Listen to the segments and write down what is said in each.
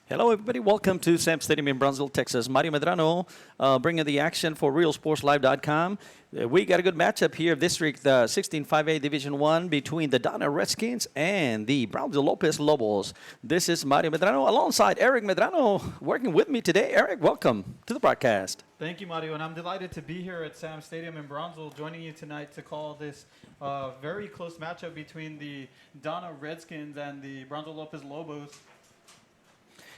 Hello, everybody. Welcome to Sam Stadium in Brownsville, Texas. Mario Medrano bringing the action for RealSportsLive.com. We got a good matchup here this week, the 16-5A Division 1 between the Donna Redskins and the Brownsville Lopez Lobos. This is Mario Medrano alongside Eric Medrano working with me today. Eric, welcome to the broadcast. Thank you, Mario, and I'm delighted to be here at Sam Stadium in Brownsville, joining you tonight to call this very close matchup between the Donna Redskins and the Brownsville Lopez Lobos.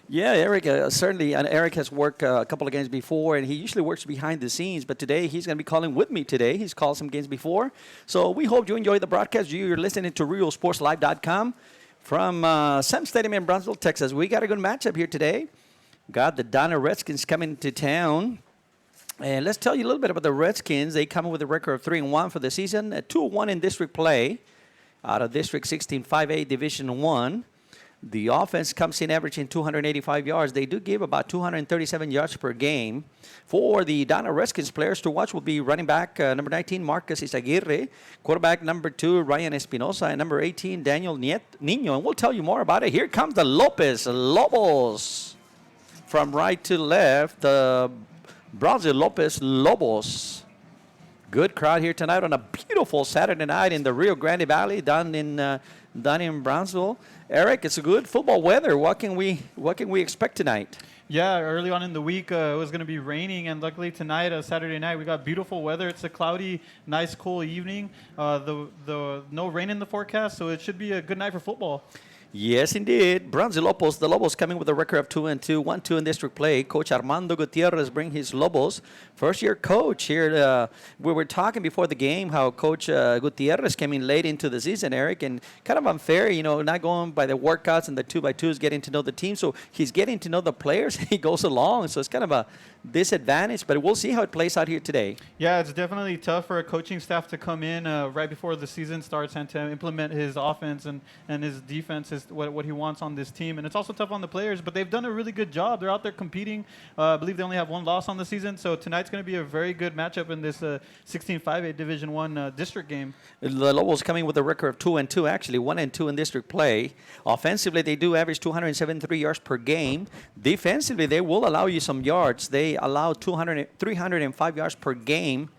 Yeah, Eric, certainly. And Eric has worked a couple of games before, and he usually works behind the scenes. But today, he's going to be calling with me today. He's called some games before. So we hope you enjoy the broadcast. You're listening to RealSportsLive.com from Sam Stadium in Brownsville, Texas. We got a good matchup here today. Got the Donna Redskins coming to town. And let's tell you a little bit about the Redskins. They come with a record of 3-1 for the season, 2-1 in district play out of District 16 5A Division 1. The offense comes in averaging 285 yards. They do give about 237 yards per game. For the Donna Redskins, players to watch will be running back number 19, Marcus Izaguirre, quarterback number 2, Ryan Espinosa, and number 18, Daniel Nino. And we'll tell you more about it. Here comes the Lopez Lobos. From right to left, the Brownsville Lopez Lobos. Good crowd here tonight on a beautiful Saturday night in the Rio Grande Valley down in Brownsville. Eric, it's a good football weather. What can we expect tonight? Yeah, early on in the week, it was going to be raining, and luckily tonight, Saturday night, we got beautiful weather. It's a cloudy, nice, cool evening. The no rain in the forecast, so it should be a good night for football. Yes, indeed. Brownsville Lobos, the Lobos coming with a record of 2-2, 1-2 in district play. Coach Armando Gutierrez bring his Lobos. First-year coach here. We were talking before the game how Coach Gutierrez came in late into the season, Eric, and kind of unfair, not going by the workouts and the 2x2s, getting to know the team. So he's getting to know the players. He goes along. So it's kind of a disadvantage, but we'll see how it plays out here today. Yeah, it's definitely tough for a coaching staff to come in right before the season starts and to implement his offense and his defense, what he wants on this team. And it's also tough on the players, but they've done a really good job. They're out there competing. I believe they only have one loss on the season, so tonight's going to be a very good matchup in this 16-5A Division 1 district game. The Lobos coming with a record of 2-2, actually 1-2 in district play. Offensively, they do average 273 yards per game. Defensively, they will allow you some yards. They allow 305 yards per game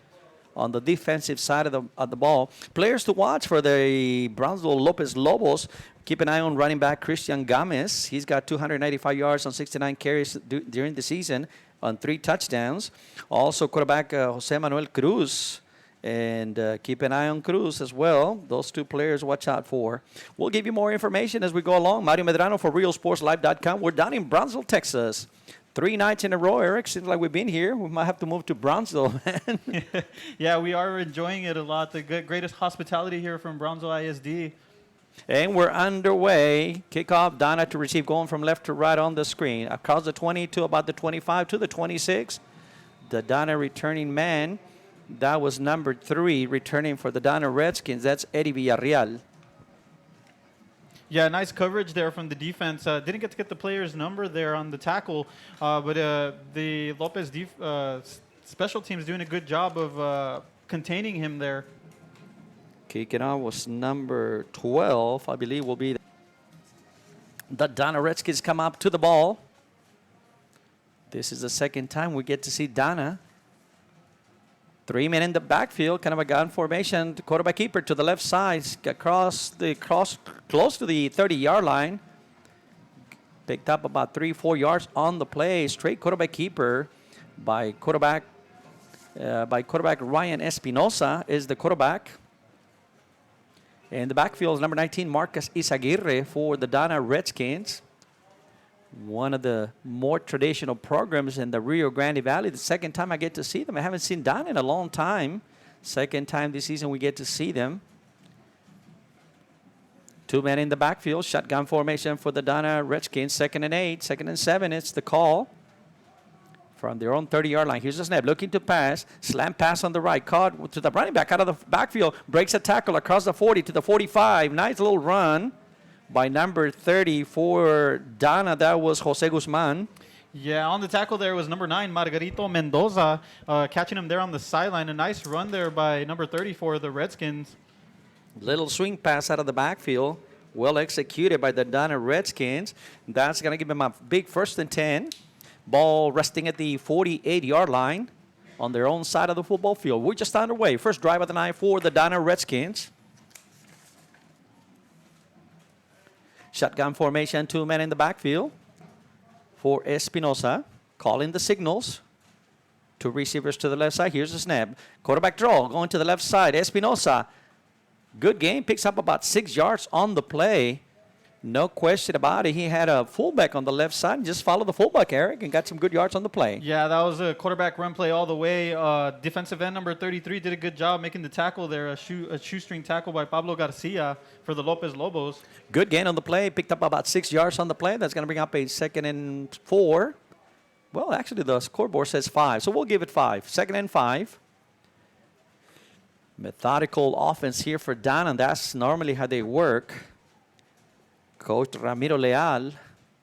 on the defensive side of the ball. Players to watch for the Brownsville Lopez Lobos. Keep an eye on running back Christian Gomez. He's got 295 yards on 69 carries during the season on 3 touchdowns. Also, quarterback Jose Manuel Cruz. And keep an eye on Cruz as well. Those 2 players watch out for. We'll give you more information as we go along. Mario Medrano for RealSportsLive.com. We're down in Brownsville, Texas. 3 nights in a row, Eric. Seems like we've been here. We might have to move to Brownsville, man. Yeah, we are enjoying it a lot. The greatest hospitality here from Brownsville ISD. And we're underway. Kickoff, Donna to receive, going from left to right on the screen. Across the 20 to about the 25 to the 26. The Donna returning man. That was number 3 returning for the Donna Redskins. That's Eddie Villarreal. Yeah, nice coverage there from the defense. Didn't get to get the player's number there on the tackle, but the Lopez special teams doing a good job of containing him there. Kicking off was number 12, I believe, will be the Donna Redskins come up to the ball. This is the second time we get to see Donna. 3 men in the backfield, kind of a gun formation. Quarterback keeper to the left side, close to the 30-yard line. Picked up about 3-4 yards on the play. Straight quarterback keeper by quarterback Ryan Espinosa is the quarterback. And the backfield is number 19, Marcus Izaguirre for the Donna Redskins. One of the more traditional programs in the Rio Grande Valley. The second time I get to see them. I haven't seen Donna in a long time. Second time this season we get to see them. 2 men in the backfield. Shotgun formation for the Donna Redskins. 2nd and 8. 2nd and 7. It's the call. From their own 30-yard line. Here's the snap. Looking to pass. Slam pass on the right. Caught to the running back out of the backfield. Breaks a tackle across the 40 to the 45. Nice little run by number 30 for Donna. That was Jose Guzman. Yeah, on the tackle there was number 9, Margarito Mendoza, catching him there on the sideline. A nice run there by number 30 for the Redskins. Little swing pass out of the backfield. Well executed by the Donna Redskins. That's going to give them a big 1st and 10. Ball resting at the 48-yard line on their own side of the football field. We're just underway. First drive of the night for the Donna Redskins. Shotgun formation, 2 men in the backfield for Espinosa. Calling the signals. 2 receivers to the left side. Here's the snap. Quarterback draw going to the left side. Espinosa. Good game. Picks up about 6 yards on the play. No question about it. He had a fullback on the left side and just followed the fullback, Eric, and got some good yards on the play. Yeah, that was a quarterback run play all the way. Defensive end number 33 did a good job making the tackle there. A shoestring tackle by Pablo Garcia for the Lopez Lobos. Good gain on the play. Picked up about 6 yards on the play. That's going to bring up a 2nd and 4. Well, actually, the scoreboard says 5, so we'll give it 5. 2nd and 5. Methodical offense here for Don, and that's normally how they work. Coach Ramiro Leal.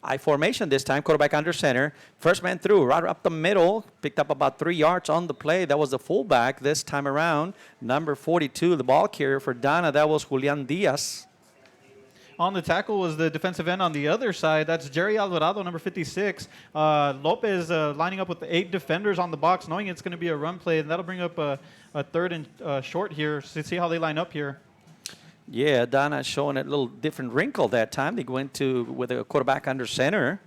I formation this time, quarterback under center. First man through, right up the middle. Picked up about 3 yards on the play. That was the fullback this time around. Number 42, the ball carrier for Donna. That was Julian Diaz. On the tackle was the defensive end on the other side. That's Jerry Alvarado, number 56. Lopez lining up with the 8 defenders on the box, knowing it's going to be a run play. And that'll bring up a 3rd and short here. So see how they line up here. Yeah, Donna showing a little different wrinkle that time. They went to with a quarterback under center.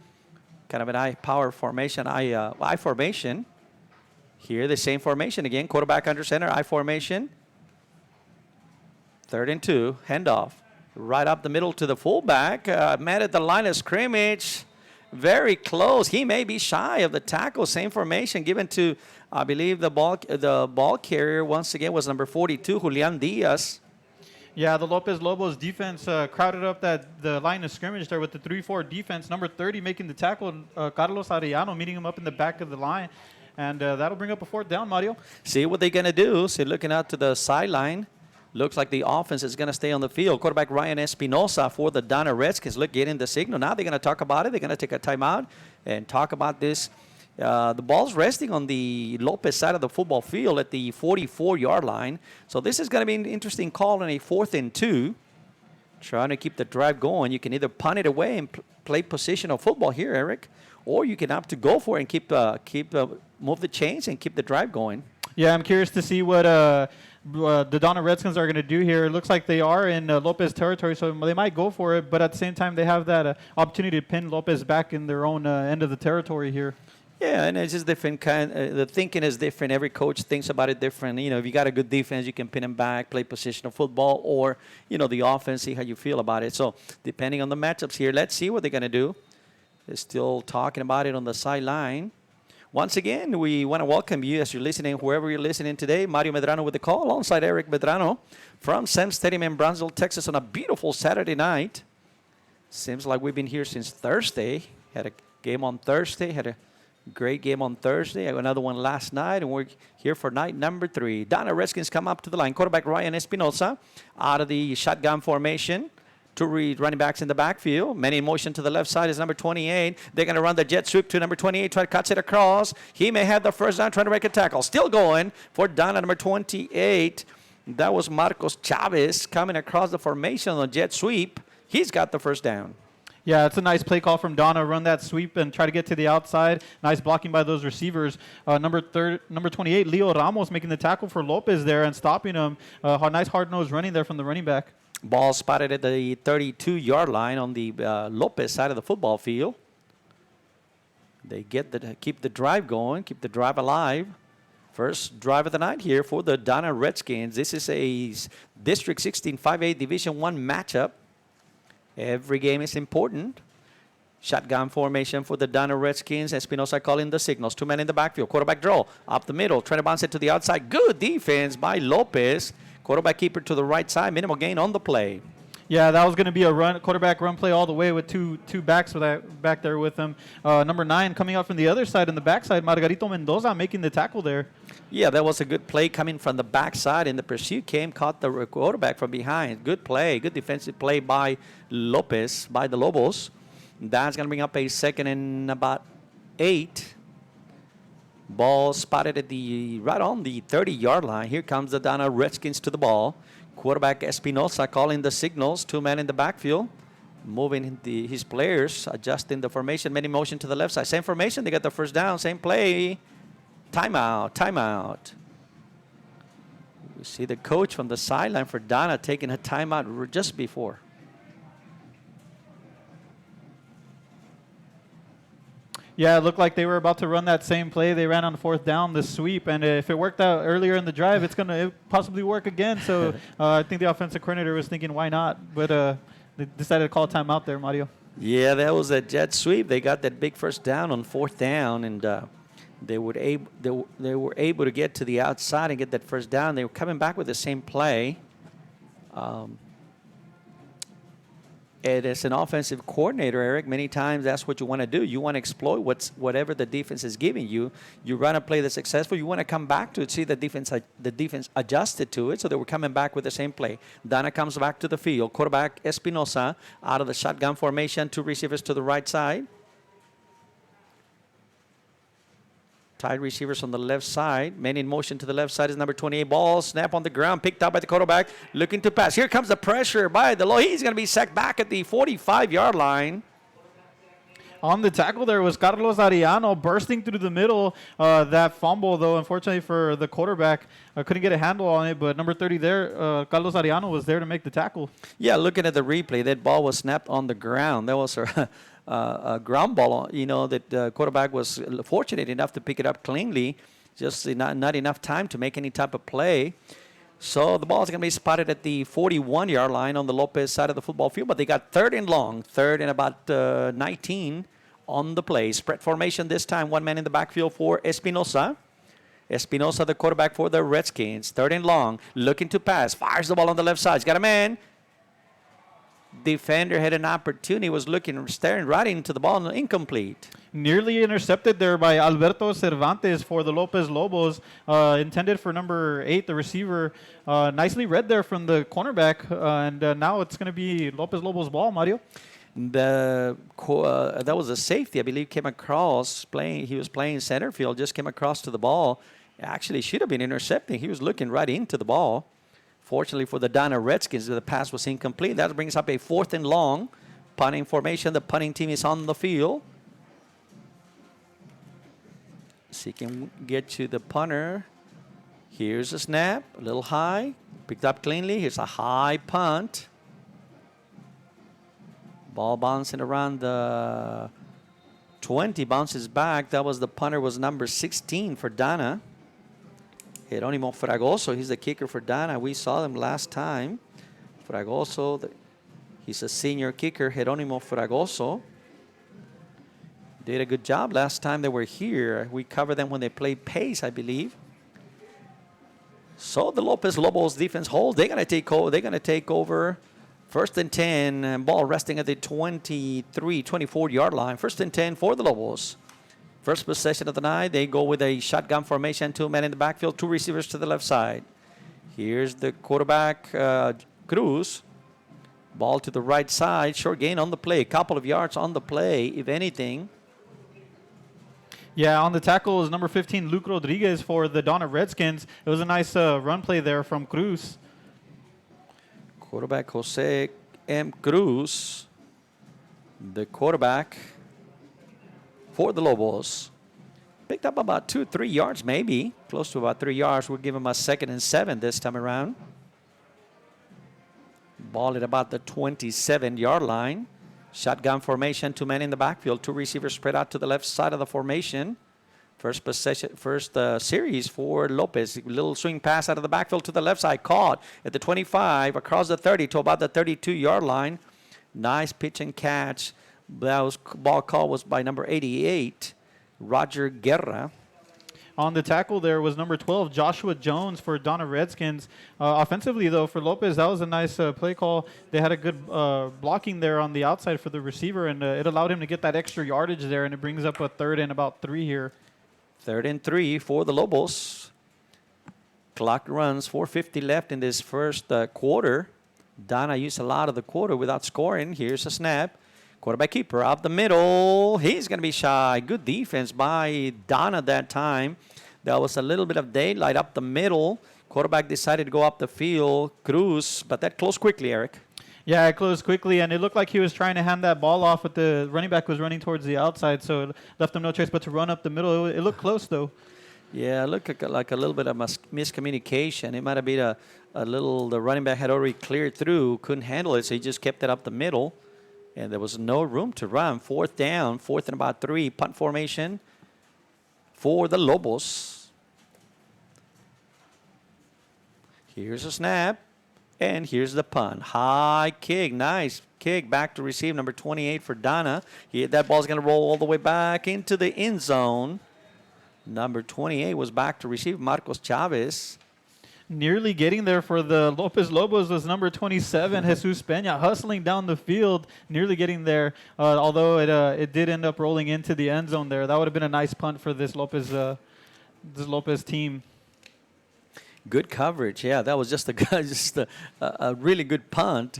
Kind of an I-power formation, I formation. Here, the same formation again. Quarterback under center, I formation. 3rd and 2, handoff. Right up the middle to the fullback. Met at the line of scrimmage. Very close. He may be shy of the tackle. Same formation given to, I believe, the ball carrier once again was number 42, Julian Diaz. Yeah, the Lopez Lobos defense crowded up the line of scrimmage there with the 3-4 defense. Number 30 making the tackle, Carlos Arellano meeting him up in the back of the line. And that'll bring up a 4th down, Mario. See what they're going to do. See, looking out to the sideline. Looks like the offense is going to stay on the field. Quarterback Ryan Espinosa for the Donna Redskins. Look, getting the signal. Now they're going to talk about it. They're going to take a timeout and talk about this. The ball's resting on the Lopez side of the football field at the 44-yard line. So this is going to be an interesting call on a 4th and 2. Trying to keep the drive going. You can either punt it away and play positional football here, Eric, or you can opt to go for it and move the chains and keep the drive going. Yeah, I'm curious to see what the Donna Redskins are going to do here. It looks like they are in Lopez territory, so they might go for it. But at the same time, they have that opportunity to pin Lopez back in their own end of the territory here. Yeah, and it's just different the thinking is different. Every coach thinks about it different. You know, if you got a good defense, you can pin them back, play positional football, or, you know, the offense, see how you feel about it. So depending on the matchups here, let's see what they're going to do. They're still talking about it on the sideline. Once again, we want to welcome you as you're listening, wherever you're listening today. Mario Medrano with the call, alongside Eric Medrano from Sam Stadium in Brownsville, Texas, on a beautiful Saturday night. Seems like we've been here since Thursday. Had a game on Thursday, had a great game on Thursday. Another one last night, and we're here for night number 3. Donna Redskins come up to the line. Quarterback Ryan Espinosa out of the shotgun formation. 2 running backs in the backfield. Many in motion to the left side is number 28. They're going to run the jet sweep to number 28. Try to cut it across. He may have the first down, trying to make a tackle. Still going for Donna, number 28. That was Marcos Chavez coming across the formation on the jet sweep. He's got the first down. Yeah, it's a nice play call from Donna. Run that sweep and try to get to the outside. Nice blocking by those receivers. Number 28, Leo Ramos making the tackle for Lopez there and stopping him. Nice hard-nosed running there from the running back. Ball spotted at the 32-yard line on the Lopez side of the football field. They keep the drive going, keep the drive alive. First drive of the night here for the Donna Redskins. This is a District 16 5A Division I matchup. Every game is important. Shotgun formation for the Donna Redskins. Espinosa calling the signals. 2 men in the backfield. Quarterback draw up the middle. Trying to bounce it to the outside. Good defense by Lopez. Quarterback keeper to the right side. Minimal gain on the play. Yeah, that was going to be a quarterback run play all the way with two backs back there with him. Number 9 coming out from the other side in the backside. Margarito Mendoza making the tackle there. Yeah, that was a good play coming from the backside, and the pursuit caught the quarterback from behind. Good play, good defensive play by Lopez, by the Lobos. That's going to bring up a 2nd and about 8. Ball spotted at right on the 30-yard line. Here comes the Donna Redskins to the ball. Quarterback Espinosa calling the signals. 2 men in the backfield. Moving his players, adjusting the formation, many motion to the left side. Same formation, they got the first down, same play. Timeout, timeout. We see the coach from the sideline for Donna taking a timeout just before. Yeah, it looked like they were about to run that same play. They ran on 4th down, the sweep, and if it worked out earlier in the drive, it's going to possibly work again. So I think the offensive coordinator was thinking, why not? But they decided to call a timeout there, Mario. Yeah, that was a jet sweep. They got that big first down on 4th down, and they were able to get to the outside and get that first down. They were coming back with the same play. And as an offensive coordinator, Eric, many times that's what you want to do. You want to exploit whatever the defense is giving you. You run a play that's successful. You want to come back to it, see the defense adjusted to it, so they were coming back with the same play. Donna comes back to the field. Quarterback Espinosa out of the shotgun formation. 2 receivers to the right side. Tight receivers on the left side. Man in motion to the left side is number 28. Ball snap on the ground. Picked up by the quarterback. Looking to pass. Here comes the pressure by the low. He's going to be sacked back at the 45-yard line. On the tackle there was Carlos Ariano bursting through the middle. That fumble, though, unfortunately for the quarterback, couldn't get a handle on it. But number 30 there, Carlos Ariano was there to make the tackle. Yeah, looking at the replay, that ball was snapped on the ground. That was a ground ball, that the quarterback was fortunate enough to pick it up cleanly. Just not enough time to make any type of play. So the ball is going to be spotted at the 41-yard line on the Lopez side of the football field. But they got 3rd and long, 3rd and about 19 on the play. Spread formation this time. 1 man in the backfield for Espinosa. Espinosa, the quarterback for the Redskins. 3rd and long, looking to pass. Fires the ball on the left side. He's got a man. Defender had an opportunity, was staring right into the ball, incomplete. Nearly intercepted there by Alberto Cervantes for the Lopez Lobos, intended for number 8, the receiver. Nicely read there from the cornerback, and now it's going to be Lopez Lobos' ball, Mario. That was a safety, I believe, came across, he was playing center field, just came across to the ball. Actually, should have been intercepting. He was looking right into the ball. Fortunately for the Donna Redskins, the pass was incomplete. That brings up a 4th and long. Punting formation. The punting team is on the field. So he can get to the punter. Here's a snap. A little high. Picked up cleanly. Here's a high punt. Ball bouncing around the 20. Bounces back. That was the punter, was number 16 for Donna. Jeronimo Fragoso, he's the kicker for Donna. We saw him last time. Fragoso, he's a senior kicker, Jeronimo Fragoso. Did a good job last time they were here. We covered them when they played Pace, I believe. So the Lopez Lobos defense holds. They're going to take over. They're going to take over. 1st and 10, and ball resting at the 24-yard line. 1st and 10 for the Lobos. First possession of the night, they go with a shotgun formation, 2 men in the backfield, 2 receivers to the left side. Here's the quarterback, Cruz. Ball to the right side, short gain on the play, couple of yards on the play, if anything. Yeah, on the tackle is number 15, Luke Rodriguez for the Donna Redskins. It was a nice run play there from Cruz. Quarterback Jose M. Cruz, the quarterback for the Lobos. Picked up about 2-3 yards, maybe. Close to about 3 yards. We'll give him a 2nd and 7 this time around. Ball at about the 27-yard line. Shotgun formation, 2 men in the backfield. 2 receivers spread out to the left side of the formation. First series for Lopez. Little swing pass out of the backfield to the left side. Caught at the 25, across the 30 to about the 32-yard line. Nice pitch and catch. That ball call was by number 88, Roger Guerra. On the tackle there was number 12, Joshua Jones for Donna Redskins. Offensively, though, for Lopez, that was a nice play call. They had a good blocking there on the outside for the receiver, and it allowed him to get that extra yardage there, and it brings up a 3rd and about 3 here. 3rd and 3 for the Lobos. Clock runs, 4:50 left in this first quarter. Donna used a lot of the quarter without scoring. Here's a snap. Quarterback keeper out the middle. He's going to be shy. Good defense by Donna that time. There was a little bit of daylight up the middle. Quarterback decided to go up the field, Cruz, but that closed quickly, Eric. Yeah, it closed quickly, and it looked like he was trying to hand that ball off, but the running back was running towards the outside, so it left him no choice but to run up the middle. It looked close, though. Yeah, it looked like a little bit of miscommunication. It might have been a little, the running back had already cleared through, couldn't handle it, so he just kept it up the middle, and there was no room to run. Fourth down, fourth and about 3, punt formation for the Lobos. Here's a snap. And here's the punt. High kick. Nice kick back to receive. Number 28 for Donna. That ball's going to roll all the way back into the end zone. Number 28 was back to receive. Marcos Chavez. Nearly getting there for the Lopez Lobos was number 27, Jesus Peña, hustling down the field, nearly getting there, although it did end up rolling into the end zone there. That would have been a nice punt for this Lopez team. Good coverage. Yeah, that was just a really good punt.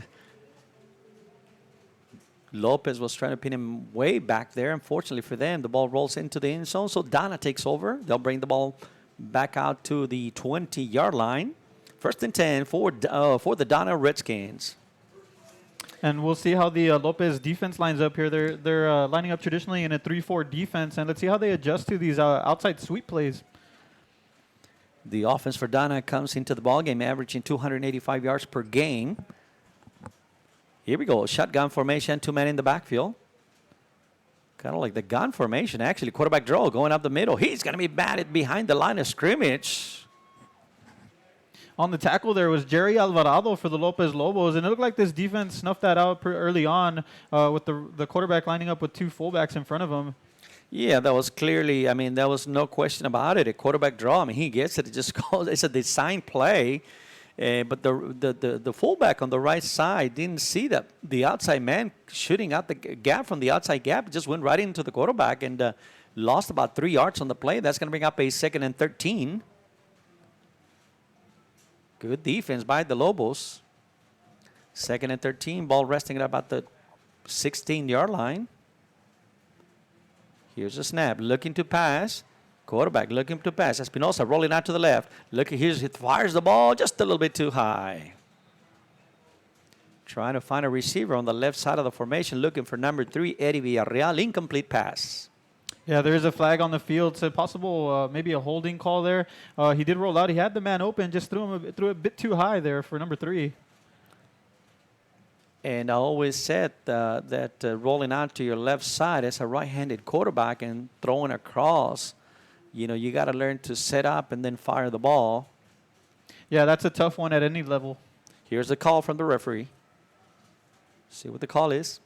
Lopez was trying to pin him way back there. Unfortunately for them, the ball rolls into the end zone, so Donna takes over. They'll bring the ball back out to the 20-yard line. First and 10 for the Donna Redskins. And we'll see how the Lopez defense lines up here. They're lining up traditionally in a 3-4 defense, and let's see how they adjust to these outside sweep plays. The offense for Donna comes into the ballgame averaging 285 yards per game. Here we go. Shotgun formation, 2 men in the backfield. Kind of like the gun formation, actually. Quarterback draw going up the middle. He's going to be batted behind the line of scrimmage. On the tackle there was Jerry Alvarado for the Lopez Lobos, and it looked like this defense snuffed that out early on with the quarterback lining up with 2 fullbacks in front of him. Yeah, that was clearly, there was no question about it. A quarterback draw, he gets it. It just calls, it's a design play. But the fullback on the right side didn't see that the outside man shooting out the gap from the outside gap. It just went right into the quarterback and lost about 3 yards on the play. That's going to bring up a 2nd and 13. Good defense by the Lobos. 2nd and 13, ball resting at about the 16-yard line. Here's a snap, looking to pass. Quarterback looking to pass. Espinosa rolling out to the left. Look, he fires the ball just a little bit too high. Trying to find a receiver on the left side of the formation, looking for number 3, Eddie Villarreal. Incomplete pass. Yeah, there is a flag on the field. It's a possible, maybe a holding call there. He did roll out. He had the man open, just threw it a bit too high there for number 3. And I always said that rolling out to your left side as a right-handed quarterback and throwing across, you got to learn to set up and then fire the ball. Yeah, that's a tough one at any level. Here's the call from the referee. See what the call is.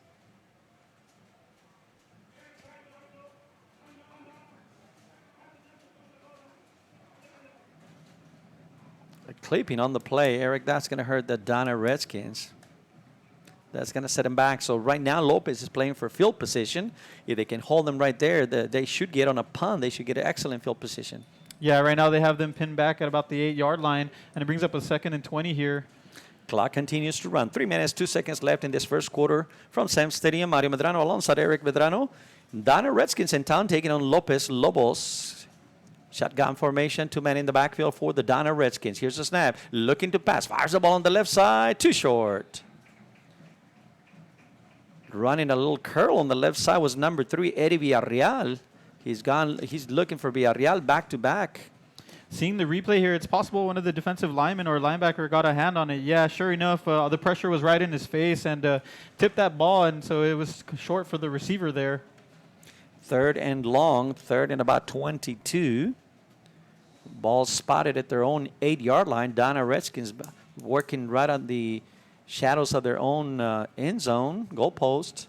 Clipping on the play, Eric, that's going to hurt the Donna Redskins. That's going to set them back. So right now, Lopez is playing for field position. If they can hold them right there, they should get on a punt. They should get an excellent field position. Yeah, right now they have them pinned back at about the 8-yard line, and it brings up a 2nd and 20 here. Clock continues to run. 3 minutes, 2 seconds left in this first quarter from Sam Stadium. Mario Medrano alongside Eric Medrano. Donna Redskins in town taking on Lopez Lobos. Shotgun formation, 2 men in the backfield for the Donna Redskins. Here's the snap. Looking to pass. Fires the ball on the left side. Too short. Running a little curl on the left side was number 3, Eddie Villarreal. He's looking for Villarreal back to back. Seeing the replay here, it's possible one of the defensive linemen or linebacker got a hand on it. Yeah, sure enough, the pressure was right in his face and tipped that ball, and so it was short for the receiver there. 3rd and long, 3rd and about 22. Ball spotted at their own 8-yard line. Donna Redskins working right on the shadows of their own end zone, goalpost.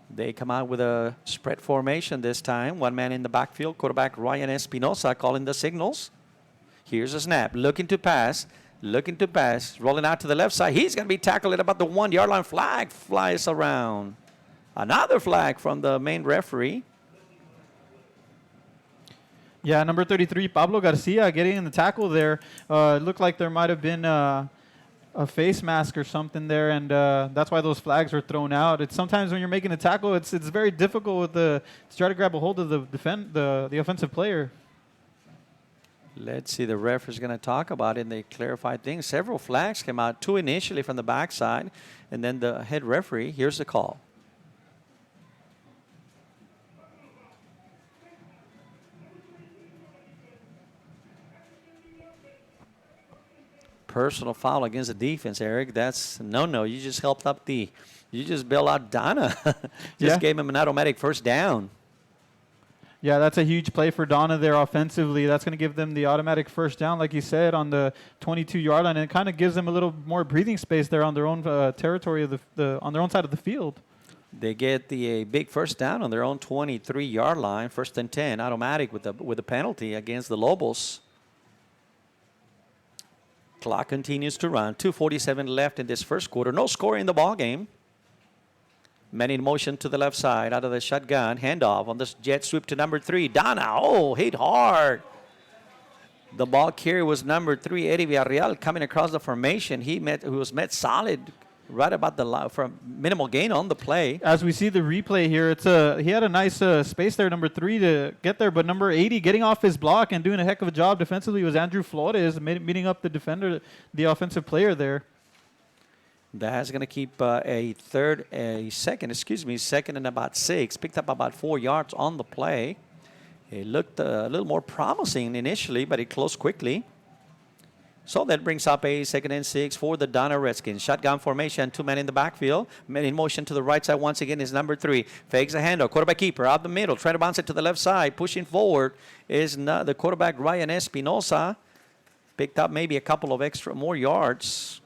They come out with a spread formation this time. 1 man in the backfield. Quarterback Ryan Espinosa calling the signals. Here's a snap. Looking to pass. Rolling out to the left side. He's going to be tackled at about the 1-yard line. Flag flies around. Another flag from the main referee. Yeah, number 33, Pablo Garcia getting in the tackle there. It looked like there might have been a face mask or something there, and that's why those flags were thrown out. It's sometimes when you're making a tackle, it's very difficult to try to grab a hold of the offensive player. Let's see, the ref is going to talk about it, and they clarified things. Several flags came out, 2 initially from the backside, and then the head referee. Here's the call. Personal foul against the defense, Eric. That's no. You just helped up you just bailed out Donna. Just gave him an automatic first down. Yeah, that's a huge play for Donna there offensively. That's going to give them the automatic first down, like you said, on the 22-yard line. And it kind of gives them a little more breathing space there on their own territory, on their own side of the field. They get a big first down on their own 23-yard line, 1st and 10, automatic with the penalty against the Lobos. Clock continues to run. 2:47 left in this first quarter. No score in the ball game. Men in motion to the left side out of the shotgun. Handoff on this jet sweep to number 3. Donna. Oh, hit hard. The ball carrier was number 3, Eddie Villarreal, coming across the formation. He was met solid right about the line for minimal gain on the play. As we see the replay here, he had a nice space there, number 3, to get there, but number 80 getting off his block and doing a heck of a job defensively was Andrew Flores, meeting up the defender, the offensive player there. That's going to keep second and about 6. Picked up about 4 yards on the play. It looked a little more promising initially, but it closed quickly. So that brings up a 2nd and 6 for the Donna Redskins. Shotgun formation, 2 men in the backfield. Men in motion to the right side once again is number 3. Fakes a handoff. Quarterback keeper out the middle. Trying to bounce it to the left side. Pushing forward is the quarterback, Ryan Espinosa. Picked up maybe a couple of more yards.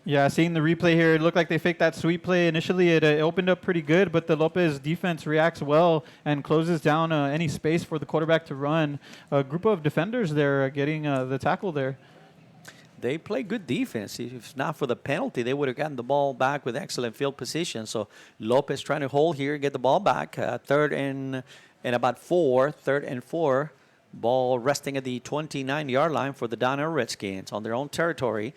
Yeah, seeing the replay here, it looked like they faked that sweep play. Initially, it opened up pretty good, but the Lopez defense reacts well and closes down any space for the quarterback to run. A group of defenders there getting the tackle there. They play good defense. If not for the penalty, they would have gotten the ball back with excellent field position. So Lopez trying to hold here, get the ball back. 3rd and about 4. 3rd and 4. Ball resting at the 29-yard line for the Donna Redskins on their own territory.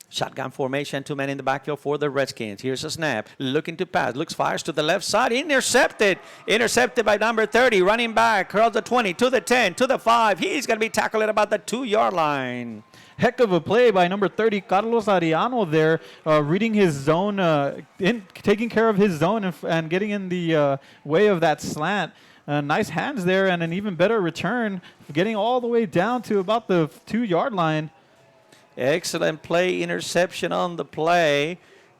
Shotgun formation, 2 men in the backfield for the Redskins. Here's a snap. Looking to pass. Fires to the left side. Intercepted. Intercepted by number 30. Running back. Curls the 20 to the 10 to the 5. He's going to be tackled at about the 2-yard line. Heck of a play by number 30, Carlos Ariano there, reading his zone, taking care of his zone and getting in the way of that slant. Nice hands there and an even better return, getting all the way down to about the 2-yard line. Excellent play, interception on the play.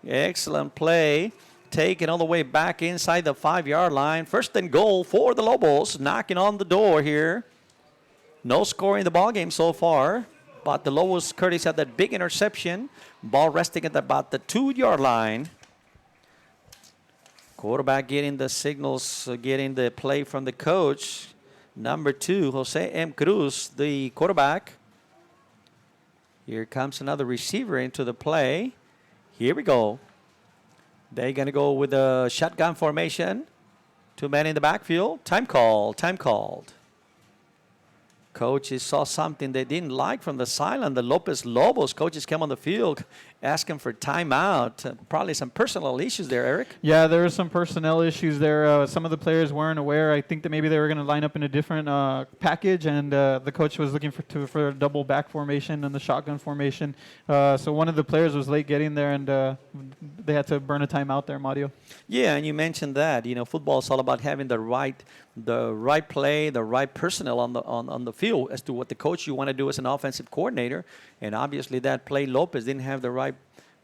Excellent play. Taken all the way back inside the 5-yard line. 1st and goal for the Lobos. Knocking on the door here. No score in the ball game so far. But the Lobos, Curtis, had that big interception. Ball resting at about the 2-yard line. Quarterback getting the signals, getting the play from the coach. Number 2, Jose M. Cruz, the quarterback. Here comes another receiver into the play. Here we go. They're going to go with a shotgun formation. 2 men in the backfield. Time called. Coaches saw something they didn't like from the sideline. The Lopez Lobos coaches came on the field asking for timeout. Probably some personal issues there, Eric. Yeah, there were some personnel issues there. Some of the players weren't aware. I think that maybe they were going to line up in a different package, and the coach was looking for a double back formation and the shotgun formation. So one of the players was late getting there, and they had to burn a timeout there, Mario. Yeah, and you mentioned that. Football is all about having the right play, the right personnel on the field as to what the coach you want to do as an offensive coordinator. And obviously that play, Lopez didn't have the right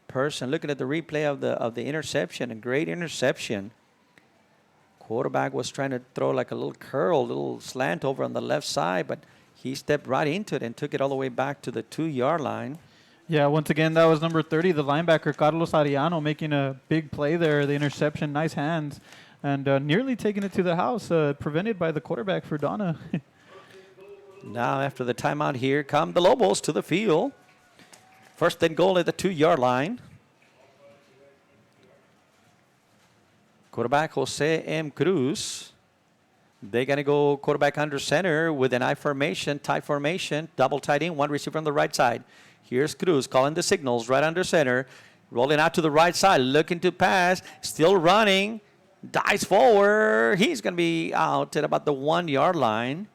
person. Looking at the replay of the interception, a great interception. Quarterback was trying to throw like a little curl, little slant over on the left side, but he stepped right into it and took it all the way back to the 2-yard line. Yeah, once again, that was number 30, the linebacker, Carlos Ariano, making a big play there, the interception, nice hands, and nearly taking it to the house, prevented by the quarterback for Donna. Now, after the timeout here, come the Lobos to the field. 1st and goal at the 2-yard line. Quarterback Jose M. Cruz. They're going to go quarterback under center with an I formation, tight formation, double tight end, 1 receiver on the right side. Here's Cruz calling the signals right under center. Rolling out to the right side, looking to pass, still running, dives forward. He's going to be out at about the 1-yard line.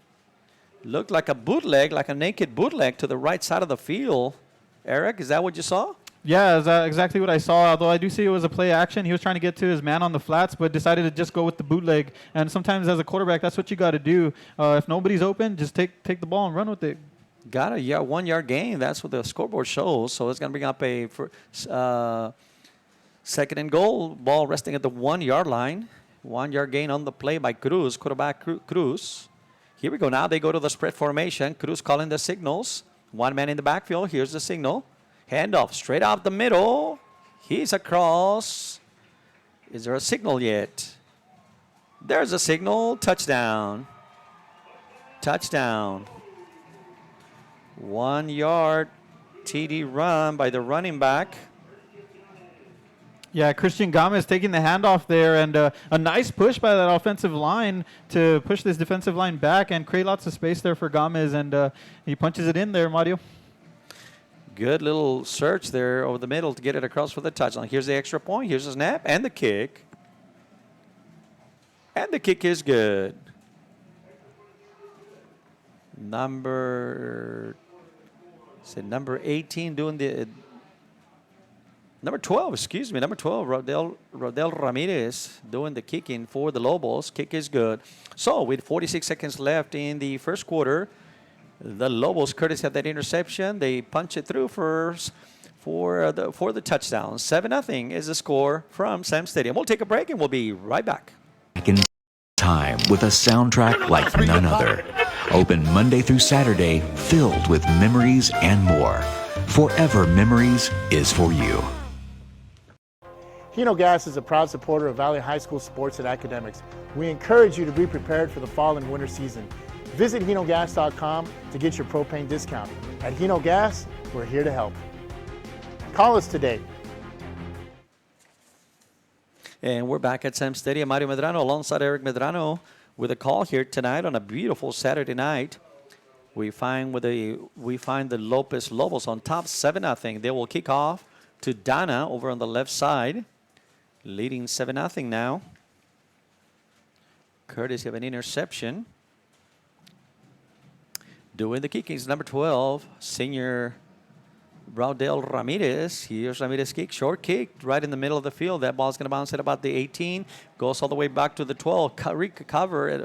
Looked like a bootleg, like a naked bootleg to the right side of the field. Eric, is that what you saw? Yeah, that's exactly what I saw. Although I do see it was a play action. He was trying to get to his man on the flats, but decided to just go with the bootleg. And sometimes as a quarterback, that's what you got to do. If nobody's open, just take the ball and run with it. Got a 1 yard gain. That's what the scoreboard shows. So it's going to bring up a second and goal. Ball resting at the 1 yard line. 1 yard gain on the play by Cruz, quarterback Cruz. Here we go. Now they go to the spread formation. Cruz calling the signals. One man in the backfield. Here's the signal. Handoff straight out the middle. He's across. Is there a signal yet? There's a signal. Touchdown. Touchdown. 1 yard TD run by the running back. Yeah, Christian Gomez taking the handoff there, and a nice push by that offensive line to push this defensive line back and create lots of space there for Gomez, and he punches it in there, Mario. Good little search there over the middle to get it across for the touchdown. Here's the extra point. Here's the snap and the kick. And the kick is good. Number 18 doing the... Number 12, excuse me. Number 12, Rodel Ramirez doing the kicking for the Lobos. Kick is good. So with 46 seconds left in the first quarter, the Lobos, courtesy of that interception, they punch it through for the touchdown. 7-0 is the score from Sam Stadium. We'll take a break and we'll be right back. Back in time with a soundtrack like none other. Open Monday through Saturday, filled with memories and more. Forever Memories is for you. Hino Gas is a proud supporter of Valley High School sports and academics. We encourage you to be prepared for the fall and winter season. Visit hinogas.com to get your propane discount. At Hino Gas, we're here to help. Call us today. And we're back at Sam Stadium. Mario Medrano alongside Eric Medrano with a call here tonight on a beautiful Saturday night. We find the Lopez Lobos on top 7-0. They will kick off to Donna over on the left side, leading 7-0 now. Courtesy of an interception. Doing the kicking is number 12, senior Rodel Ramirez. Here's Ramirez kick, short kick, right in the middle of the field. That ball's going to bounce at about the 18, goes all the way back to the 12. Recover at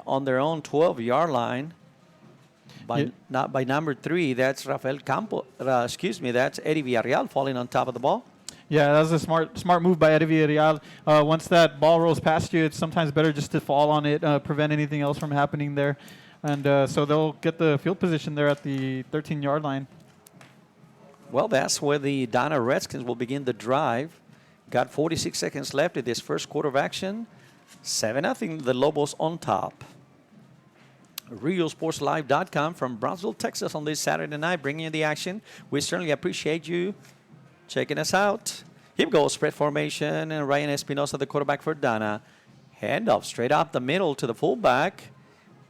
on their own 12-yard line. Not by number 3. That's Rafael Campos. That's Eddie Villarreal falling on top of the ball. Yeah, that was a smart move by Eddie Villarreal. Once that ball rolls past you, it's sometimes better just to fall on it, prevent anything else from happening there. And so they'll get the field position there at the 13-yard line. Well, that's where the Donna Redskins will begin the drive. Got 46 seconds left in this first quarter of action. 7-0, the Lobos on top. RioSportsLive.com from Brownsville, Texas on this Saturday night, bringing you the action. We certainly appreciate you checking us out. Here we go, spread formation, and Ryan Espinosa, the quarterback for Donna. Handoff straight up the middle to the fullback.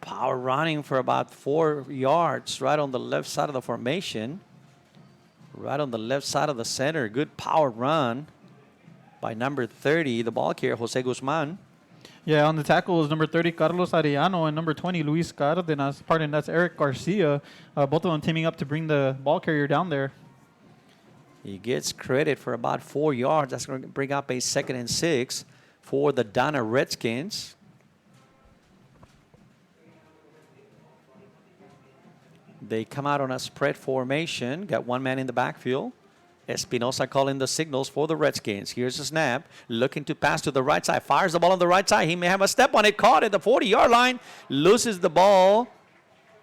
Power running for about 4 yards right on the left side of the formation. Right on the left side of the center. Good power run by number 30, the ball carrier, Jose Guzman. Yeah, on the tackle is number 30, Carlos Arellano, and number 20, Luis Cardenas. Pardon, that's Eric Garcia. Both of them teaming up to bring the ball carrier down there. He gets credit for about 4 yards. That's going to bring up a 2nd and 6 for the Donna Redskins. They come out on a spread formation. Got one man in the backfield. Espinosa calling the signals for the Redskins. Here's a snap. Looking to pass to the right side. Fires the ball on the right side. He may have a step on it. Caught at the 40-yard line. Loses the ball.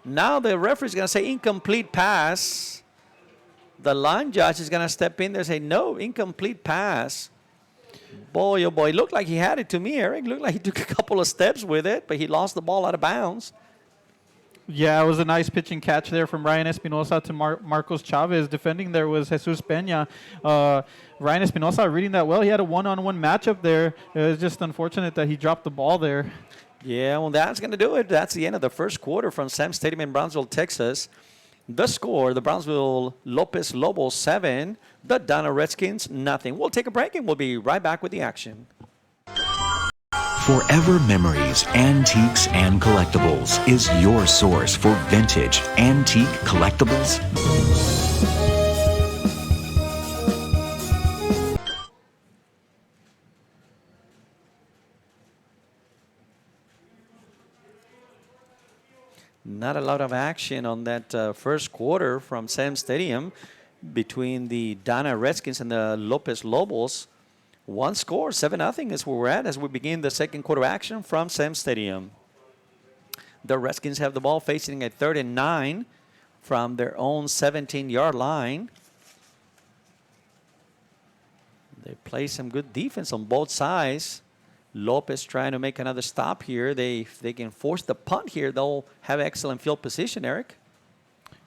Now the referee's going to say incomplete pass. The line judge is going to step in there and say, no, incomplete pass. Boy, oh boy. Looked like he had it to me, Eric. Looked like he took a couple of steps with it, but he lost the ball out of bounds. Yeah, it was a nice pitch and catch there from Ryan Espinosa to Marcos Chavez. Defending there was Jesus Peña. Ryan Espinosa reading that well. He had a one-on-one matchup there. It was just unfortunate that he dropped the ball there. Yeah, well, that's going to do it. That's the end of the first quarter from Sam Stadium in Brownsville, Texas. The score, the Brownsville Lopez Lobos 7, the Donna Redskins nothing. We'll take a break and we'll be right back with the action. Forever Memories, Antiques and Collectibles is your source for vintage antique collectibles. Not a lot of action on that first quarter from Sam Stadium between the Donna Redskins and the Lopez Lobos. One score, 7-0 is where we're at as we begin the second quarter action from Sam Stadium. The Redskins have the ball facing a 3rd and 9 from their own 17-yard line. They play some good defense on both sides. Lopez trying to make another stop here. If they can force the punt here, they'll have excellent field position, Eric.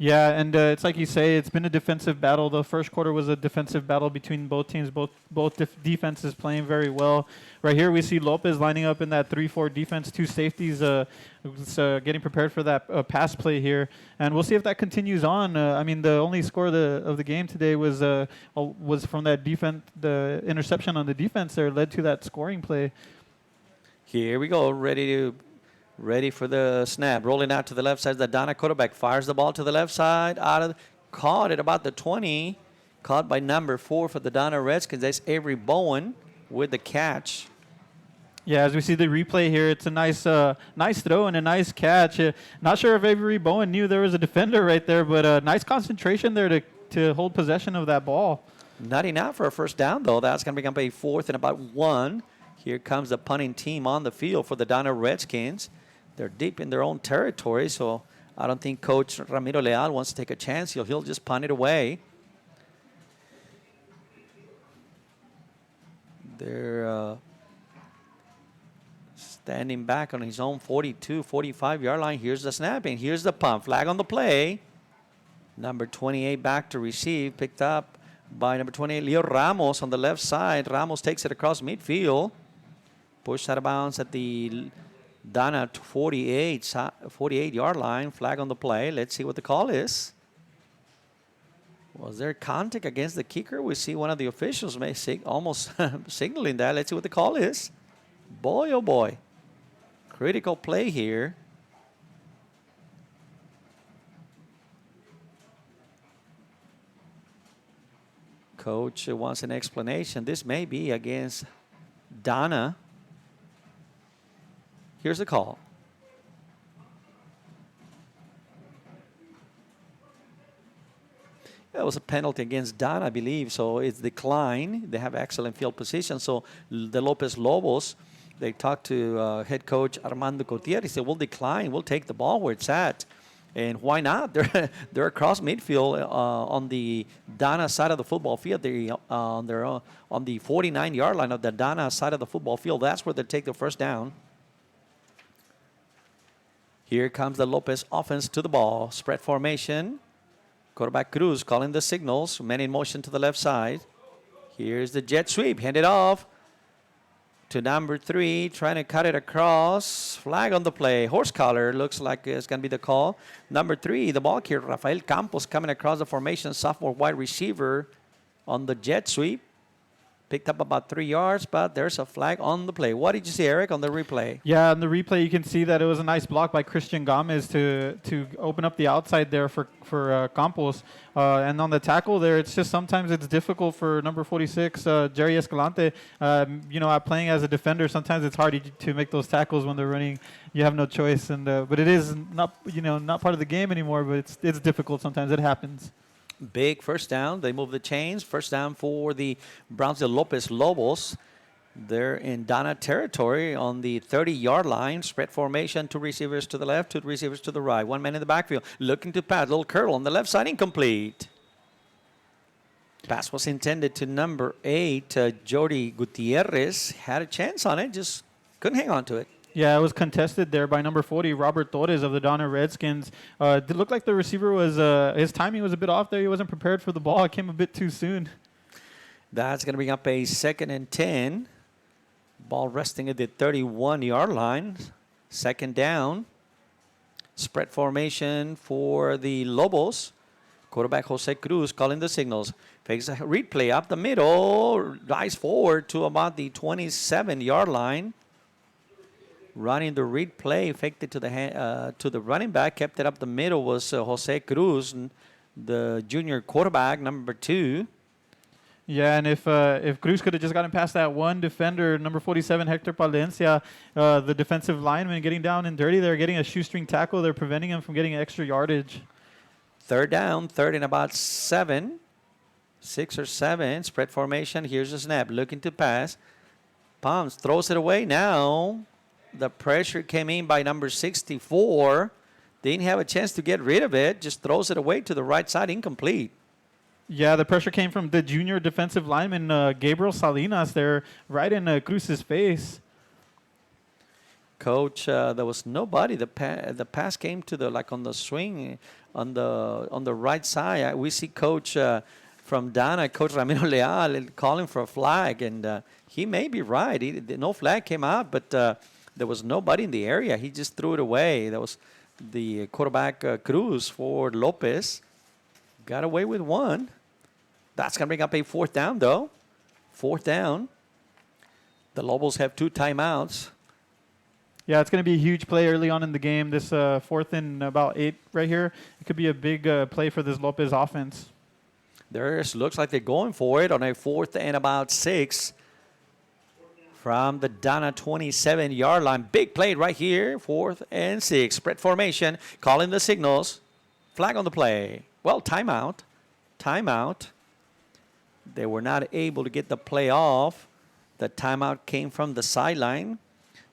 Yeah, and it's like you say, it's been a defensive battle. The first quarter was a defensive battle between both teams, both defenses playing very well. Right here we see Lopez lining up in that 3-4 defense, 2 safeties getting prepared for that pass play here. And we'll see if that continues on. I mean, the only score of the game today was from that defense. The interception on the defense there led to that scoring play. Here we go, ready for the snap. Rolling out to the left side. The Donna quarterback fires the ball to the left side. Caught at about the 20. Caught by number 4 for the Donna Redskins. That's Avery Bowen with the catch. Yeah, as we see the replay here, it's a nice throw and a nice catch. Not sure if Avery Bowen knew there was a defender right there, but nice concentration there to hold possession of that ball. Not enough for a first down, though. That's going to become a 4th and about 1. Here comes the punting team on the field for the Donna Redskins. They're deep in their own territory, so I don't think Coach Ramiro Leal wants to take a chance. He'll just punt it away. They're standing back on his own 42, 45-yard line. Here's the snap, and here's the punt. Flag on the play. Number 28 back to receive, picked up by number 28, Leo Ramos on the left side. Ramos takes it across midfield. Pushed out of bounds at the Donna 48-yard line. Flag on the play. Let's see what the call is. Was there contact against the kicker? We see one of the officials almost signaling that. Let's see what the call is. Boy, oh boy. Critical play here. Coach wants an explanation. This may be against Donna. Here's the call. That was a penalty against Donna, I believe, so it's declined. They have excellent field position. So the Lopez Lobos, they talked to head coach Armando Gutierrez. He said, we'll decline. We'll take the ball where it's at. And why not? They're across midfield on the Donna side of the football field. They're on the 49-yard line of the Donna side of the football field. That's where they take the first down. Here comes the Lopez offense to the ball. Spread formation. Quarterback Cruz calling the signals. Men in motion to the left side. Here's the jet sweep. Handed off to number 3. Trying to cut it across. Flag on the play. Horse collar. Looks like it's going to be the call. Number 3, the ball here. Rafael Campos coming across the formation. Sophomore wide receiver on the jet sweep. Picked up about 3 yards, but there's a flag on the play. What did you see, Eric, on the replay? Yeah, on the replay you can see that it was a nice block by Christian Gomez to open up the outside there for Campos. And on the tackle there, it's just sometimes it's difficult for number 46, Jerry Escalante. Playing as a defender, sometimes it's hard to make those tackles when they're running. You have no choice, but it is not part of the game anymore. But it's difficult sometimes. It happens. Big first down. They move the chains. First down for the Brownsville Lopez Lobos. They're in Donna territory on the 30-yard line. Spread formation. 2 receivers to the left, 2 receivers to the right. 1 man in the backfield. Looking to pass. Little curl on the left side. Incomplete. Pass was intended to number 8, Jordi Gutierrez. Had a chance on it. Just couldn't hang on to it. Yeah, it was contested there by number 40, Robert Torres of the Donna Redskins. It looked like the receiver was, his timing was a bit off there. He wasn't prepared for the ball. It came a bit too soon. That's going to bring up a 2nd and 10. Ball resting at the 31-yard line. 2nd down. Spread formation for the Lobos. Quarterback Jose Cruz calling the signals. Fakes a read play up the middle. Dives forward to about the 27-yard line. running the read play, faked it to the running back, kept it up the middle was Jose Cruz, the junior quarterback, number 2. Yeah, and if Cruz could have just gotten past that one defender, number 47, Hector Palencia, the defensive lineman getting down and dirty, they're getting a shoestring tackle. They're preventing him from getting extra yardage. Third down, third and about 7. 6 or 7, spread formation. Here's a snap, looking to pass. Palms throws it away. Now the pressure came in by number 64. Didn't have a chance to get rid of it. Just throws it away to the right side, incomplete. Yeah, the pressure came from the junior defensive lineman, Gabriel Salinas, there, right in Cruz's face. Coach, there was nobody. The pass came to the on the swing on the right side. We see Coach from Donna, Coach Ramiro Leal, calling for a flag, and he may be right. No flag came out, but there was nobody in the area. He just threw it away. That was the quarterback Cruz for Lopez. Got away with 1. That's going to bring up a 4th down, though. 4th down. The Lobos have 2 timeouts. Yeah, it's going to be a huge play early on in the game. This 4th and about 8 right here. It could be a big play for this Lopez offense. Looks like they're going for it on a 4th and about 6 from the Donna 27-yard line. Big play right here, 4th and 6. Spread formation, calling the signals. Flag on the play. Well, timeout. Timeout. They were not able to get the play off. The timeout came from the sideline.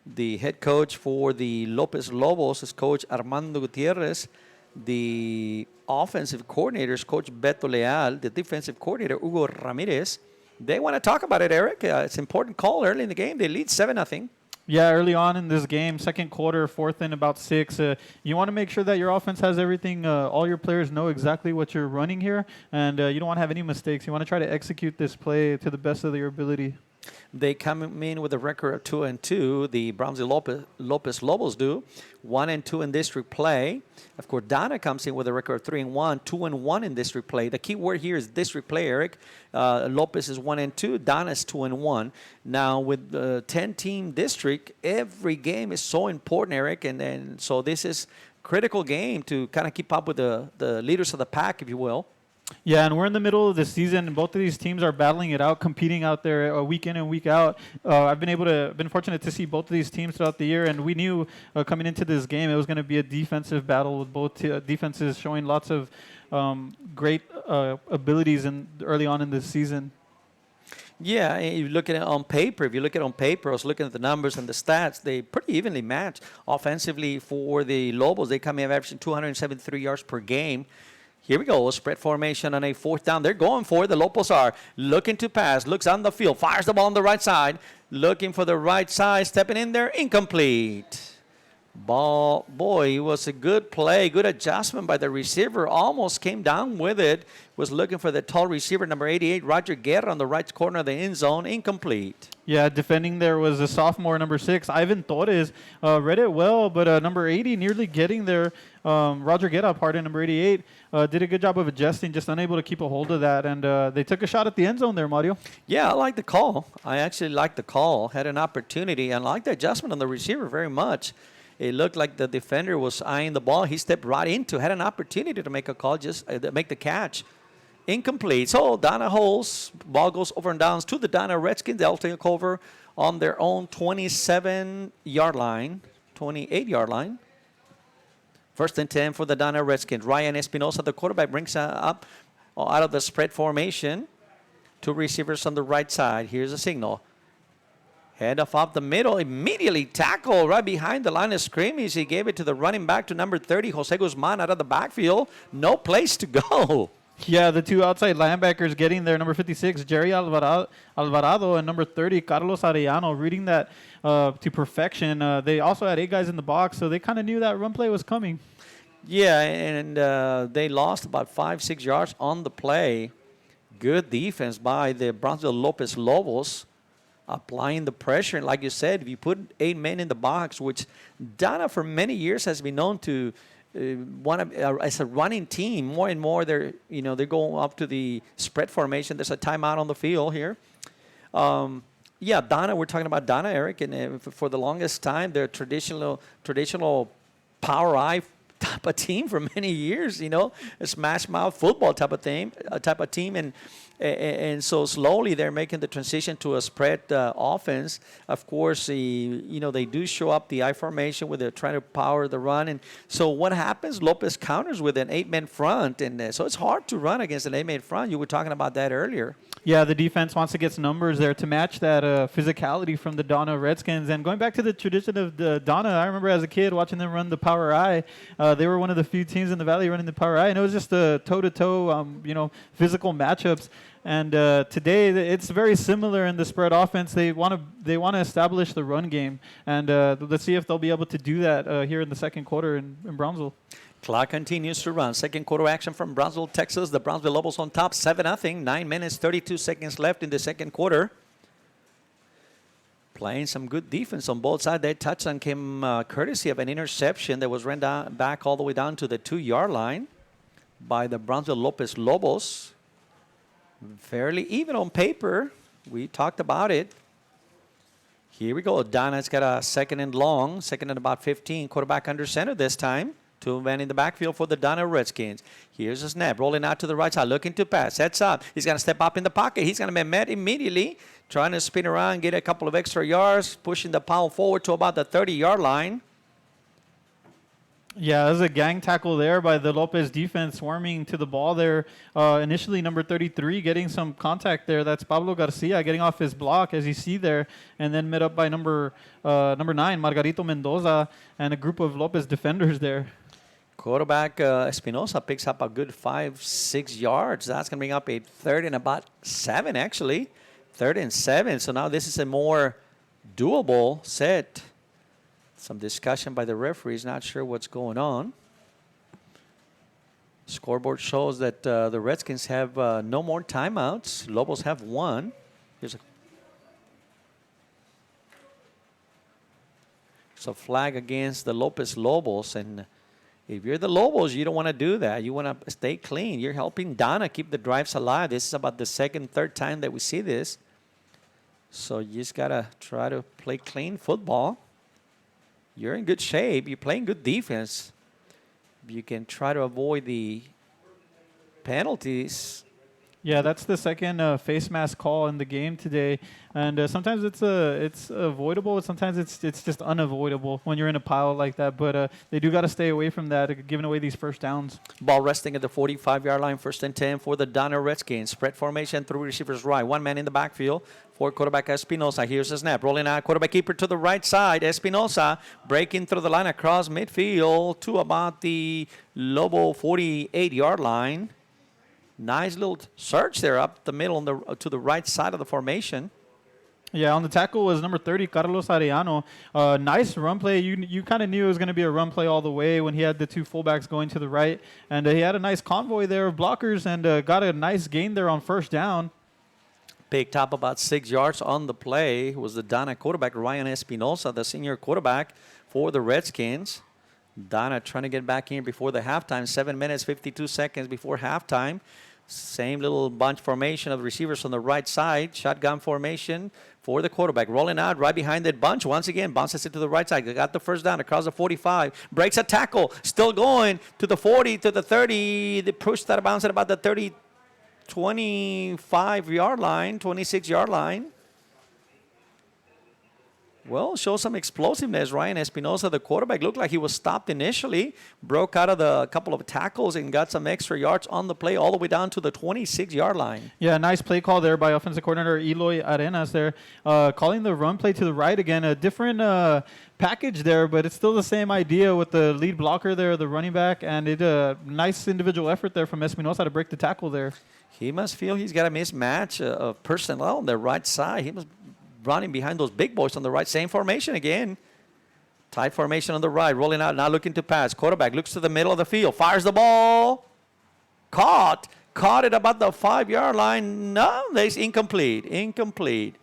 The head coach for the Lopez Lobos is Coach Armando Gutierrez. The offensive coordinator is Coach Beto Leal. The defensive coordinator, Hugo Ramirez. They want to talk about it, Eric. It's an important call early in the game. They lead 7-0. Yeah, early on in this game, second quarter, 4th and about 6. You want to make sure that your offense has everything. All your players know exactly what you're running here, and you don't want to have any mistakes. You want to try to execute this play to the best of your ability. They come in with a record of 2-2. The Brownsville Lopez Lobos do 1-2 in district play. Of course, Donna comes in with a record of 3-1, 2-1 in district play. The key word here is district play, Eric. Lopez is 1-2. Donna is 2-1. Now, with the 10-team district, every game is so important, Eric, and so this is critical game to kind of keep up with the leaders of the pack, if you will. Yeah, and we're in the middle of the season, and both of these teams are battling it out, competing out there week in and week out. I've been fortunate to see both of these teams throughout the year, and we knew coming into this game it was going to be a defensive battle with both defenses showing lots of great abilities early on in this season. Yeah, you look at it on paper. If you look at it on paper, I was looking at the numbers and the stats. They pretty evenly match. Offensively for the Lobos, they come in averaging 273 yards per game. Here we go, spread formation on a 4th down. They're going for it. The Lobos are looking to pass, looks on the field, fires the ball on the right side, looking for the right side, stepping in there, incomplete. Ball, boy, it was a good play, good adjustment by the receiver, almost came down with it, was looking for the tall receiver, number 88, Roger Guerra on the right corner of the end zone, incomplete. Yeah, defending there was a sophomore, number 6, Ivan Torres, read it well, but number 80 nearly getting there. Roger Guerra, number 88, did a good job of adjusting, just unable to keep a hold of that, and they took a shot at the end zone there, Mario. Yeah, I like the call. I actually like the call, had an opportunity, and I like the adjustment on the receiver very much. It looked like the defender was eyeing the ball. He stepped right into, had an opportunity to make a call, just make the catch. Incomplete. So Donna holds. Ball goes over and downs to the Donna Redskins. They'll take over on their own 27-yard line, 28-yard line. 1st and 10 for the Donna Redskins. Ryan Espinosa, the quarterback, brings up out of the spread formation. 2 receivers on the right side. Here's a signal. Head off up the middle, immediately tackle right behind the line of scrimmage. He gave it to the running back to number 30, Jose Guzman, out of the backfield. No place to go. Yeah, the 2 outside linebackers getting there, number 56, Jerry Alvarado, and number 30, Carlos Arellano, reading that to perfection. They also had 8 guys in the box, so they kind of knew that run play was coming. Yeah, and they lost about 5-6 yards on the play. Good defense by the Brownsville Lopez Lobos, applying the pressure. And like you said, if you put 8 men in the box, which Donna for many years has been known to as a running team, more and more they're going up to the spread formation. There's a timeout on the field here. Yeah, Donna. We're talking about Donna, Eric, and for the longest time, they're traditional power eye type of team for many years. A smash mouth football type of team, and so slowly they're making the transition to a spread offense. Of course, they do show up the I formation where they're trying to power the run, and so what happens? Lopez counters with an 8-man front, and so it's hard to run against an 8-man front. You were talking about that earlier. Yeah, the defense wants to get some numbers there to match that physicality from the Donna Redskins. And going back to the tradition of the Donna, I remember as a kid watching them run the power I. They were one of the few teams in the Valley running the power I, and it was just a toe-to-toe, physical matchups. And today, it's very similar in the spread offense. They want to establish the run game, and let's see if they'll be able to do that here in the second quarter in Brownsville. Clock continues to run. Second quarter action from Brownsville, Texas. The Brownsville Lobos on top, 7-0. 9 minutes, 32 seconds left in the second quarter. Playing some good defense on both sides. That touchdown came courtesy of an interception that was run back all the way down to the 2-yard line by the Brownsville Lopez Lobos. Fairly even on paper. We talked about it. Here we go. Donna's got a second and long, second and about 15. Quarterback under center this time. 2 men in the backfield for the Donna Redskins. Here's a snap, rolling out to the right side, looking to pass. Sets up. He's going to step up in the pocket. He's going to be met immediately, trying to spin around, get a couple of extra yards, pushing the pile forward to about the 30-yard line. Yeah, there's a gang tackle there by the Lopez defense, swarming to the ball there. Initially, number 33 getting some contact there. That's Pablo Garcia getting off his block, as you see there, and then met up by number 9, Margarito Mendoza, and a group of Lopez defenders there. Quarterback Espinosa picks up a good 5-6 yards. That's going to bring up a 3rd and about 7, actually. 3rd and 7. So now this is a more doable set. Some discussion by the referees. Not sure what's going on. Scoreboard shows that the Redskins have no more timeouts. Lobos have 1. Here's a flag against the Lopez Lobos, and if you're the Lobos, you don't want to do that. You want to stay clean. You're helping Donna keep the drives alive. This is about the second, third time that we see this. So you just got to try to play clean football. You're in good shape. You're playing good defense. You can try to avoid the penalties. Yeah, that's the second face mask call in the game today, and sometimes it's avoidable, and sometimes it's just unavoidable when you're in a pile like that. But they do got to stay away from that, giving away these first downs. Ball resting at the 45-yard line, 1st and 10 for the Donna Redskins. Spread formation, 3 receivers right, 1 man in the backfield for quarterback Espinosa. Here's the snap, rolling out, quarterback keeper to the right side. Espinosa breaking through the line across midfield to about the Lobo 48-yard line. Nice little search there up the middle to the right side of the formation. Yeah, on the tackle was number 30, Carlos Arellano. Nice run play. You kind of knew it was going to be a run play all the way when he had the 2 fullbacks going to the right. And he had a nice convoy there of blockers and got a nice gain there on 1st down. Picked up about 6 yards on the play was the Donna quarterback, Ryan Espinosa, the senior quarterback for the Redskins. Donna trying to get back in before the halftime. 7 minutes, 52 seconds before halftime. Same little bunch formation of receivers on the right side. Shotgun formation for the quarterback. Rolling out right behind that bunch. Once again, bounces it to the right side. Got the 1st down across the 45. Breaks a tackle. Still going to the 40, to the 30. They push that bounce at about the 30, 25-yard line, 26-yard line. Well, show some explosiveness. Ryan Espinosa, the quarterback, looked like he was stopped initially, broke out of the couple of tackles and got some extra yards on the play all the way down to the 26-yard line. Yeah, nice play call there by offensive coordinator Eloy Arenas there, calling the run play to the right again. A different package there, but it's still the same idea with the lead blocker there, the running back, and nice individual effort there from Espinosa to break the tackle there. He must feel he's got a mismatch of personnel on the right side. He must running behind those big boys on the right. Same formation again. Tight formation on the right. Rolling out, now looking to pass. Quarterback looks to the middle of the field. Fires the ball. Caught it about the 5-yard line. No, that's incomplete.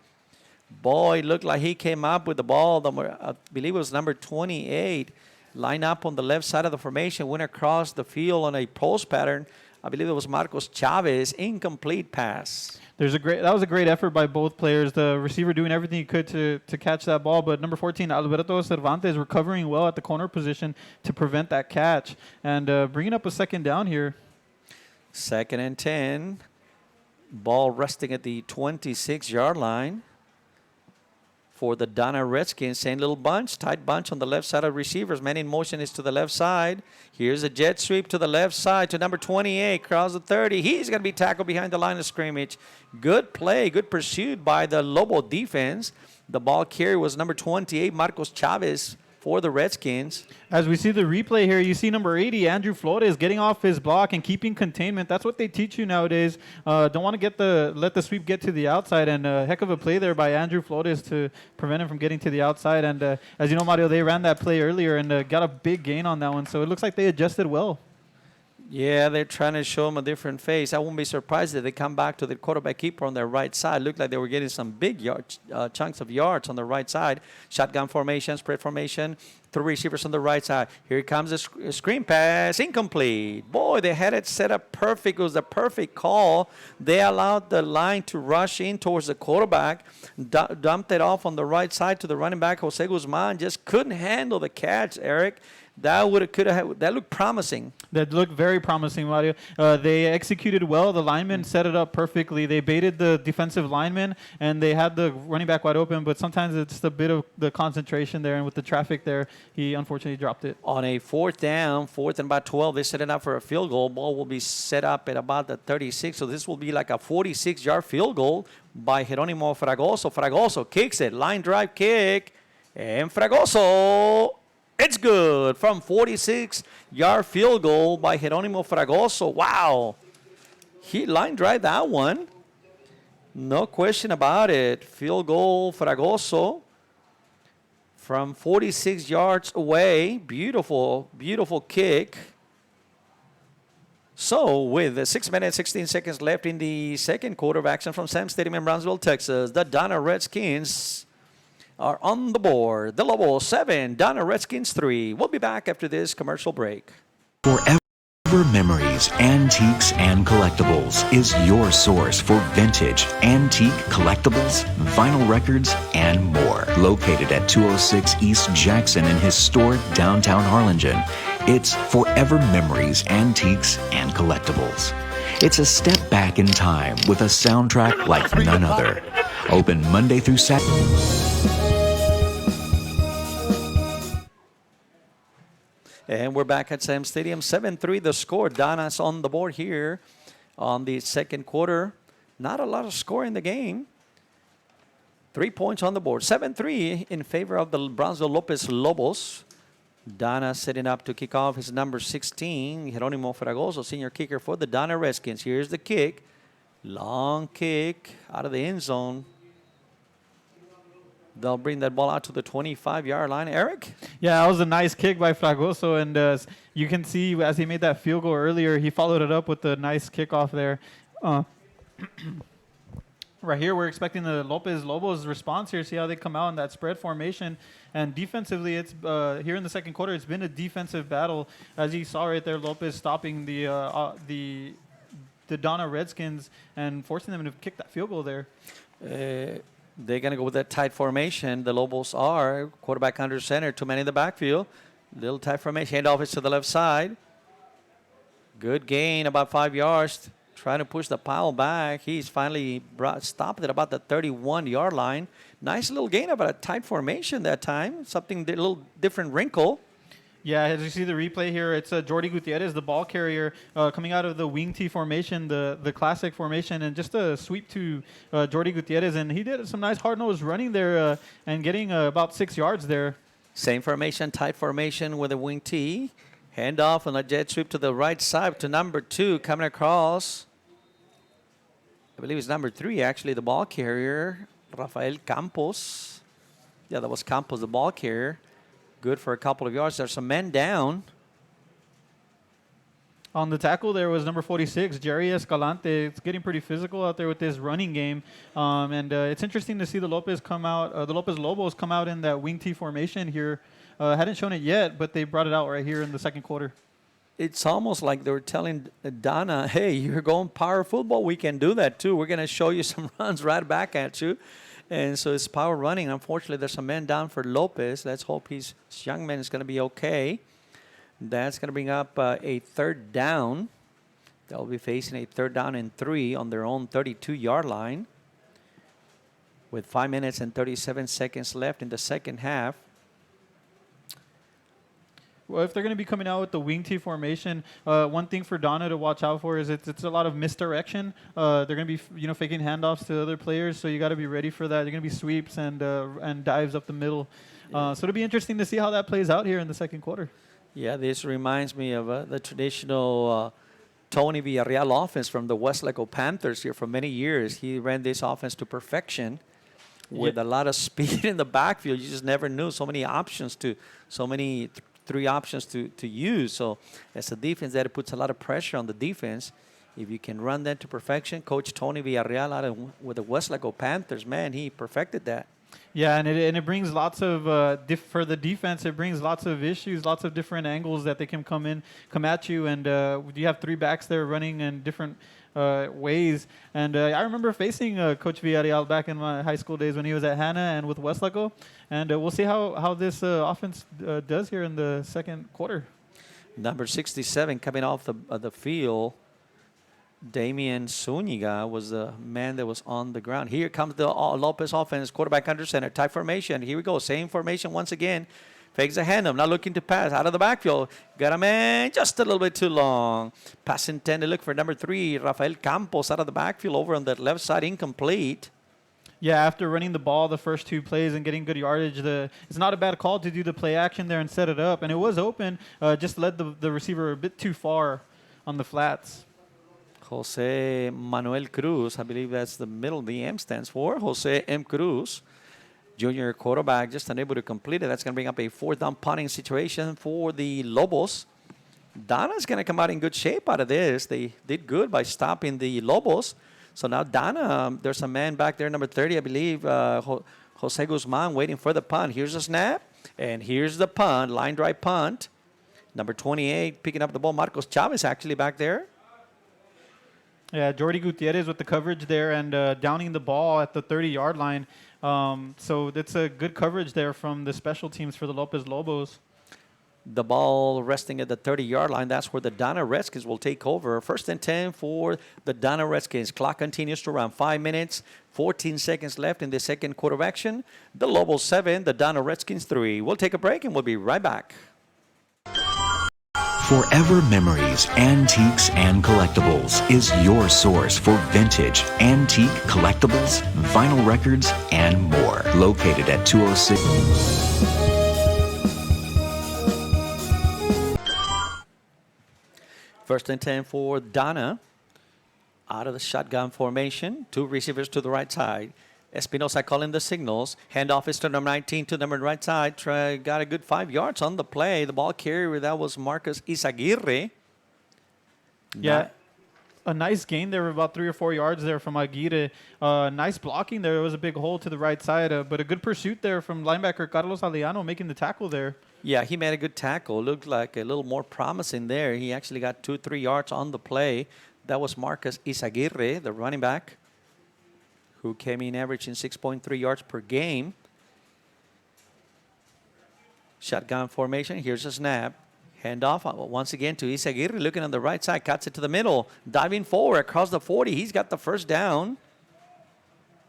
Boy, looked like he came up with the ball. I believe it was number 28. Line up on the left side of the formation. Went across the field on a post pattern. I believe it was Marcos Chavez. Incomplete pass. That was a great effort by both players. The receiver doing everything he could to catch that ball, but number 14, Alberto Cervantes, recovering well at the corner position to prevent that catch and bringing up a second down here. 2nd and 10. Ball resting at the 26-yard line for the Donna Redskins. Same little bunch, tight bunch on the left side of receivers. Man in motion is to the left side. Here's a jet sweep to the left side to number 28, across the 30. He's going to be tackled behind the line of scrimmage. Good play, good pursuit by the Lobo defense. The ball carrier was number 28, Marcos Chavez, for the Redskins. As we see the replay here, you see number 80, Andrew Flores, getting off his block and keeping containment. That's what they teach you nowadays. Don't want to let the sweep get to the outside, and a heck of a play there by Andrew Flores to prevent him from getting to the outside. And as you know, Mario, they ran that play earlier and got a big gain on that one, so it looks like they adjusted well. Yeah, they're trying to show him a different face. I won't be surprised if they come back to the quarterback keeper on their right side. Looked like they were getting some big chunks of yards on the right side. Shotgun formation, spread formation, 3 receivers on the right side. Here comes a screen pass, incomplete. Boy, they had it set up perfect. It was a perfect call. They allowed the line to rush in towards the quarterback, dumped it off on the right side to the running back, Jose Guzman. Just couldn't handle the catch, Eric. That looked promising. That looked very promising, Mario. They executed well. The linemen set it up perfectly. They baited the defensive lineman, and they had the running back wide open, but sometimes it's a bit of the concentration there, and with the traffic there, he unfortunately dropped it. On a 4th down, 4th and about 12, they set it up for a field goal. Ball will be set up at about the 36, so this will be like a 46-yard field goal by Jeronimo Fragoso. Fragoso kicks it, line drive kick, and Fragoso... It's good from 46-yard field goal by Jeronimo Fragoso. Wow. He line drive that one. No question about it. Field goal Fragoso from 46 yards away. Beautiful, beautiful kick. So with 6 minutes, 16 seconds left in the second quarter of action from Sam Stadium in Brownsville, Texas, the Donna Redskins are on the board. The Lobos 7, Donna Redskins 3. We'll be back after this commercial break. Forever Memories, Antiques, and Collectibles is your source for vintage, antique, collectibles, vinyl records, and more. Located at 206 East Jackson in historic downtown Harlingen, it's Forever Memories, Antiques, and Collectibles. It's a step back in time with a soundtrack like none other. Open Monday through Saturday. And we're back at Sam Stadium. 7-3 the score. Donna's on the board here on the second quarter. Not a lot of score in the game. 3 points on the board. 7-3 in favor of the Brownsville Lopez Lobos. Donna setting up to kick off his number 16, Jeronimo Fragoso, senior kicker for the Donna Redskins. Here's the kick. Long kick out of the end zone. They'll bring that ball out to the 25-yard line. Eric? Yeah, that was a nice kick by Fragoso, and you can see as he made that field goal earlier, he followed it up with a nice kickoff there. Right here, we're expecting the Lopez Lobos response here, see how they come out in that spread formation. And defensively, it's here in the second quarter, it's been a defensive battle. As you saw right there, Lopez stopping the Donna Redskins and forcing them to kick that field goal there. They're going to go with that tight formation. The Lobos are quarterback under center, 2 men in the backfield. Little tight formation. Handoff is to the left side. Good gain, about 5 yards. Trying to push the pile back. He's finally stopped at about the 31-yard line. Nice little gain about a tight formation that time. Something a little different wrinkle. Yeah, as you see the replay here, it's Jordi Gutierrez, the ball carrier, coming out of the wing T formation, the classic formation, and just a sweep to Jordi Gutierrez. And he did some nice hard-nosed running there and getting about 6 yards there. Same formation, tight formation with a wing T. Handoff and a jet sweep to the right side to number 2 coming across. I believe it's number 3, actually, the ball carrier, Rafael Campos. Yeah, that was Campos, the ball carrier. Good for a couple of yards. There's some men down. On the tackle there was number 46, Jerry Escalante. It's getting pretty physical out there with this running game. And it's interesting to see the Lopez Lobos come out in that wing T formation here. Hadn't shown it yet, but they brought it out right here in the second quarter. It's almost like they were telling Donna, hey, you're going power football. We can do that too. We're going to show you some runs right back at you. And so it's power running. Unfortunately, there's a man down for Lopez. Let's hope this young man is going to be okay. That's going to bring up a third down. They'll be facing a 3rd down and 3 on their own 32-yard line with 5 minutes and 37 seconds left in the second half. Well, if they're going to be coming out with the wing T formation, one thing for Donna to watch out for is it's a lot of misdirection. They're going to be faking handoffs to other players, so you got to be ready for that. They're going to be sweeps and dives up the middle. So it'll be interesting to see how that plays out here in the second quarter. Yeah, this reminds me of the traditional Tony Villarreal offense from the Westlaco Panthers here for many years. He ran this offense to perfection with a lot of speed in the backfield. You just never knew so many options three options to use. So as a defense, that puts a lot of pressure on the defense. If you can run that to perfection, Coach Tony Villarreal with the Westlaco Panthers, man, he perfected that. Yeah, and it brings lots of for the defense. It brings lots of issues, lots of different angles that they can come at you, and you have 3 backs there running in different ways. And I remember facing Coach Villarreal back in my high school days when he was at Hanna and with Westlaco. And we'll see how this offense does here in the second quarter. Number 67 coming off the field. Damian Zuniga was the man that was on the ground. Here comes the Lopez offense, quarterback under center, tight formation. Here we go, same formation once again. Fakes a handoff, not looking to pass, out of the backfield. Got a man just a little bit too long. Pass intended, look for number 3, Rafael Campos, out of the backfield over on the left side, incomplete. Yeah, after running the ball the first 2 plays and getting good yardage, it's not a bad call to do the play action there and set it up. And it was open, just led the receiver a bit too far on the flats. Jose Manuel Cruz, I believe that's the middle the M stands for. Jose M. Cruz, junior quarterback, just unable to complete it. That's going to bring up a 4th down punting situation for the Lobos. Donna's going to come out in good shape out of this. They did good by stopping the Lobos. So now Donna, there's a man back there, number 30, I believe, Jose Guzman, waiting for the punt. Here's a snap, and here's the punt, line drive punt. Number 28 picking up the ball, Marcos Chavez actually back there. Yeah, Jordi Gutierrez with the coverage there and downing the ball at the 30-yard line. So that's a good coverage there from the special teams for the Lopez Lobos. The ball resting at the 30-yard line. That's where the Donna Redskins will take over. 1st and 10 for the Donna Redskins. Clock continues to run. 5 minutes, 14 seconds left in the second quarter of action. The Lobos 7, the Donna Redskins 3. We'll take a break and we'll be right back. Forever Memories, Antiques, and Collectibles is your source for vintage, antique, collectibles, vinyl records, and more. Located at 206. First and 10 for Donna. Out of the shotgun formation. 2 receivers to the right side. Espinosa calling the signals. Handoff is to number 19 to number right side. Got a good 5 yards on the play. The ball carrier, that was Marcus Izaguirre. Yeah, a nice gain there, about 3 or 4 yards there from Aguirre. Nice blocking there. It was a big hole to the right side, but a good pursuit there from linebacker Carlos Aliano making the tackle there. Yeah, he made a good tackle. Looked like a little more promising there. He actually got 2-3 yards on the play. That was Marcus Izaguirre, the running back, who came in averaging 6.3 yards per game. Shotgun formation. Here's a snap. Handoff once again to Izaguirre, looking on the right side, cuts it to the middle, diving forward across the 40. He's got the first down.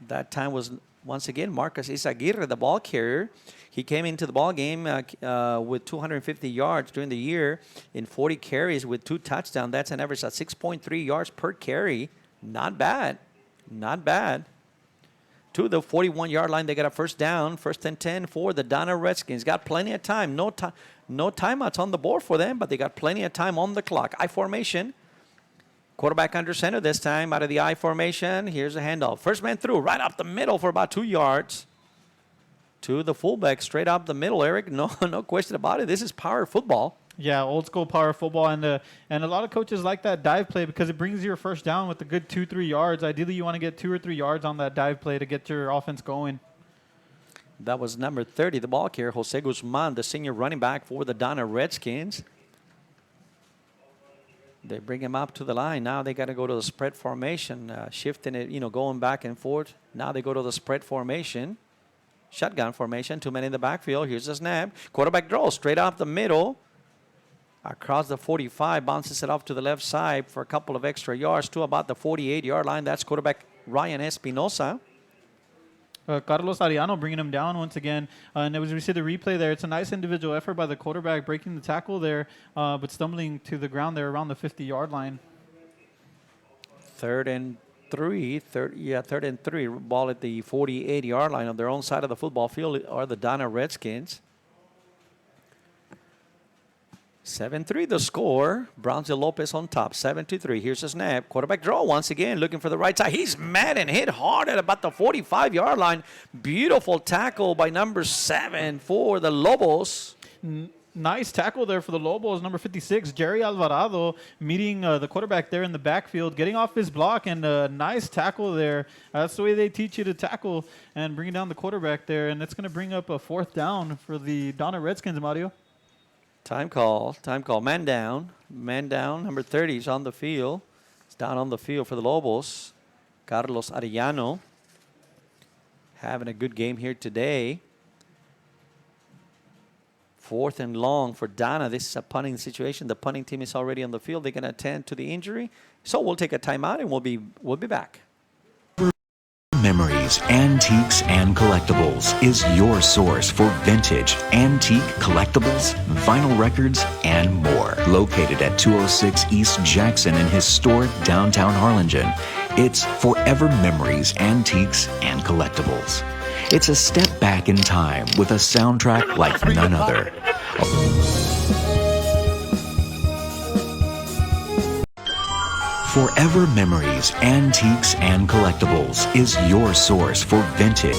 That time was once again Marcus Izaguirre, the ball carrier. He came into the ball game with 250 yards during the year in 40 carries with 2 touchdowns. That's an average of 6.3 yards per carry. Not bad. Not bad. To the 41-yard line, they got a first down. 1st and 10 for the Donna Redskins. Got plenty of time. No timeouts on the board for them, but they got plenty of time on the clock. I formation. Quarterback under center this time out of the I formation. Here's a handoff. First man through, right up the middle for about 2 yards. To the fullback, straight up the middle, Eric. No question about it. This is power football. Yeah, old school power football, and a lot of coaches like that dive play because it brings your first down with a good 2-3 yards. Ideally, you want to get 2 or 3 yards on that dive play to get your offense going. That was number 30, the ball carrier, Jose Guzman, the senior running back for the Donna Redskins. They bring him up to the line. Now they got to go to the spread formation, shifting it, going back and forth. Now they go to the spread formation, shotgun formation, 2 men in the backfield. Here's the snap. Quarterback draw straight off the middle. Across the 45, bounces it off to the left side for a couple of extra yards to about the 48-yard line. That's quarterback Ryan Espinosa. Carlos Ariano bringing him down once again. And as we see the replay there, it's a nice individual effort by the quarterback, breaking the tackle there, but stumbling to the ground there around the 50-yard line. Third and three. Ball at the 48-yard line on their own side of the football field are the Donna Redskins. 7-3 the score. Brownsville Lopez on top, 7-3. Here's a snap. Quarterback draw once again, looking for the right side. He's mad and hit hard at about the 45-yard line. Beautiful tackle by number 7 for the Lobos. Nice tackle there for the Lobos, number 56, Jerry Alvarado, meeting the quarterback there in the backfield, getting off his block, and a nice tackle there. That's the way they teach you to tackle and bring down the quarterback there, and it's going to bring up a 4th down for the Donna Redskins, Mario. Time call. Man down. Number 30 is on the field. It's down on the field for the Lobos. Carlos Arellano having a good game here today. 4th and long for Donna. This is a punting situation. The punting team is already on the field. They're going to attend to the injury. So we'll take a timeout and we'll be back. Memories, Antiques, and Collectibles is your source for vintage, antique collectibles, vinyl records, and more. Located at 206 East Jackson in historic downtown Harlingen, it's Forever Memories, Antiques, and Collectibles. It's a step back in time with a soundtrack like none other. Forever Memories, Antiques, and Collectibles is your source for vintage.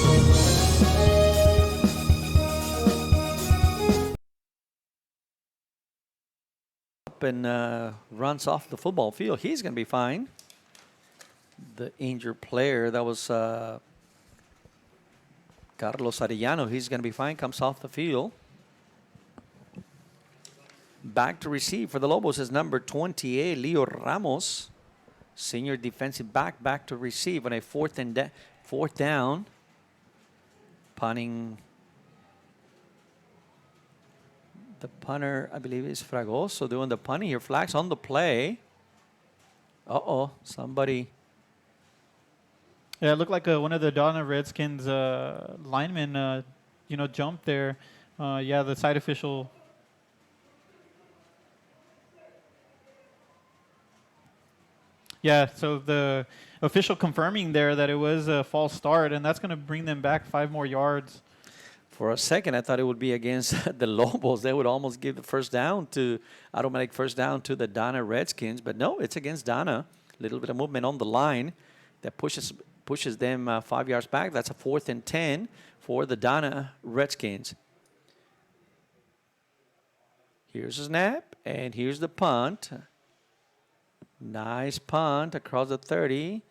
Up and runs off the football field. He's going to be fine. The injured player, that was Carlos Arellano. He's going to be fine. Comes off the field. Back to receive for the Lobos is number 28, Leo Ramos. Senior defensive back to receive on a fourth down. Punting. The punter, I believe, is Fragoso doing the punting here. Flags on the play. Somebody. Yeah, it looked like one of the Donna Redskins linemen, jumped there. The side official. Yeah, so the official confirming there that it was a false start, and that's going to bring them back 5 more yards. For a second, I thought it would be against the Lobos. They would almost give the automatic first down to the Donna Redskins. But no, it's against Donna. A little bit of movement on the line that pushes them 5 yards back. That's a 4th and 10 for the Donna Redskins. Here's a snap, and here's the punt. Nice punt across the 30.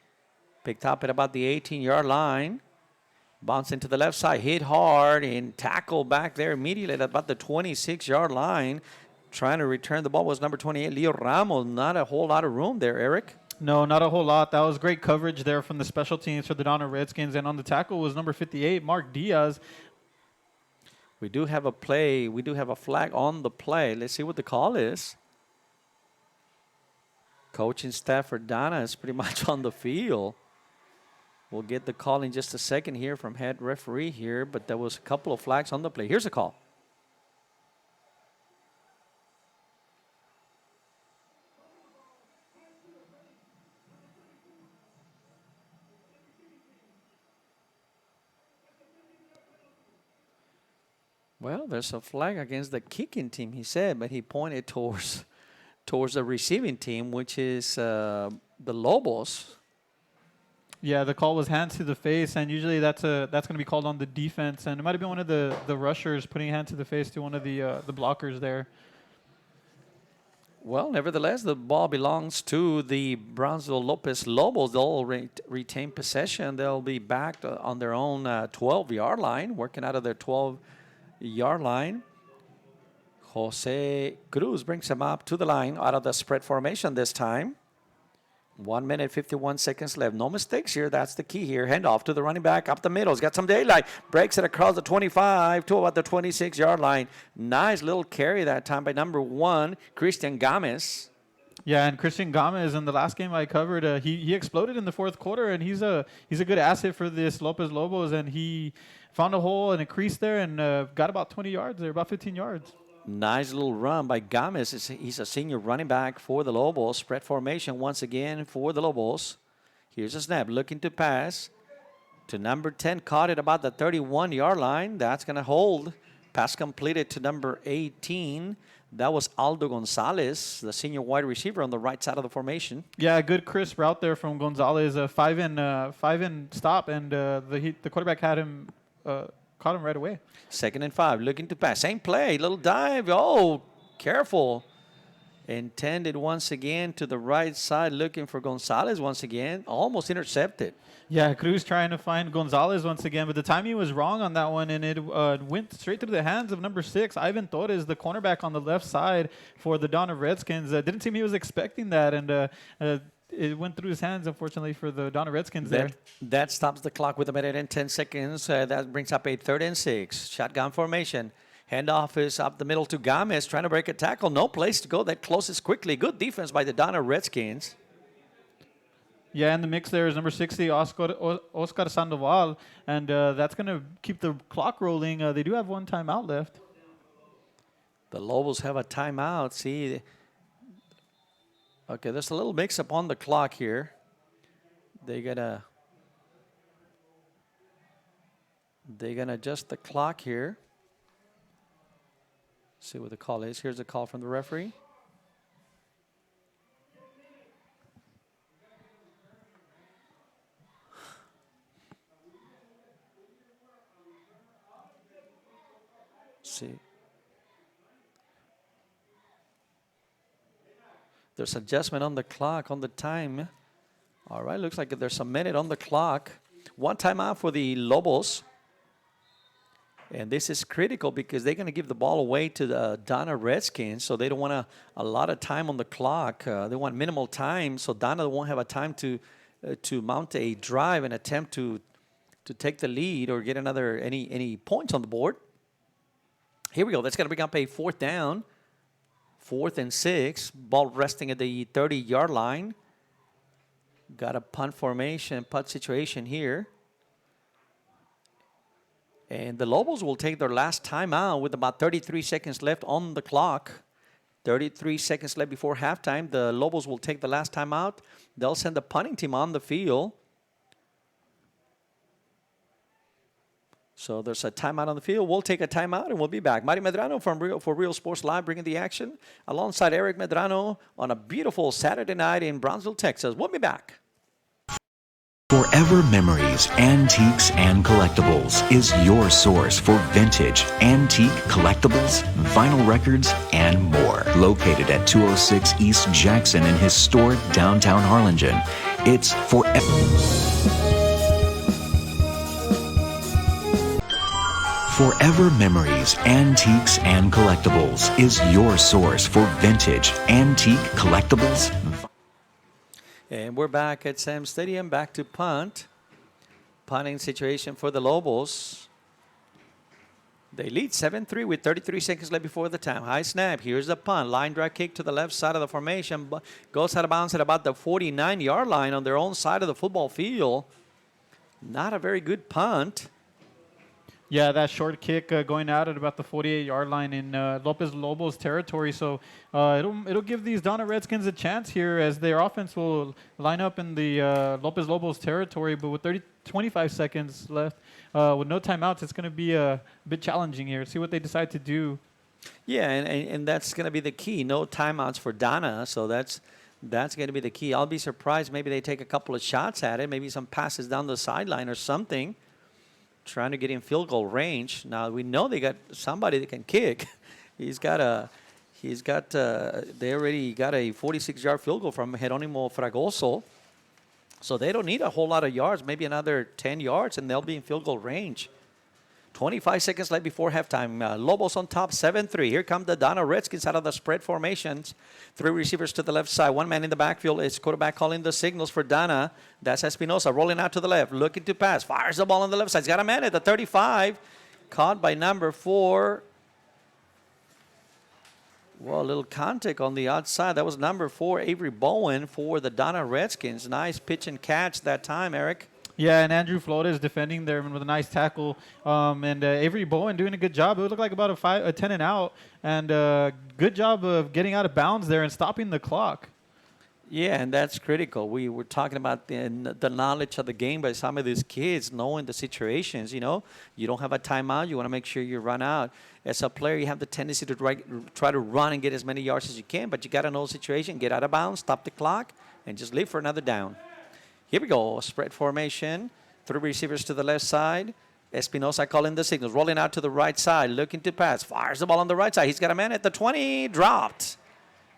Picked up at about the 18-yard line. Bounce into the left side, hit hard, and tackle back there immediately at about the 26-yard line. Trying to return the ball was number 28, Leo Ramos. Not a whole lot of room there, Eric. No, not a whole lot. That was great coverage there from the special teams for the Donna Redskins. And on the tackle was number 58, Mark Diaz. We do have a play. We do have a flag on the play. Let's see what the call is. Coaching staff for Donna is pretty much on the field. We'll get the call in just a second here from head referee here, but there was a couple of flags on the play. Here's a call. Well, there's a flag against the kicking team, he said, but he pointed towards the receiving team, which is the Lobos. Yeah, the call was hands to the face, and usually that's going to be called on the defense, and it might have been one of the rushers putting a hand to the face to one of the blockers there. Well, nevertheless, the ball belongs to the Brownsville Lopez Lobos. They'll retain possession. They'll be back on their own 12-yard line, working out of their 12-yard line. Jose Cruz brings him up to the line out of the spread formation this time. 1 minute, 51 seconds left. No mistakes here. That's the key here. Handoff to the running back up the middle. He's got some daylight. Breaks it across the 25 to about the 26-yard line. Nice little carry that time by number 1, Christian Gomez. Yeah, and Christian Gomez in the last game I covered, he exploded in the fourth quarter, and he's a good asset for this Lopez Lobos, and he found a hole and a crease there and got about 20 yards there, about 15 yards. Nice little run by Gomez. He's a senior running back for the Lobos. Spread formation once again for the Lobos. Here's a snap. Looking to pass to number 10. Caught it about the 31-yard line. That's going to hold. Pass completed to number 18. That was Aldo Gonzalez, the senior wide receiver on the right side of the formation. Yeah, a good crisp route there from Gonzalez. A five in stop, and the quarterback had him caught him right away. 2nd and 5, looking to pass. Same play, little dive. Oh, careful. Intended once again to the right side, looking for Gonzalez once again. Almost intercepted. Yeah, Cruz trying to find Gonzalez once again, but the timing was wrong on that one, and it went straight through the hands of number 6, Ivan Torres, the cornerback on the left side for the Donna Redskins. Didn't seem he was expecting that, and it went through his hands, unfortunately, for the Donna Redskins there. That stops the clock with 1 minute and 10 seconds. That brings up a 3rd and 6. Shotgun formation. Handoff is up the middle to Gomez, trying to break a tackle. No place to go. That closes quickly. Good defense by the Donna Redskins. Yeah, in the mix there is number 60, Oscar Sandoval, and that's going to keep the clock rolling. They do have one timeout left. The Lobos have a timeout. See, okay, there's a little mix-up on the clock here. They're gonna adjust the clock here. See what the call is. Here's the call from the referee. See. There's adjustment on the clock, on the time. All right, looks like there's a minute on the clock. One timeout for the Lobos. And this is critical because they're going to give the ball away to the Donna Redskins, so they don't want a lot of time on the clock. They want minimal time, so Donna won't have a time to mount a drive and attempt to take the lead or get any points on the board. Here we go. That's going to bring up a 4th down. 4th and 6. Ball resting at the 30-yard line. Got a punt formation, punt situation here. And the Lobos will take their last timeout with about 33 seconds left on the clock. 33 seconds left before halftime. The Lobos will take the last timeout. They'll send the punting team on the field. So there's a timeout on the field. We'll take a timeout and we'll be back. Mari Medrano for Real Sports Live bringing the action alongside Eric Medrano on a beautiful Saturday night in Brownsville, Texas. We'll be back. Forever Memories, Antiques, and Collectibles is your source for vintage, antique collectibles, vinyl records, and more. Located at 206 East Jackson in historic downtown Harlingen. It's Forever Memories, Antiques, and Collectibles is your source for vintage, antique collectibles. And we're back at Sam Stadium, back to punt. Punting situation for the Lobos. They lead 7-3 with 33 seconds left before the time. High snap. Here's the punt. Line drive kick to the left side of the formation. Goes out of bounds at about the 49-yard line on their own side of the football field. Not a very good punt. Yeah, that short kick going out at about the 48-yard line in Lopez Lobos territory. So it'll give these Donna Redskins a chance here as their offense will line up in the Lopez Lobos territory. But with 25 seconds left, with no timeouts, it's going to be a bit challenging here. See what they decide to do. Yeah, and that's going to be the key. No timeouts for Donna, so that's going to be the key. I'll be surprised maybe they take a couple of shots at it, maybe some passes down the sideline or something. Trying to get in field goal range. Now we know they got somebody that can kick. They already got a 46-yard field goal from Geronimo Fragoso. So they don't need a whole lot of yards, maybe another 10 yards, and they'll be in field goal range. 25 seconds left before halftime. Lobos on top, 7-3. Here come the Donna Redskins out of the spread formations. 3 receivers to the left side. 1 man in the backfield. It's quarterback calling the signals for Donna. That's Espinosa rolling out to the left, looking to pass. Fires the ball on the left side. He's got a man at the 35. Caught by number 4. Well, a little contact on the outside. That was number 4, Avery Bowen, for the Donna Redskins. Nice pitch and catch that time, Eric. Yeah, and Andrew Flores defending there with a nice tackle. And Avery Bowen doing a good job. It looked like about a 10 and out. And good job of getting out of bounds there and stopping the clock. Yeah, and that's critical. We were talking about the knowledge of the game by some of these kids, knowing the situations. You know, you don't have a timeout. You want to make sure you run out. As a player, you have the tendency to try to run and get as many yards as you can, but you got to know the situation, get out of bounds, stop the clock, and just live for another down. Here we go, spread formation. 3 receivers to the left side. Espinosa calling the signals, rolling out to the right side, looking to pass. Fires the ball on the right side. He's got a man at the 20, dropped.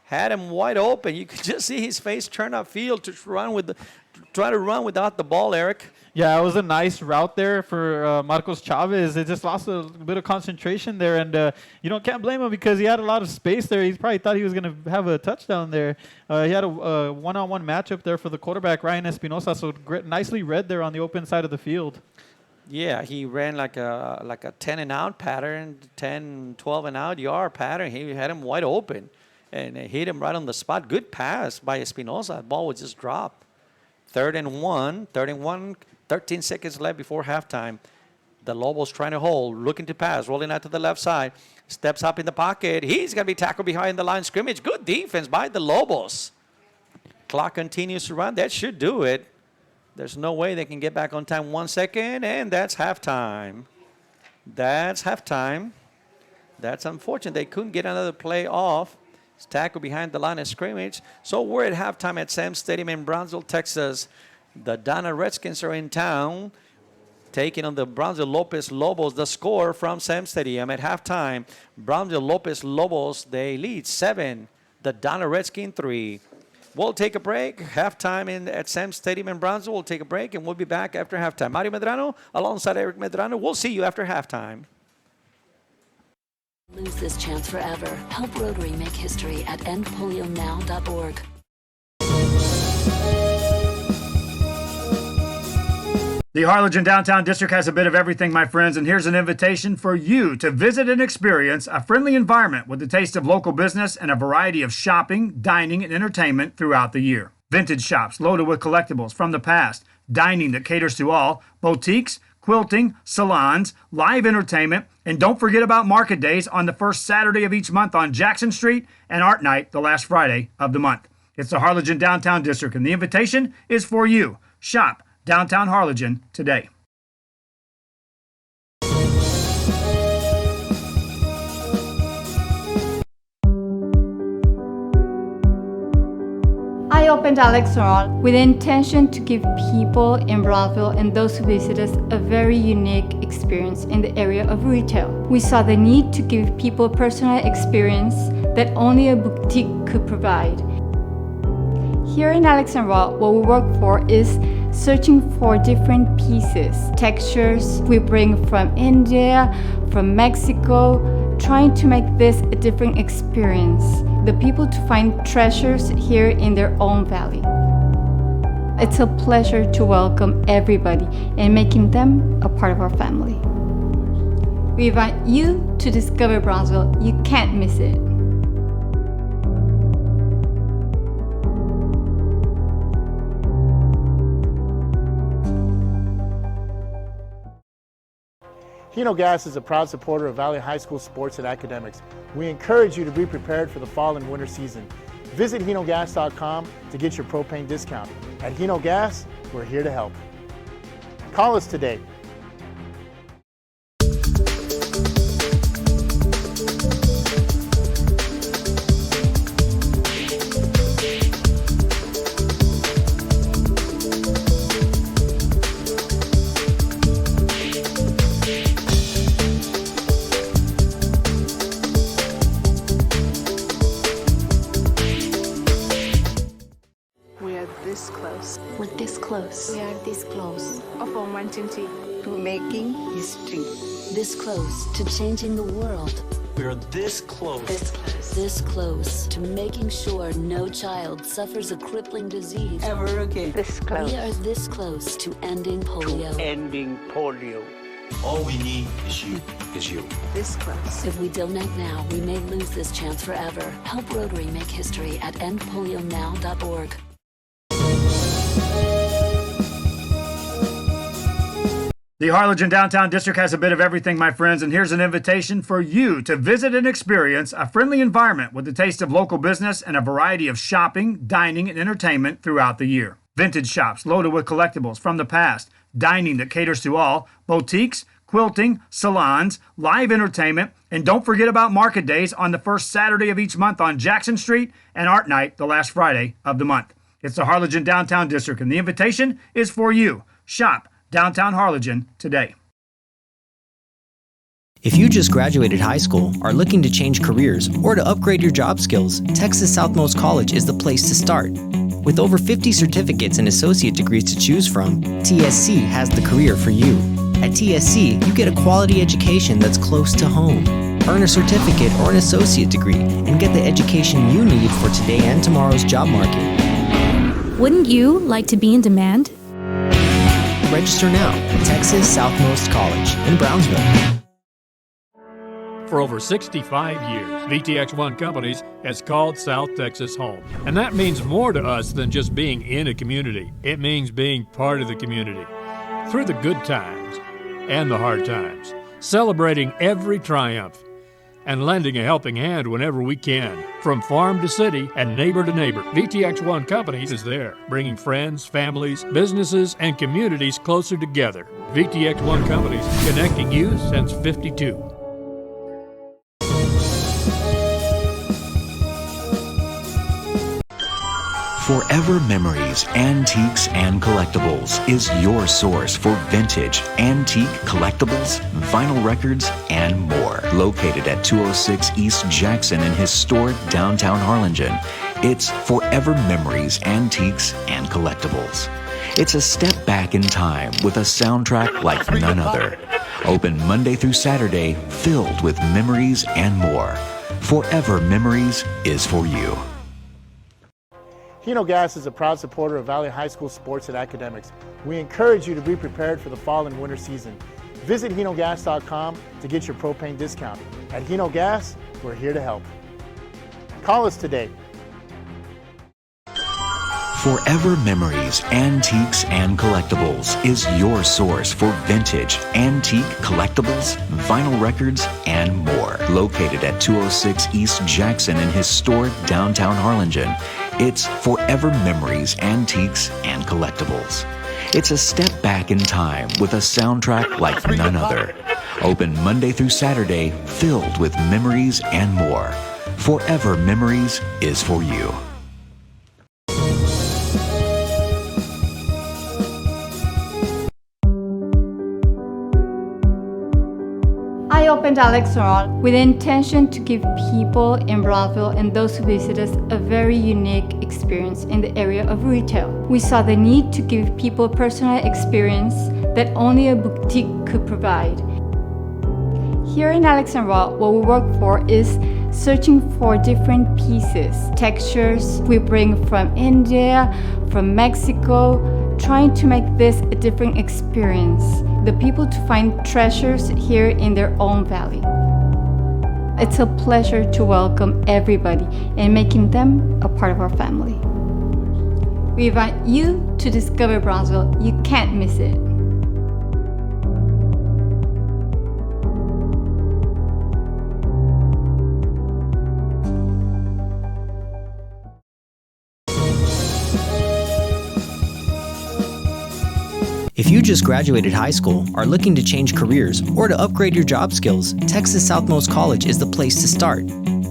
Had him wide open. You could just see his face turn upfield to try to run without the ball, Eric. Yeah, it was a nice route there for Marcos Chavez. They just lost a bit of concentration there, and can't blame him because he had a lot of space there. He probably thought he was going to have a touchdown there. He had a one-on-one matchup there for the quarterback, Ryan Espinosa, so nicely read there on the open side of the field. Yeah, he ran like a 10 and out pattern, 10, 12 and out yard pattern. He had him wide open and hit him right on the spot. Good pass by Espinosa. The ball would just drop. 3rd and 1, 13 seconds left before halftime. The Lobos trying to hold, looking to pass, rolling out to the left side. Steps up in the pocket. He's going to be tackled behind the line of scrimmage. Good defense by the Lobos. Clock continues to run. That should do it. There's no way they can get back on time. 1 second, and that's halftime. That's halftime. That's unfortunate. They couldn't get another play off. It's tackled behind the line of scrimmage. So we're at halftime at Sam's Stadium in Brownsville, Texas. The Donna Redskins are in town, taking on the Brownsville Lopez Lobos. The score from Sam's Stadium at halftime. Brownsville Lopez Lobos, they lead 7. The Donna Redskins 3. We'll take a break. Halftime at Sam's Stadium in Brownsville. We'll take a break, and we'll be back after halftime. Mario Medrano alongside Eric Medrano. We'll see you after halftime. Lose this chance forever. Help Rotary make history at endpolionow.org. The Harlingen Downtown District has a bit of everything, my friends, and here's an invitation for you to visit and experience a friendly environment with a taste of local business and a variety of shopping, dining, and entertainment throughout the year. Vintage shops loaded with collectibles from the past, dining that caters to all, boutiques, quilting, salons, live entertainment, and don't forget about market days on the first Saturday of each month on Jackson Street and Art Night the last Friday of the month. It's the Harlingen Downtown District, and the invitation is for you. Shop Downtown Harlingen today. I opened Alex Ron with the intention to give people in Brownsville and those who visit us a very unique experience in the area of retail. We saw the need to give people a personal experience that only a boutique could provide. Here in Alex & Raw, what we work for is searching for different pieces, textures we bring from India, from Mexico, trying to make this a different experience. The people to find treasures here in their own valley. It's a pleasure to welcome everybody and making them a part of our family. We invite you to discover Brownsville. You can't miss it. Hino Gas is a proud supporter of Valley High School sports and academics. We encourage you to be prepared for the fall and winter season. Visit hinogas.com to get your propane discount. At Hino Gas, we're here to help. Call us today. We're this close. We are this close of wanting to making history. This close to changing the world. We're this close. This close to making sure no child suffers a crippling disease Ever again. This close. We are this close to ending polio. Ending polio. All we need is you. This close. If we don't act now, we may lose this chance forever. Help Rotary make history at endpolionow.org. The Harlingen Downtown District has a bit of everything, my friends, and here's an invitation for you to visit and experience a friendly environment with a taste of local business and a variety of shopping, dining, and entertainment throughout the year. Vintage shops loaded with collectibles from the past, dining that caters to all, boutiques, quilting, salons, live entertainment, and don't forget about market days on the first Saturday of each month on Jackson Street and Art Night the last Friday of the month. It's the Harlingen Downtown District, and the invitation is for you. Shop Downtown Harlingen today. If you just graduated high school, are looking to change careers, or to upgrade your job skills, Texas Southmost College is the place to start. With over 50 certificates and associate degrees to choose from, TSC has the career for you. At TSC, you get a quality education that's close to home. Earn a certificate or an associate degree and get the education you need for today and tomorrow's job market. Wouldn't you like to be in demand? Register now at Texas Southmost College in Brownsville. For over 65 years, VTX1 Companies has called South Texas home. And that means more to us than just being in a community. It means being part of the community. Through the good times and the hard times, celebrating every triumph and lending a helping hand whenever we can. From farm to city and neighbor to neighbor, VTX1 Companies is there, bringing friends, families, businesses, and communities closer together. VTX1 Companies, connecting you since '52. Forever Memories, Antiques, and Collectibles is your source for vintage, antique collectibles, vinyl records, and more. Located at 206 East Jackson in historic downtown Harlingen, it's Forever Memories, Antiques, and Collectibles. It's a step back in time with a soundtrack like none other. Open Monday through Saturday, filled with memories and more. Forever Memories is for you. Hino Gas is a proud supporter of Valley High School sports and academics. We encourage you to be prepared for the fall and winter season. Visit hinogas.com to get your propane discount. At Hino Gas, we're here to help. Call us today. Forever Memories, Antiques, and Collectibles is your source for vintage, antique collectibles, vinyl records, and more. Located at 206 East Jackson in historic downtown Harlingen, it's Forever Memories, Antiques, and Collectibles. It's a step back in time with a soundtrack like none other. Open Monday through Saturday, filled with memories and more. Forever Memories is for you. I opened Alex Restaurant with the intention to give people in Brownsville and those who visit us a very unique experience in the area of retail. We saw the need to give people a personal experience that only a boutique could provide. Here in Alexandria, what we work for is searching for different pieces, textures we bring from India, from Mexico, trying to make this a different experience. The people to find treasures here in their own valley. It's a pleasure to welcome everybody and making them a part of our family. We invite you to discover Brownsville. You can't miss it. If you just graduated high school, are looking to change careers, or to upgrade your job skills, Texas Southmost College is the place to start.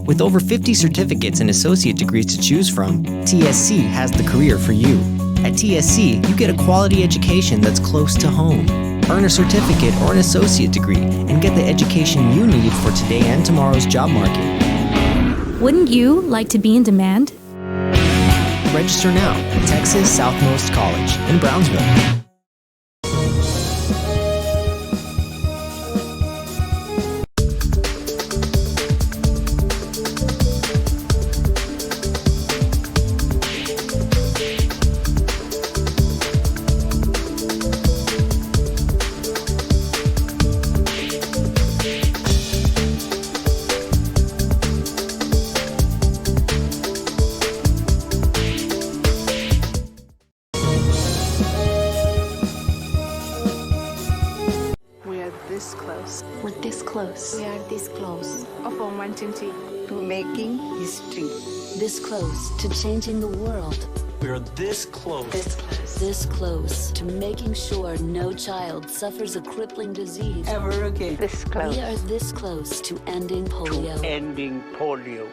With over 50 certificates and associate degrees to choose from, TSC has the career for you. At TSC, you get a quality education that's close to home. Earn a certificate or an associate degree and get the education you need for today and tomorrow's job market. Wouldn't you like to be in demand? Register now at Texas Southmost College in Brownsville. We are this close of wanting to making history. This close to changing the world. We are this close. This close to making sure no child suffers a crippling disease Ever again. This close. We are this close to ending polio. Ending polio.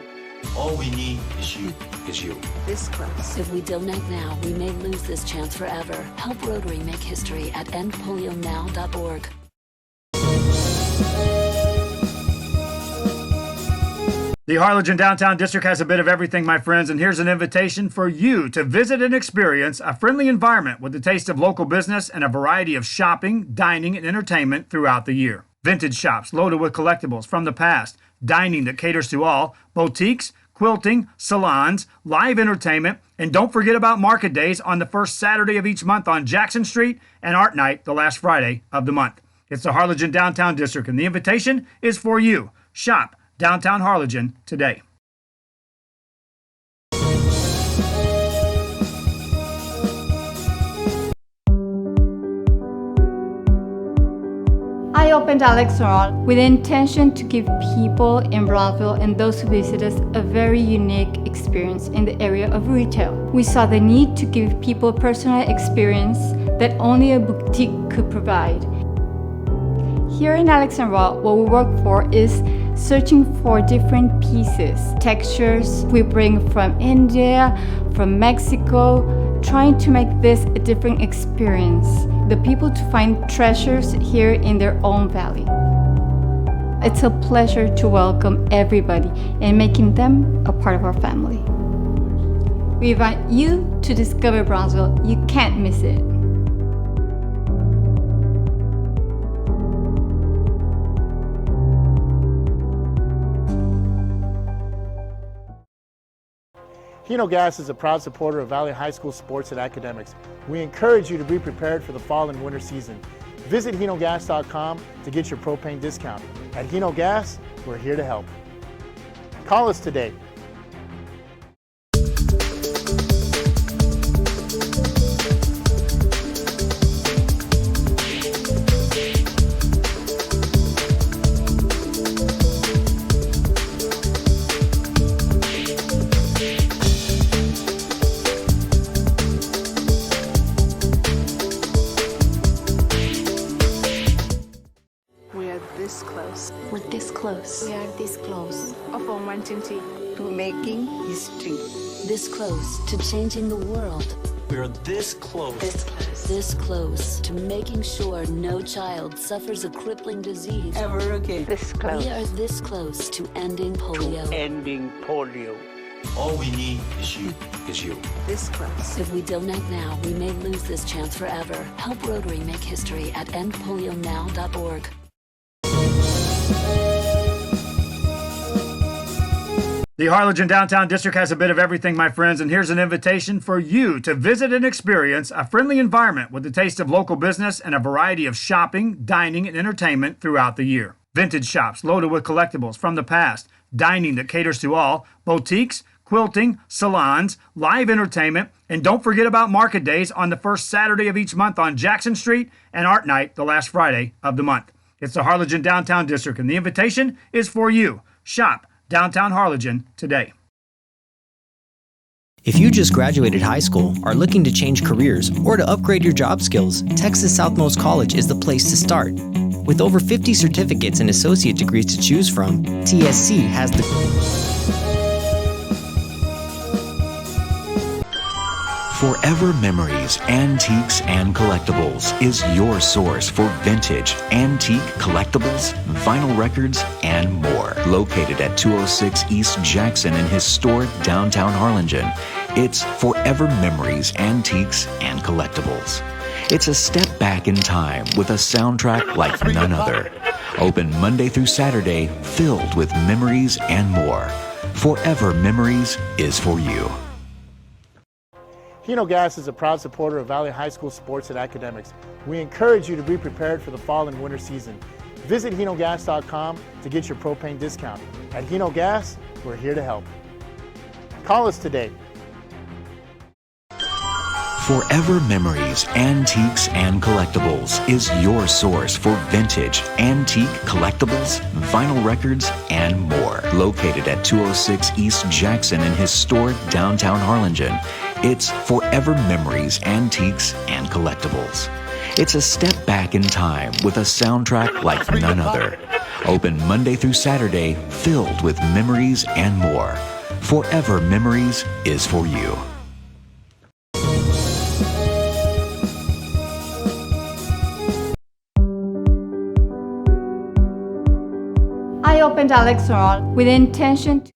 All we need is you. This close. If we don't act now, we may lose this chance forever. Help Rotary make history at endpolionow.org. The Harlingen Downtown District has a bit of everything, my friends, and here's an invitation for you to visit and experience a friendly environment with a taste of local business and a variety of shopping, dining, and entertainment throughout the year. Vintage shops loaded with collectibles from the past, dining that caters to all, boutiques, quilting, salons, live entertainment, and don't forget about market days on the first Saturday of each month on Jackson Street and Art Night the last Friday of the month. It's the Harlingen Downtown District, and the invitation is for you. Shop Downtown Harlingen today. I opened Alex Restaurant with the intention to give people in Brownsville and those who visit us a very unique experience in the area of retail. We saw the need to give people a personal experience that only a boutique could provide. Here in Alexandria, what we work for is searching for different pieces, textures we bring from India, from Mexico, trying to make this a different experience. The people to find treasures here in their own valley. It's a pleasure to welcome everybody and making them a part of our family. We invite you to discover Brownsville. You can't miss it. Hino Gas is a proud supporter of Valley High School sports and academics. We encourage you to be prepared for the fall and winter season. Visit hinogas.com to get your propane discount. At Hino Gas, we're here to help. Call us today. This close. We're this close. We are this close of wanting to making history. This close to changing the world. We are this close. This close to making sure no child suffers a crippling disease Ever again. This close. We are this close to ending polio. Ending polio. All we need is you. This close. If we don't act now, we may lose this chance forever. Help Rotary make history at endpolionow.org. The Harlingen Downtown District has a bit of everything, my friends, and here's an invitation for you to visit and experience a friendly environment with a taste of local business and a variety of shopping, dining, and entertainment throughout the year. Vintage shops loaded with collectibles from the past, dining that caters to all, boutiques, quilting, salons, live entertainment, and don't forget about market days on the first Saturday of each month on Jackson Street and Art Night the last Friday of the month. It's the Harlingen Downtown District, and the invitation is for you. Shop Downtown Harlingen today. If you just graduated high school, are looking to change careers, or to upgrade your job skills, Texas Southmost College is the place to start. With over 50 certificates and associate degrees to choose from, TSC has the... Forever Memories, Antiques, and Collectibles is your source for vintage, antique, collectibles, vinyl records, and more. Located at 206 East Jackson in historic downtown Harlingen, it's Forever Memories, Antiques, and Collectibles. It's a step back in time with a soundtrack like none other. Open Monday through Saturday, filled with memories and more. Forever Memories is for you. Hino Gas is a proud supporter of Valley High School sports and academics. We encourage you to be prepared for the fall and winter season. Visit hinogas.com to get your propane discount. At Hino Gas, we're here to help. Call us today. Forever Memories, Antiques, and Collectibles is your source for vintage, antique collectibles, vinyl records, and more. Located at 206 East Jackson in historic downtown Harlingen, it's Forever Memories, Antiques, and Collectibles. It's a step back in time with a soundtrack like none other. Open Monday through Saturday, filled with memories and more. Forever Memories is for you. I opened Alex Oral with the intention to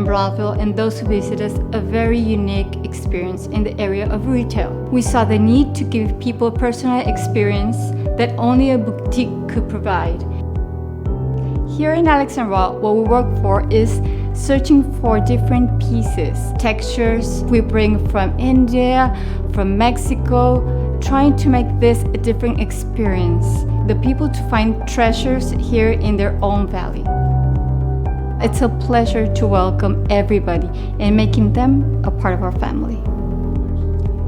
Brownsville and those who visit us a very unique experience in the area of retail. We saw the need to give people a personal experience that only a boutique could provide. Here in Alexandria, what we work for is searching for different pieces, textures we bring from India, from Mexico, trying to make this a different experience. The people to find treasures here in their own valley. It's a pleasure to welcome everybody and making them a part of our family.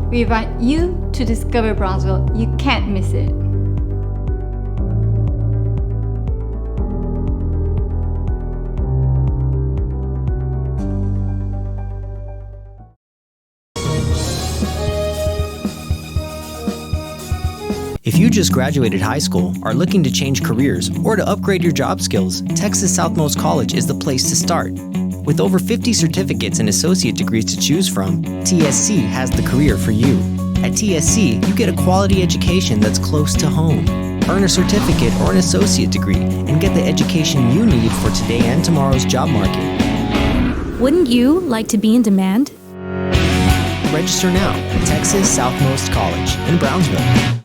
We invite you to discover Brownsville. You can't miss it. If you just graduated high school, are looking to change careers, or to upgrade your job skills, Texas Southmost College is the place to start. With over 50 certificates and associate degrees to choose from, TSC has the career for you. At TSC, you get a quality education that's close to home. Earn a certificate or an associate degree and get the education you need for today and tomorrow's job market. Wouldn't you like to be in demand? Register now at Texas Southmost College in Brownsville.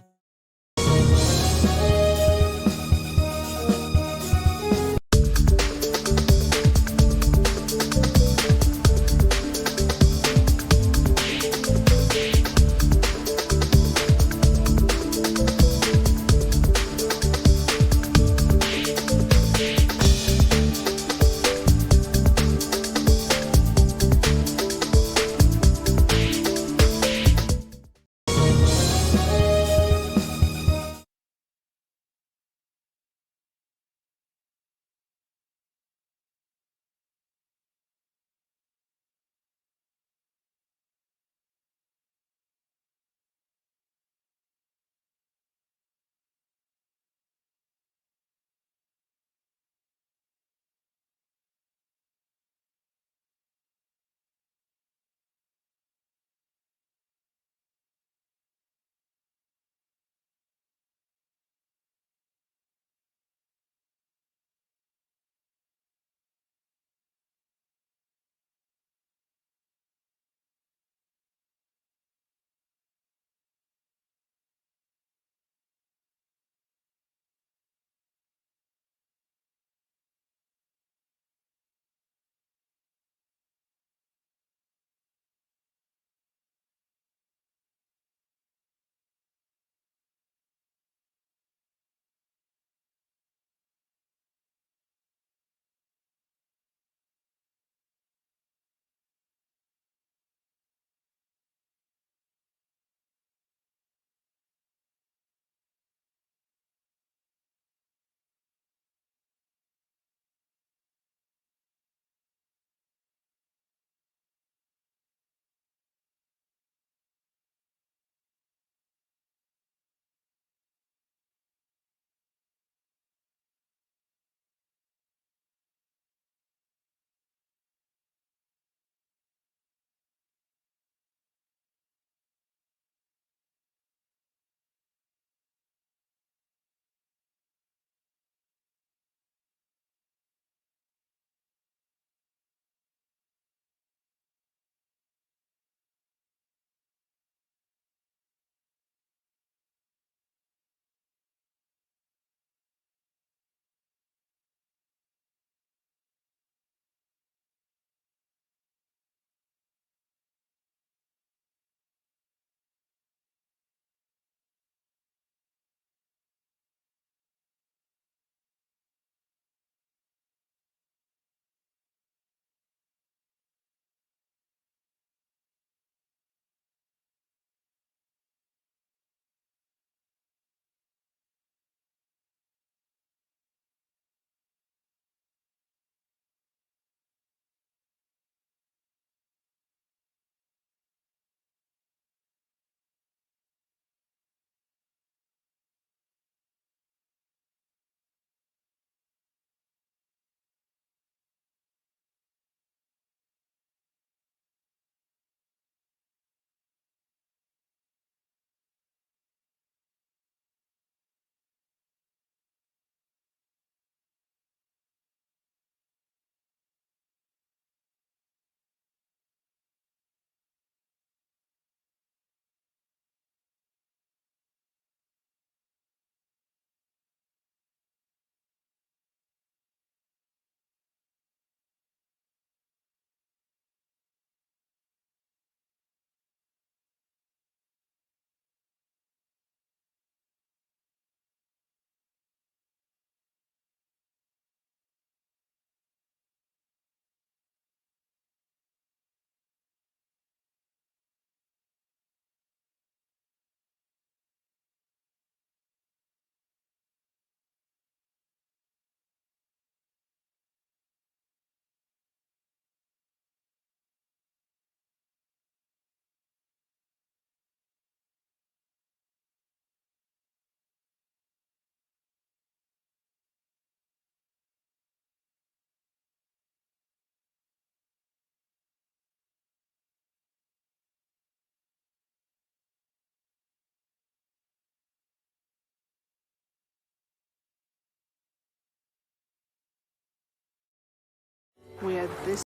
are this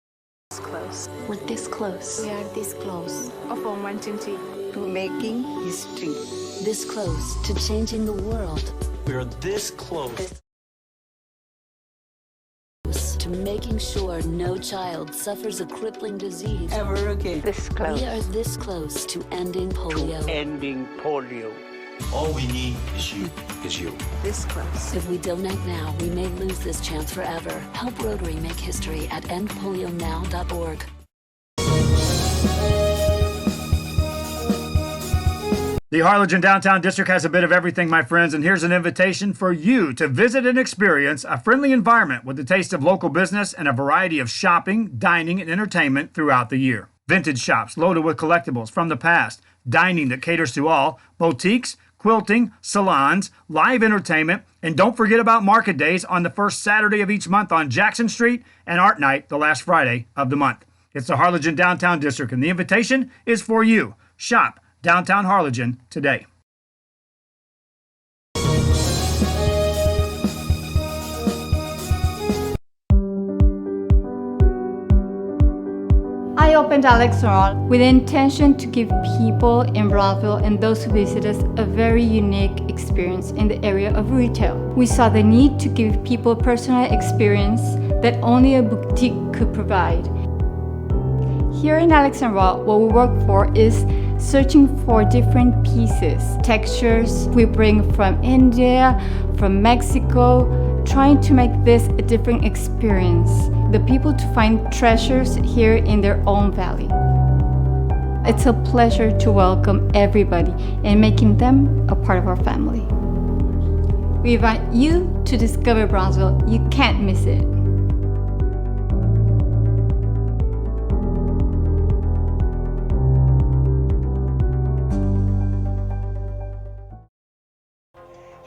close. We're this close. We are this close. Upon wanting to making history. This close to changing the world. We are this close. To making sure no child suffers a crippling disease Ever again. This close. We are this close to ending polio. Ending polio. All we need is you. This close. If we donate now, we may lose this chance forever. Help Rotary make history at endpolionow.org. The Harlingen Downtown District has a bit of everything, my friends, and here's an invitation for you to visit and experience a friendly environment with a taste of local business and a variety of shopping, dining, and entertainment throughout the year. Vintage shops loaded with collectibles from the past, dining that caters to all, boutiques, quilting, salons, live entertainment, and don't forget about market days on the first Saturday of each month on Jackson Street and Art Night the last Friday of the month. It's the Harlingen Downtown District, and the invitation is for you. Shop Downtown Harlingen today. I opened Alex Restaurant with the intention to give people in Brownsville and those who visit us a very unique experience in the area of retail. We saw the need to give people a personal experience that only a boutique could provide. Here in Alexandria, what we work for is searching for different pieces, textures we bring from India, from Mexico, trying to make this a different experience. The people to find treasures here in their own valley. It's a pleasure to welcome everybody and making them a part of our family. We invite you to discover Brownsville. You can't miss it.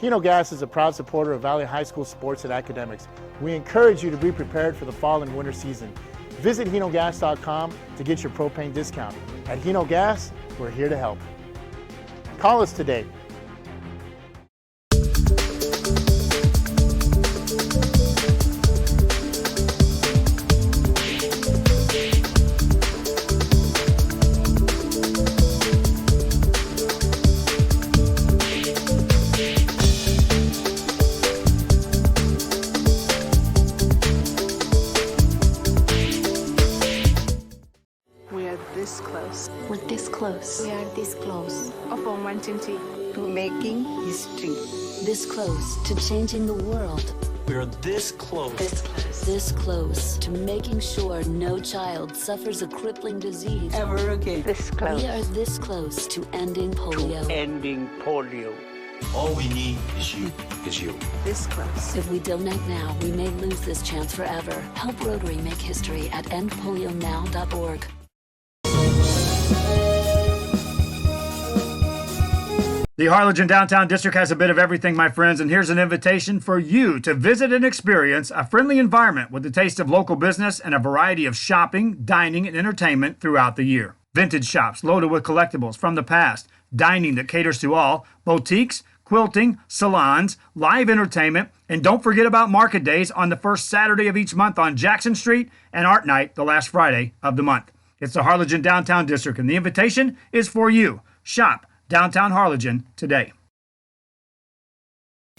Hino Gas is a proud supporter of Valley High School sports and academics. We encourage you to be prepared for the fall and winter season. Visit hinogas.com to get your propane discount. At Hino Gas, we're here to help. Call us today. This close. We're this close. We are this close. Upon wanting to making history. This close to changing the world. We are this close. This close to making sure no child suffers a crippling disease Ever again. This close. We are this close to ending polio. Ending polio. All we need is you. This close. If we donate now, we may lose this chance forever. Help Rotary make history at endpolionow.org. The Harlingen Downtown District has a bit of everything, my friends, and here's an invitation for you to visit and experience a friendly environment with a taste of local business and a variety of shopping, dining, and entertainment throughout the year. Vintage shops loaded with collectibles from the past, dining that caters to all, boutiques, quilting, salons, live entertainment, and don't forget about market days on the first Saturday of each month on Jackson Street and Art Night the last Friday of the month. It's the Harlingen Downtown District, and the invitation is for you. Shop Downtown Harlingen today.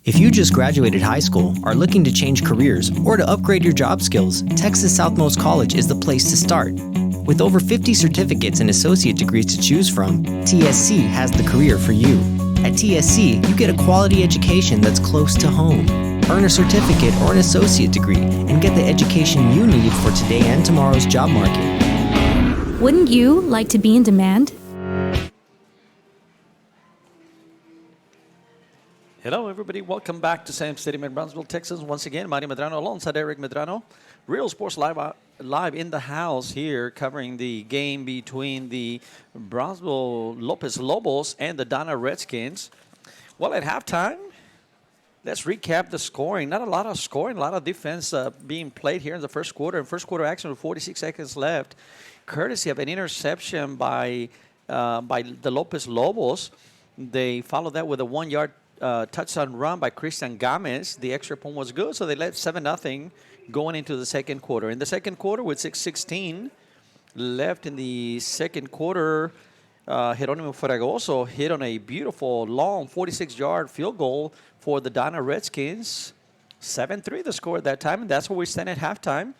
If you just graduated high school, are looking to change careers, or to upgrade your job skills, Texas Southmost College is the place to start. With over 50 certificates and associate degrees to choose from, TSC has the career for you. At TSC, you get a quality education that's close to home. Earn a certificate or an associate degree and get the education you need for today and tomorrow's job market. Wouldn't you like to be in demand? Hello, everybody. Welcome back to Sam Stadium in Brownsville, Texas. Once again, Mario Medrano alongside Eric Medrano. Real Sports live in the house here, covering the game between the Brownsville Lopez and the Donna Redskins. Well, at halftime, let's recap the scoring. Not a lot of scoring, a lot of defense being played here in the first quarter. In first quarter action with 46 seconds left, courtesy of an interception by the Lopez Lobos. They followed that with a 1-yard touchdown run by Christian Gomez. The extra point was good, so they led 7-0 going into the second quarter. In the second quarter, with 6:16 left in the second quarter, Jeronimo Fragoso hit on a beautiful, long 46-yard field goal for the Donna Redskins. 7-3 the score at that time, and that's where we stand at halftime.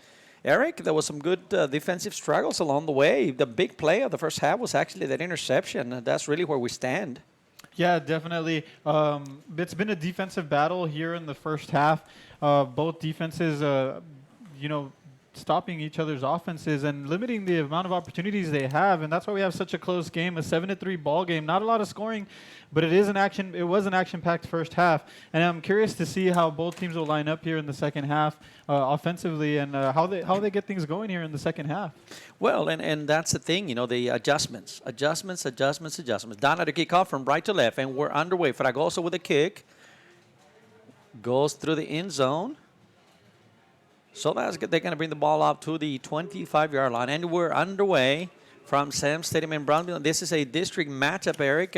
Eric, there was some good defensive struggles along the way. The big play of the first half was actually that interception. That's really where we stand. Yeah, definitely. It's been a defensive battle here in the first half. Both defenses, stopping each other's offenses and limiting the amount of opportunities they have, and that's why we have such a close game, a 7-3 ball game. Not a lot of scoring, but it was an action-packed first half, and I'm curious to see how both teams will line up here in the second half offensively, and how they get things going here in the second half. Well, and that's the thing, the adjustments. Donna to kick off from right to left, and we're underway. Fragoso with a kick. Goes through the end zone. So that's good. They're going to bring the ball up to the 25-yard line. And we're underway from Sam Stadium in Brownsville. This is a district matchup, Eric.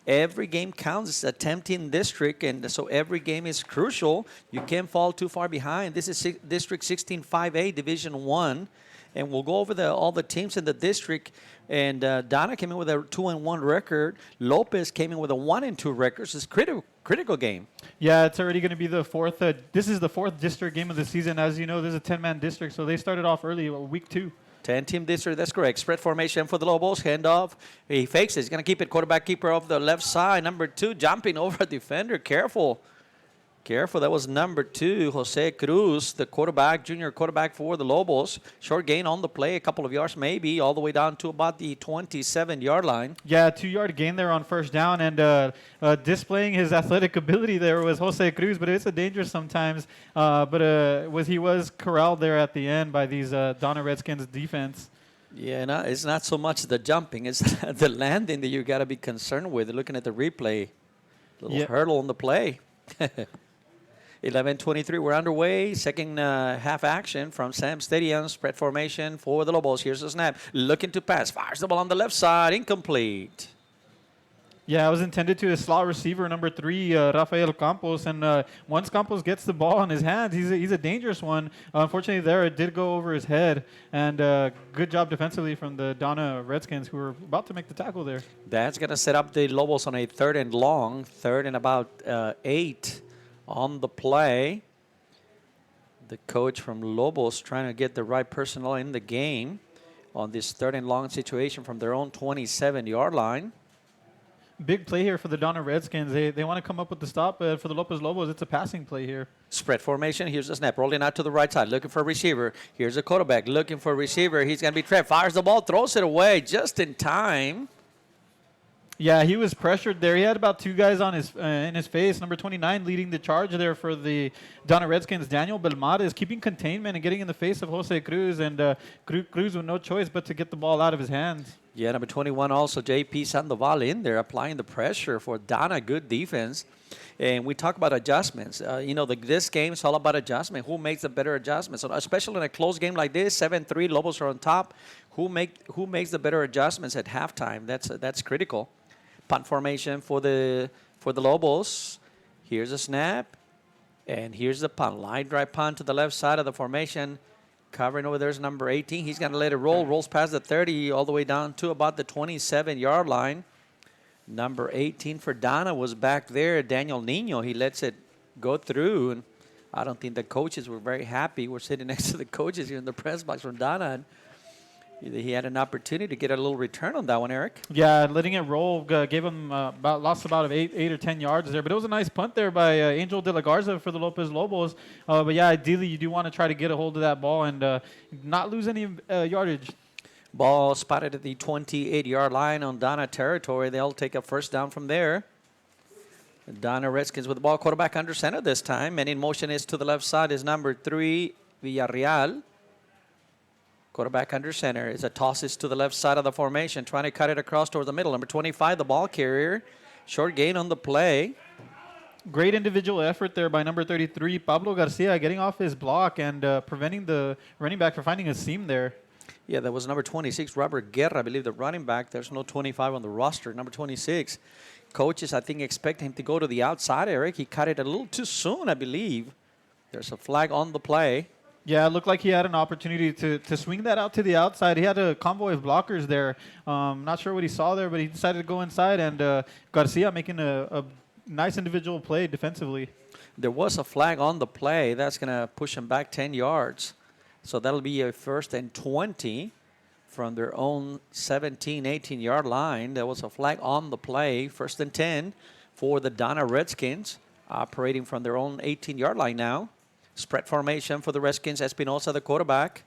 Every game counts. It's a 10-team district, and so every game is crucial. You can't fall too far behind. This is District 16-5A, Division 1. And we'll go over all the teams in the district. And Donna came in with a 2-1 record. Lopez came in with a 1-2 record. So it's critical game. Yeah, it's already going to be the fourth. This is the fourth district game of the season. As you know, this is a 10-man district, so they started off early, week 2. 10-team district, that's correct. Spread formation for the Lobos. Handoff. He fakes it. He's going to keep it. Quarterback keeper off the left side. Number 2 jumping over a defender. Careful. That was number 2, Jose Cruz, the junior quarterback for the Lobos. Short gain on the play, a couple of yards maybe, all the way down to about the 27-yard line. Yeah, 2-yard gain there on first down, and displaying his athletic ability there was Jose Cruz, but it's a danger sometimes. He was corralled there at the end by these Donna Redskins defense. Yeah, it's not so much the jumping, it's the landing that you got to be concerned with. Looking at the replay, little hurdle on the play. 11:23, we're underway. Second half action from Sam Stadium. Spread formation for the Lobos. Here's the snap. Looking to pass. Fires the ball on the left side. Incomplete. Yeah, it was intended to a slot receiver, number 3, Rafael Campos. And once Campos gets the ball in his hands, he's a dangerous one. Unfortunately, there it did go over his head. And good job defensively from the Donna Redskins, who were about to make the tackle there. That's going to set up the Lobos on a 3rd and long. 3rd and about 8 on the play. The coach from Lobos trying to get the right personnel in the game on this 3rd and long situation from their own 27-yard line. Big play here for the Donna Redskins. They want to come up with the stop. For the Lopez Lobos, it's a passing play here. Spread formation. Here's the snap. Rolling out to the right side. Looking for a receiver. Here's a quarterback. Looking for a receiver. He's going to be trapped. Fires the ball. Throws it away just in time. Yeah, he was pressured there. He had about 2 guys on in his face. Number 29 leading the charge there for the Donna Redskins. Daniel Belmar keeping containment and getting in the face of Jose Cruz. And Cruz with no choice but to get the ball out of his hands. Yeah, number 21 also, J.P. Sandoval in there applying the pressure for Donna. Good defense. And we talk about adjustments. This game is all about adjustment. Who makes the better adjustments? So especially in a close game like this, 7-3, Lobos are on top. Who makes the better adjustments at halftime? That's critical. Punt formation for the Lobos. Here's a snap, and here's the punt. Line drive punt to the left side of the formation. Covering over there's number 18. He's going to let it roll. Rolls past the 30 all the way down to about the 27-yard line. Number 18 for Donna was back there. Daniel Nino. He lets it go through, and I don't think the coaches were very happy. We're sitting next to the coaches here in the press box from Donna. And he had an opportunity to get a little return on that one, Eric. Yeah, letting it roll gave him lost about 8 or 10 yards there. But it was a nice punt there by Angel De La Garza for the Lopez Lobos. But yeah, ideally you do want to try to get a hold of that ball and not lose any yardage. Ball spotted at the 28-yard line on Donna territory. They'll take a first down from there. Donna Redskins with the ball. Quarterback under center this time. And in motion is to the left side is number 3, Villarreal. Quarterback under center. Is a tosses to the left side of the formation. Trying to cut it across towards the middle. Number 25, the ball carrier. Short gain on the play. Great individual effort there by number 33, Pablo Garcia, getting off his block and preventing the running back from finding a seam there. Yeah, that was number 26, Robert Guerra, I believe, the running back. There's no 25 on the roster. Number 26. Coaches, I think, expect him to go to the outside, Eric. He cut it a little too soon, I believe. There's a flag on the play. Yeah, it looked like he had an opportunity to swing that out to the outside. He had a convoy of blockers there. Not sure what he saw there, but he decided to go inside, and Garcia making a nice individual play defensively. There was a flag on the play. That's going to push him back 10 yards. So that'll be a 1st and 20 from their own 17, 18-yard line. There was a flag on the play, 1st and 10 for the Donna Redskins, operating from their own 18-yard line now. Spread formation for the Redskins. Espinosa, the quarterback.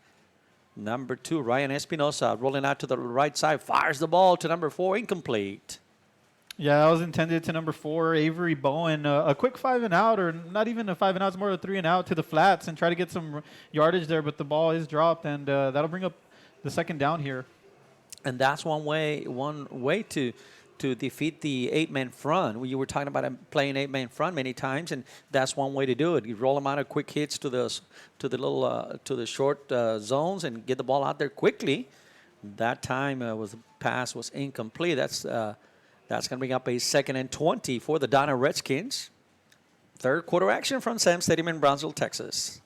Number 2, Ryan Espinosa, rolling out to the right side. Fires the ball to number 4, incomplete. Yeah, that was intended to number 4, Avery Bowen. A quick 5 and out, or not even a 5 and out, it's more of a 3 and out to the flats and try to get some yardage there, but the ball is dropped, and that'll bring up the 2nd down here. And that's one way to defeat the 8-man front. You were talking about playing 8-man front many times, and that's one way to do it. You roll them out of quick hits to the short zones and get the ball out there quickly. That time the pass was incomplete. That's going to bring up a 2nd and 20 for the Donna Redskins. 3rd quarter action from Sam Stadium in Brownsville, Texas.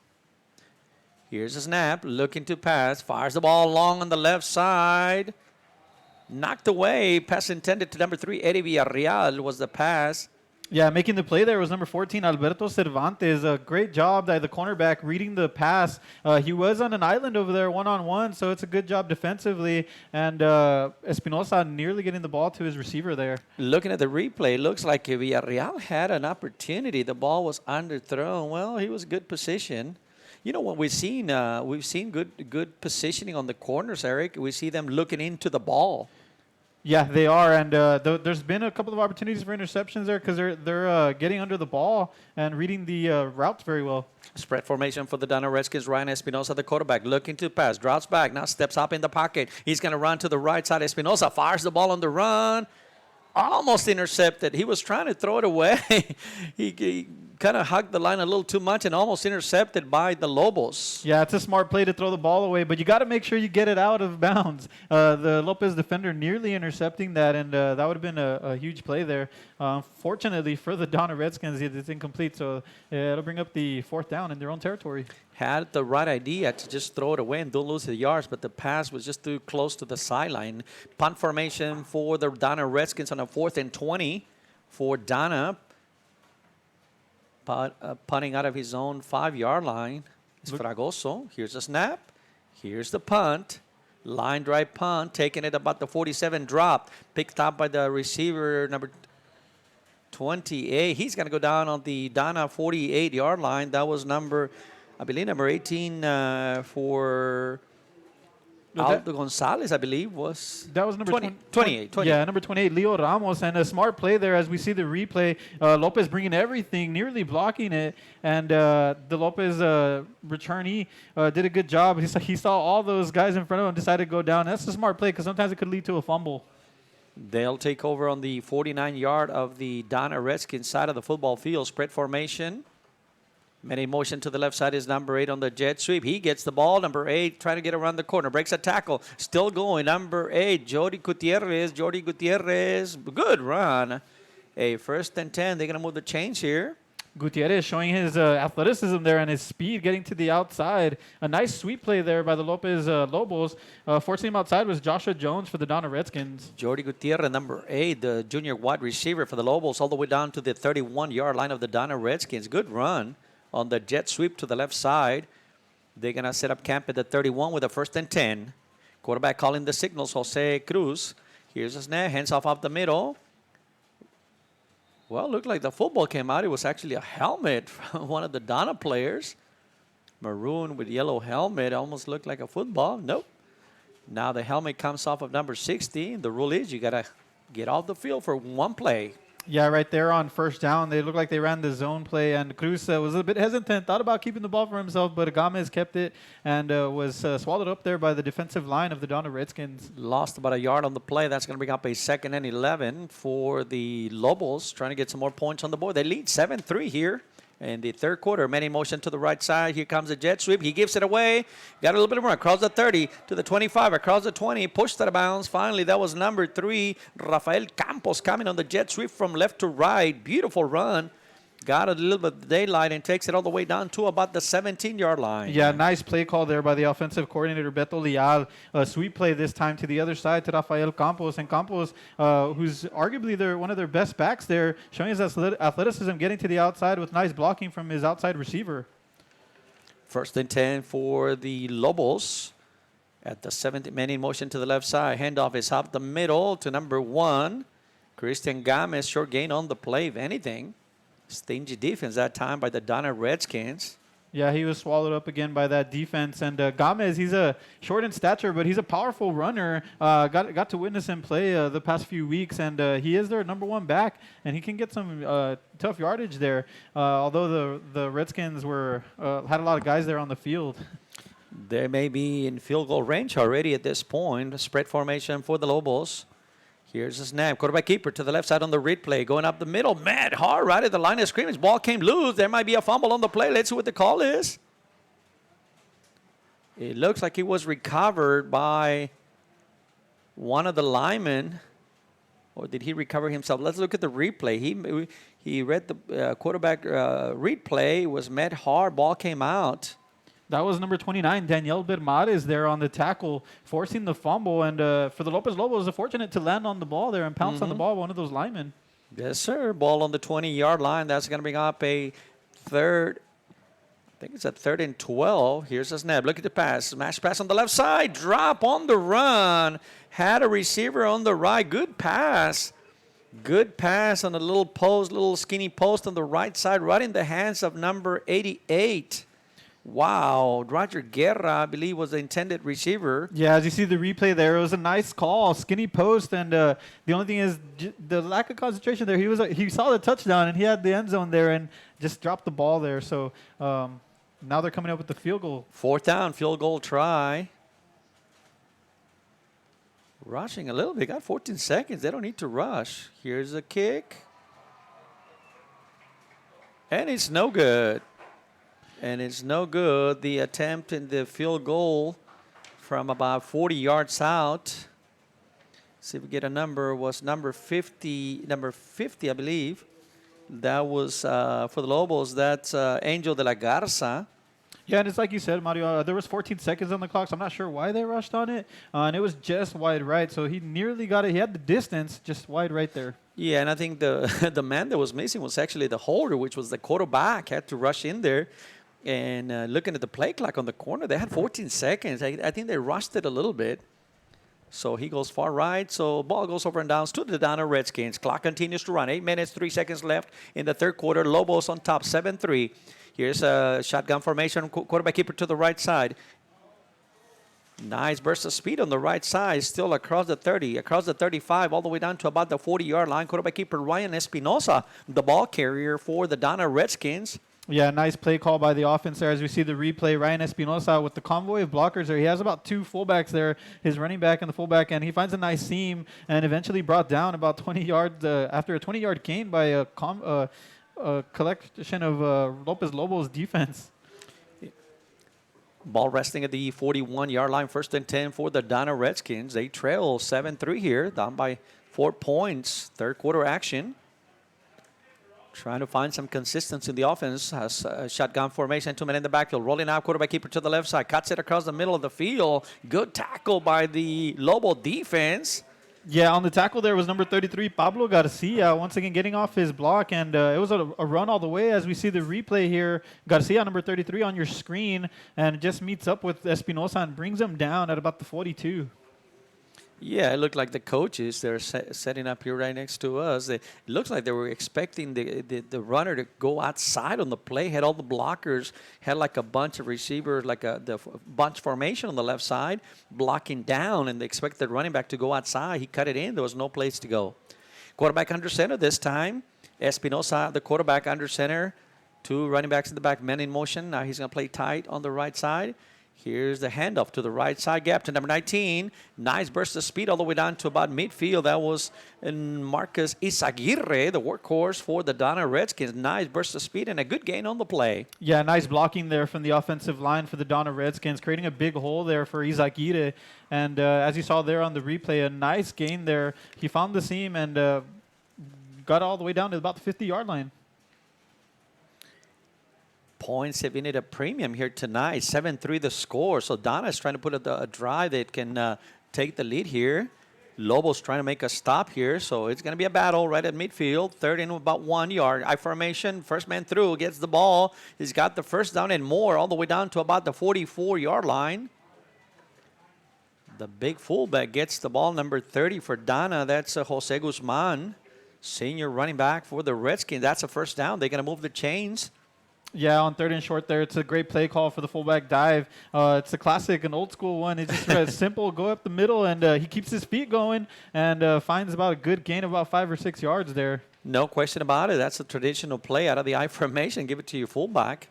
Here's a snap, looking to pass, fires the ball long on the left side. Knocked away. Pass intended to number 3, Eddie Villarreal was the pass. Yeah, making the play there was number 14, Alberto Cervantes. A great job by the cornerback reading the pass. He was on an island over there one-on-one, so it's a good job defensively. And Espinosa nearly getting the ball to his receiver there. Looking at the replay, looks like Villarreal had an opportunity. The ball was underthrown. Well, he was in good position. You know what we've seen good positioning on the corners, Eric. We see them looking into the ball. Yeah, they are, and there's been a couple of opportunities for interceptions there because they're getting under the ball and reading the routes very well. Spread formation for the Donna Redskins. Ryan Espinosa, the quarterback, looking to pass, drops back, now steps up in the pocket. He's going to run to the right side. Espinosa fires the ball on the run. Almost intercepted. He was trying to throw it away. he kind of hugged the line a little too much and almost intercepted by the Lobos. Yeah, it's a smart play to throw the ball away, but you got to make sure you get it out of bounds. The Lopez defender nearly intercepting that, and that would have been a huge play there. Fortunately for the Donna Redskins, it's incomplete, so it'll bring up the 4th down in their own territory. Had the right idea to just throw it away and don't lose the yards, but the pass was just too close to the sideline. Punt formation for the Donna Redskins on a 4th and 20 for Donna. Punting out of his own 5-yard line is Fragoso. Here's a snap. Here's the punt. Line drive punt, taking it about the 47, drop. Picked up by the receiver, number 28. He's going to go down on the Donna 48-yard line. That was number 18 for Aldo Gonzalez, I believe, was. That was number 28. Yeah, number 28, Leo Ramos, and a smart play there as we see the replay. Lopez bringing everything, nearly blocking it, and the Lopez returnee did a good job. He saw all those guys in front of him, decided to go down. That's a smart play because sometimes it could lead to a fumble. They'll take over on the 49-yard of the Donna Redskins side of the football field. Spread formation. Many motion to the left side is number 8 on the jet sweep. He gets the ball. Number 8 trying to get around the corner. Breaks a tackle. Still going. Number 8, Jordi Gutierrez. Good run. A 1st and 10. They're going to move the chains here. Gutierrez showing his athleticism there and his speed getting to the outside. A nice sweep play there by the Lopez Lobos. Forcing him outside was Joshua Jones for the Donna Redskins. Jordi Gutierrez, number 8, the junior wide receiver for the Lobos, all the way down to the 31-yard line of the Donna Redskins. Good run on the jet sweep to the left side. They're going to set up camp at the 31 with a 1st and 10. Quarterback calling the signals, Jose Cruz. Here's a snap, hands off the middle. Well, looked like the football came out. It was actually a helmet from one of the Donna players. Maroon with yellow helmet. Almost looked like a football. Nope. Now the helmet comes off of number 60. The rule is you got to get off the field for one play. Yeah, right there on 1st down. They looked like they ran the zone play, and Cruz was a bit hesitant, thought about keeping the ball for himself, but Agame kept it and was swallowed up there by the defensive line of the Donna Redskins. Lost about a yard on the play. That's going to bring up a 2nd and 11 for the Lobos, trying to get some more points on the board. They lead 7-3 here in the 3rd quarter. Many motion to the right side. Here comes a jet sweep. He gives it away. Got a little bit of run. Across the 30 to the 25. Across the 20. Pushed out of bounds. Finally, that was number 3, Rafael Campos, coming on the jet sweep from left to right. Beautiful run. got a little bit of daylight and takes it all the way down to about the 17-yard line. Yeah, nice play call there by the offensive coordinator, Beto Leal. A sweet play this time to the other side to Rafael Campos. And Campos, who's arguably one of their best backs there, showing his athleticism, getting to the outside with nice blocking from his outside receiver. 1st and 10 for the Lobos. At the 7th, man in motion to the left side. Handoff is up the middle to number 1. Christian Gomez, short gain on the play, if anything. Stingy defense that time by the Donna Redskins. Yeah, he was swallowed up again by that defense. And Gomez, he's a short in stature, but he's a powerful runner. Got to witness him play the past few weeks, and he is their number 1 back, and he can get some tough yardage there. Although the Redskins had a lot of guys there on the field. They may be in field goal range already at this point. Spread formation for the Lobos. Here's the snap. Quarterback keeper to the left side on the read play. Going up the middle. Matt Hart right at the line of scrimmage. Ball came loose. There might be a fumble on the play. Let's see what the call is. It looks like he was recovered by one of the linemen. Or did he recover himself? Let's look at the replay. He read the quarterback read play. It was Matt Hart. Ball came out. That was number 29, Daniel Bermares there on the tackle, forcing the fumble. And for the Lopez Lobos, it's fortunate to land on the ball there and pounce on the ball, one of those linemen. Yes, sir. Ball on the 20-yard line. That's going to bring up a third. I think it's a 3rd and 12. Here's a snap. Look at the pass. Smash pass on the left side. Drop on the run. Had a receiver on the right. Good pass. Good pass on a little skinny post on the right side, right in the hands of number 88. Wow, Roger Guerra, I believe, was the intended receiver. Yeah, as you see the replay there, it was a nice call, skinny post, and the only thing is the lack of concentration there. He saw the touchdown, and he had the end zone there and just dropped the ball there. So now they're coming up with the field goal. 4th down, field goal try. Rushing a little bit. Got 14 seconds. They don't need to rush. Here's a kick. And it's no good. And it's no good. The attempt in the field goal from about 40 yards out. See if we get a number. Was number 50, I believe. That was for the Lobos. That's Angel de la Garza. Yeah, and it's like you said, Mario, there was 14 seconds on the clock, so I'm not sure why they rushed on it. And it was just wide right, so he nearly got it. He had the distance, just wide right there. Yeah, and I think the man that was missing was actually the holder, which was the quarterback. Had to rush in there. And looking at the play clock on the corner, they had 14 seconds. I think they rushed it a little bit. So he goes far right. So ball goes over and downs to the Donna Redskins. Clock continues to run. 8 minutes, 3 seconds left in the 3rd quarter. Lobos on top, 7-3. Here's a shotgun formation. Quarterback keeper to the right side. Nice burst of speed on the right side. Still across the 30, across the 35, all the way down to about the 40-yard line. Quarterback keeper Ryan Espinosa, the ball carrier for the Donna Redskins. Yeah, nice play call by the offense there. As we see the replay, Ryan Espinosa with the convoy of blockers there. He has about 2 fullbacks there, his running back and the fullback, and he finds a nice seam and eventually brought down about 20 yards after a 20-yard gain by a collection of Lopez Lobos defense. Ball resting at the 41-yard line, 1st and 10 for the Donna Redskins. They trail 7-3 here, down by 4 points. 3rd quarter action. Trying to find some consistency in the offense. Has a shotgun formation, 2 men in the backfield. Rolling out, quarterback keeper to the left side. Cuts it across the middle of the field. Good tackle by the Lobo defense. Yeah, on the tackle there was number 33, Pablo Garcia, once again getting off his block. And it was a run all the way as we see the replay here. Garcia, number 33 on your screen, and just meets up with Espinosa and brings him down at about the 42. Yeah, it looked like the coaches, they're setting up here right next to us. It looks like they were expecting the runner to go outside on the play, had all the blockers, had like a bunch of receivers, like the bunch formation on the left side, blocking down, and they expected the running back to go outside. He cut it in. There was no place to go. Quarterback under center this time. Espinosa, the quarterback under center. 2 running backs in the back, men in motion. Now he's going to play tight on the right side. Here's the handoff to the right side gap to number 19. Nice burst of speed all the way down to about midfield. That was Marcus Izaguirre, the workhorse for the Donna Redskins. Nice burst of speed and a good gain on the play. Yeah, nice blocking there from the offensive line for the Donna Redskins, creating a big hole there for Izaguirre. And as you saw there on the replay, a nice gain there. He found the seam and got all the way down to about the 50-yard line. Points have been at a premium here tonight. 7-3 the score. So Donna's trying to put a drive that can take the lead here. Lobos trying to make a stop here. So it's going to be a battle right at midfield. Third and about 1 yard. I formation. First man through. Gets the ball. He's got the first down and more all the way down to about the 44-yard line. The big fullback gets the ball, number 30 for Donna. That's Jose Guzman, senior running back for the Redskins. That's a first down. They're going to move the chains. Yeah, on third and short there, it's a great play call for the fullback dive. It's a classic, an old school one. It's just simple, go up the middle, and he keeps his feet going and finds about a good gain of about 5 or 6 yards there. No question about it. That's a traditional play out of the I formation. Give it to your fullback.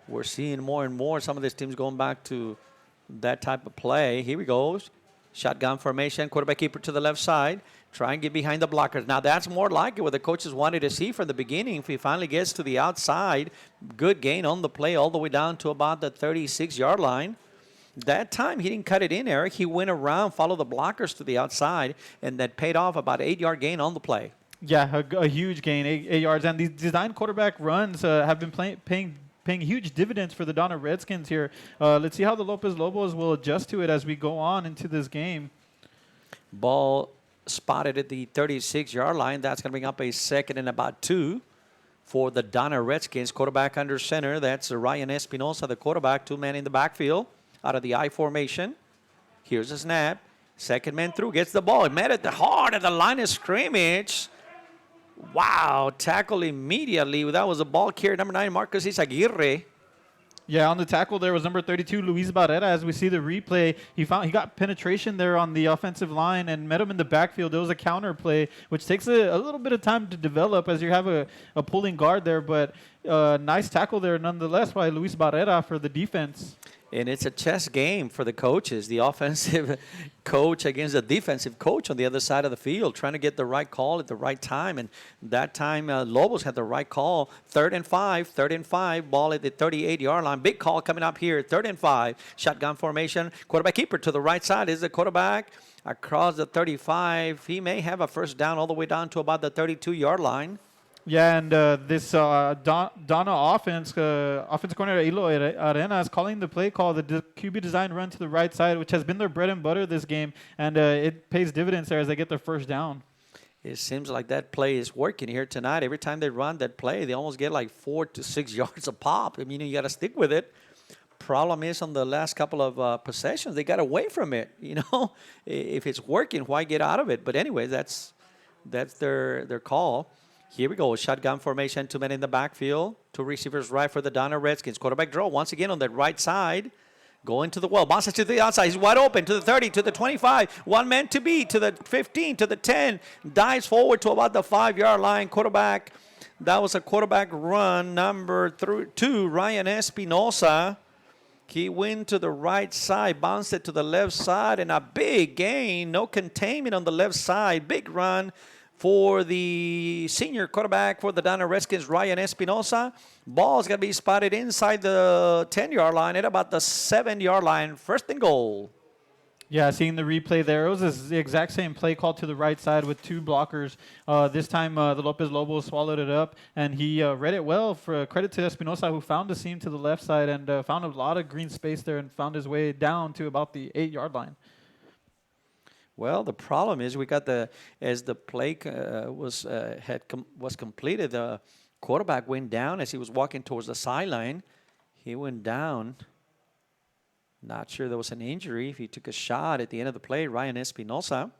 We're seeing more and more some of these teams going back to that type of play. Here we go. Shotgun formation, quarterback keeper to the left side. Try and get behind the blockers. Now, that's more like it, what the coaches wanted to see from the beginning. If he finally gets to the outside, good gain on the play all the way down to about the 36-yard line. That time, he didn't cut it in, Eric. He went around, followed the blockers to the outside, and that paid off about an 8-yard gain on the play. Yeah, a huge gain, 8 yards. And these design quarterback runs have been paying huge dividends for the Donna Redskins here. Let's see how the Lopez Lobos will adjust to it as we go on into this game. Ball spotted at the 36-yard line. That's going to bring up a second and about 2 for the Donna Redskins. Quarterback under center. That's Ryan Espinosa, the quarterback. 2 men in the backfield out of the I formation. Here's a snap. Second man through. Gets the ball. He met at the heart of the line of scrimmage. Wow, tackle immediately. That was a ball carrier, number 9, Marcus Izaguirre. Yeah, on the tackle there was number 32, Luis Barrera. As we see the replay, he got penetration there on the offensive line and met him in the backfield. It was a counter play, which takes a little bit of time to develop as you have a pulling guard there. But nice tackle there nonetheless by Luis Barrera for the defense. And it's a chess game for the coaches, the offensive coach against the defensive coach on the other side of the field, trying to get the right call at the right time. And that time, Lobos had the right call. 3rd and 5, ball at the 38-yard line. Big call coming up here, 3rd and 5. Shotgun formation, quarterback keeper to the right side is the quarterback. Across the 35, he may have a first down all the way down to about the 32-yard line. Yeah, and this Donna offense coordinator Ilo Arena is calling the play call, the QB design run to the right side, which has been their bread and butter this game, and it pays dividends there as they get their first down. It seems like that play is working here tonight. Every time they run that play, they almost get like 4 to 6 yards a pop. I mean, you got to stick with it. Problem is, on the last couple of possessions, they got away from it. You know, if it's working, why get out of it? But anyway, that's their call. Here we go. Shotgun formation. 2 men in the backfield. 2 receivers right for the Donna Redskins. Quarterback draw once again on the right side. Going to the well. Bounces to the outside. He's wide open to the 30, to the 25. 1 man to beat, to the 15, to the 10. Dives forward to about the 5-yard line. Quarterback. That was a quarterback run. Number 2, Ryan Espinosa. He went to the right side, bounced it to the left side, and a big gain. No containment on the left side. Big run for the senior quarterback for the Donna Redskins, Ryan Espinosa. Ball's going to be spotted inside the 10-yard line at about the 7-yard line. 1st and goal. Yeah, seeing the replay there, it was the exact same play called to the right side with 2 blockers. This time, the Lopez Lobos swallowed it up, and he read it well. For credit to Espinosa, who found the seam to the left side and found a lot of green space there and found his way down to about the 8-yard line. Well, the problem is we got as the play was completed, the quarterback went down as he was walking towards the sideline. He went down. Not sure there was an injury. If he took a shot at the end of the play, Ryan Espinosa.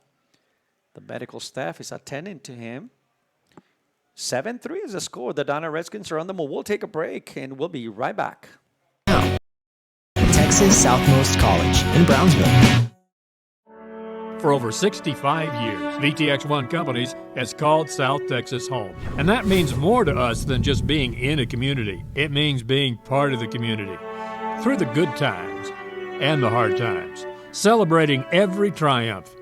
The medical staff is attending to him. 7-3 is the score. The Donna Redskins are on the move. We'll take a break, and we'll be right back. Texas Southmost College in Brownsville. For over 65 years, VTX1 Companies has called South Texas home. And that means more to us than just being in a community. It means being part of the community. Through the good times and the hard times, celebrating every triumph,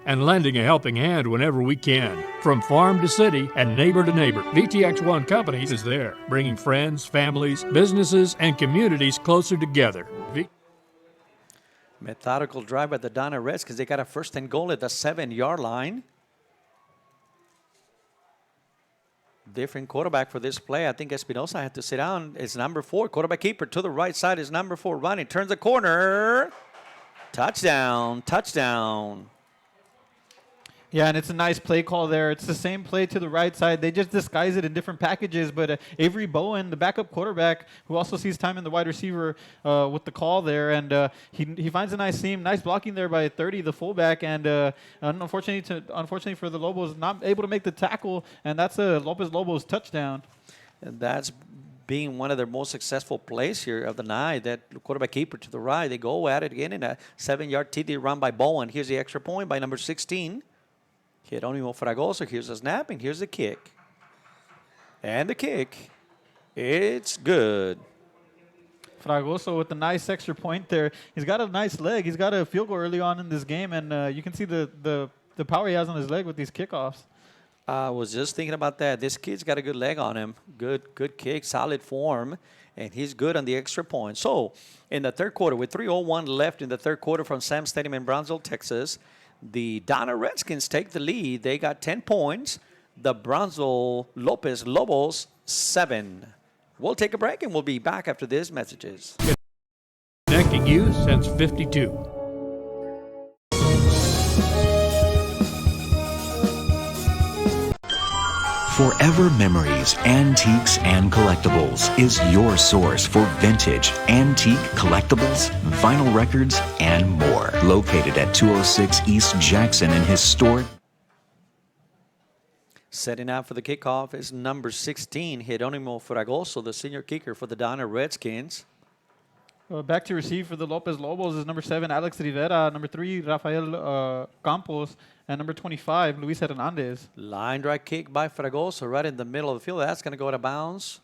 and lending a helping hand whenever we can. From farm to city and neighbor to neighbor, VTX1 Companies is there, bringing friends, families, businesses, and communities closer together. Methodical drive by the Donna Redskins. They got a 1st and goal at the 7-yard line. Different quarterback for this play. I think Espinosa had to sit down. It's number 4. Quarterback keeper to the right side is number 4. Running. Turns the corner. Touchdown. Touchdown. Yeah, and it's a nice play call there. It's the same play to the right side. They just disguise it in different packages. But Avery Bowen, the backup quarterback, who also sees time in the wide receiver with the call there, and he finds a nice seam. Nice blocking there by 30, the fullback. And unfortunately for the Lobos, not able to make the tackle. And that's a Lopez-Lobos touchdown. And that's being one of their most successful plays here of the night. That quarterback keeper to the right. They go at it again in a 7-yard TD run by Bowen. Here's the extra point by number 16. Jeronimo Fragoso. Here's the snap, and here's the kick. And the kick. It's good. Fragoso with a nice extra point there. He's got a nice leg. He's got a field goal early on in this game, and you can see the power he has on his leg with these kickoffs. I was just thinking about that. This kid's got a good leg on him. Good kick, solid form, and he's good on the extra point. So in the third quarter, with 3:01 left in the third quarter from Sam Stadium in Brownsville, Texas, the Donna Redskins take the lead. They got 10 points. The Brownsville Lopez Lobos 7. We'll take a break, and we'll be back after these messages. Connecting you since 52. Forever Memories, Antiques, and Collectibles is your source for vintage, antique collectibles, vinyl records, and more. Located at 206 East Jackson in historic. Setting out for the kickoff is number 16, Jeronimo Fragoso, the senior kicker for the Donna Redskins. Back to receive for the Lopez Lobos is number 7, Alex Rivera, number 3, Rafael Campos, and number 25, Luis Hernandez. Line drive kick by Fragoso right in the middle of the field. That's going to go out of bounds.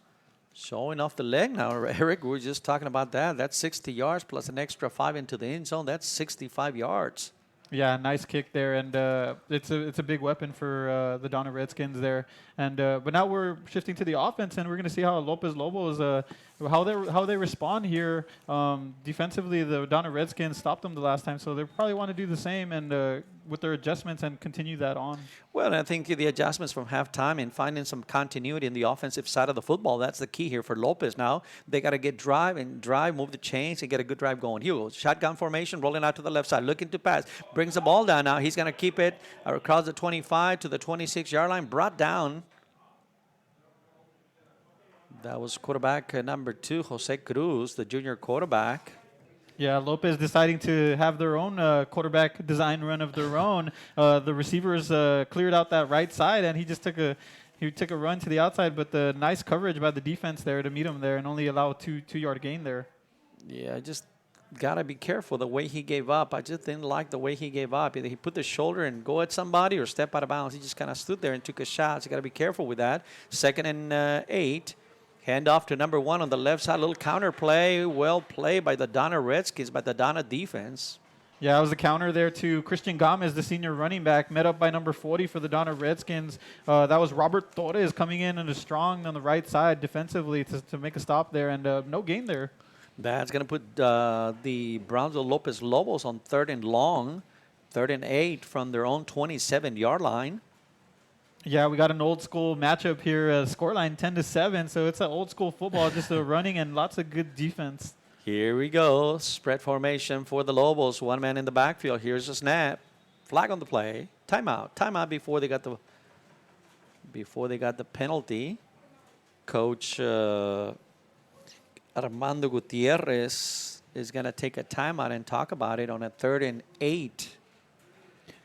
Showing off the leg now, Eric. We were just talking about that. That's 60 yards plus an extra 5 into the end zone. That's 65 yards. Yeah, nice kick there, and it's a big weapon for the Donna Redskins there. And but now we're shifting to the offense, and we're going to see how Lopez Lobos how they respond here. Defensively, the Donna Redskins stopped them the last time, so they probably want to do the same and with their adjustments and continue that on. Well, I think the adjustments from halftime and finding some continuity in the offensive side of the football, that's the key here for Lopez now. They got to get drive, move the chains, and get a good drive going. Here goes, shotgun formation, rolling out to the left side, looking to pass. Brings the ball down now. He's going to keep it across the 25 to the 26-yard line, brought down. That was quarterback number 2, Jose Cruz, the junior quarterback. Yeah, Lopez deciding to have their own quarterback design run of their own. The receivers cleared out that right side, and he just took a run to the outside, but the nice coverage by the defense there to meet him there and only allow a two-yard gain there. Yeah, just got to be careful the way he gave up. I just didn't like the way he gave up. Either he put the shoulder and go at somebody or step out of bounds. He just kind of stood there and took a shot. So you got to be careful with that. 2nd and 8. Hand off to number 1 on the left side. A little counter play. Well played by the Donna Redskins, by the Donna defense. Yeah, it was a counter there to Christian Gomez, the senior running back, met up by number 40 for the Donna Redskins. That was Robert Torres coming in and is strong on the right side defensively to make a stop there, and no gain there. That's going to put the Brownsville Lopez Lobos on 3rd and long, 3rd and 8 from their own 27-yard line. Yeah, we got an old school matchup here, scoreline 10-7, so it's an old school football, just running and lots of good defense. Here we go, spread formation for the Lobos, 1 man in the backfield. Here's a snap, flag on the play, timeout before they got the penalty. Coach Armando Gutierrez is going to take a timeout and talk about it on a 3rd and 8.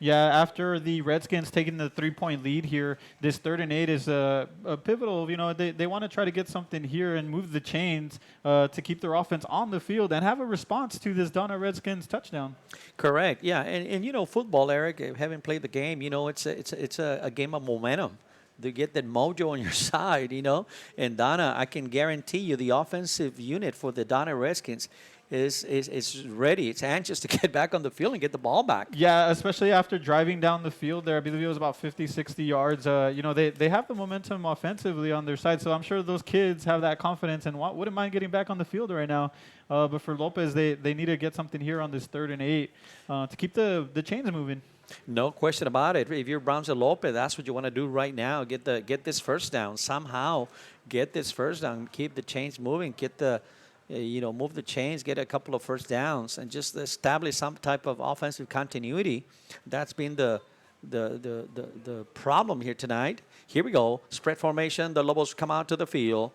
Yeah, after the Redskins taking the 3-point lead here, this 3rd and 8 is a pivotal. You know, they want to try to get something here and move the chains to keep their offense on the field and have a response to this Donna Redskins touchdown. Correct. Yeah, and you know, football, Eric, having played the game, you know, it's a game of momentum. To get that mojo on your side, you know. And Donna, I can guarantee you, the offensive unit for the Donna Redskins is ready. It's anxious to get back on the field and get the ball back. Yeah, especially after driving down the field there. I believe it was about 50, 60 yards. You know, they have the momentum offensively on their side, so I'm sure those kids have that confidence and wouldn't mind getting back on the field right now. But for Lopez, they need to get something here on this 3rd and 8 to keep the chains moving. No question about it. If you're Brownsville Lopez, that's what you want to do right now. Get this first down somehow. Get this first down. Keep the chains moving. Get the, move the chains. Get a couple of first downs, and just establish some type of offensive continuity. That's been the problem here tonight. Here we go. Spread formation. The Lobos come out to the field.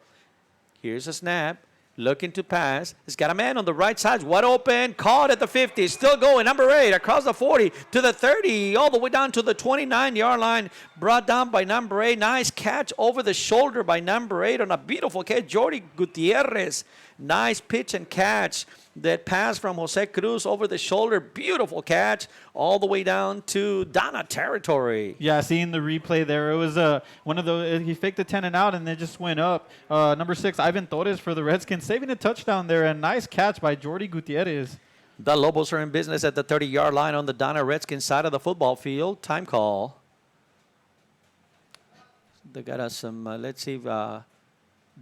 Here's a snap. Looking to pass. He's got a man on the right side. Wide open. Caught at the 50. Still going. Number 8 across the 40 to the 30. All the way down to the 29-yard line. Brought down by number 8. Nice catch over the shoulder by number 8 on a beautiful catch. Jordi Gutierrez. Nice pitch and catch. That pass from Jose Cruz over the shoulder. Beautiful catch all the way down to Donna territory. Yeah, seeing the replay there, it was one of those. He faked the 10 and out, and then just went up. Number 6, Ivan Torres for the Redskins, saving a touchdown there. And nice catch by Jordi Gutierrez. The Lobos are in business at the 30-yard line on the Donna Redskins side of the football field. Time call. They got us some, let's see if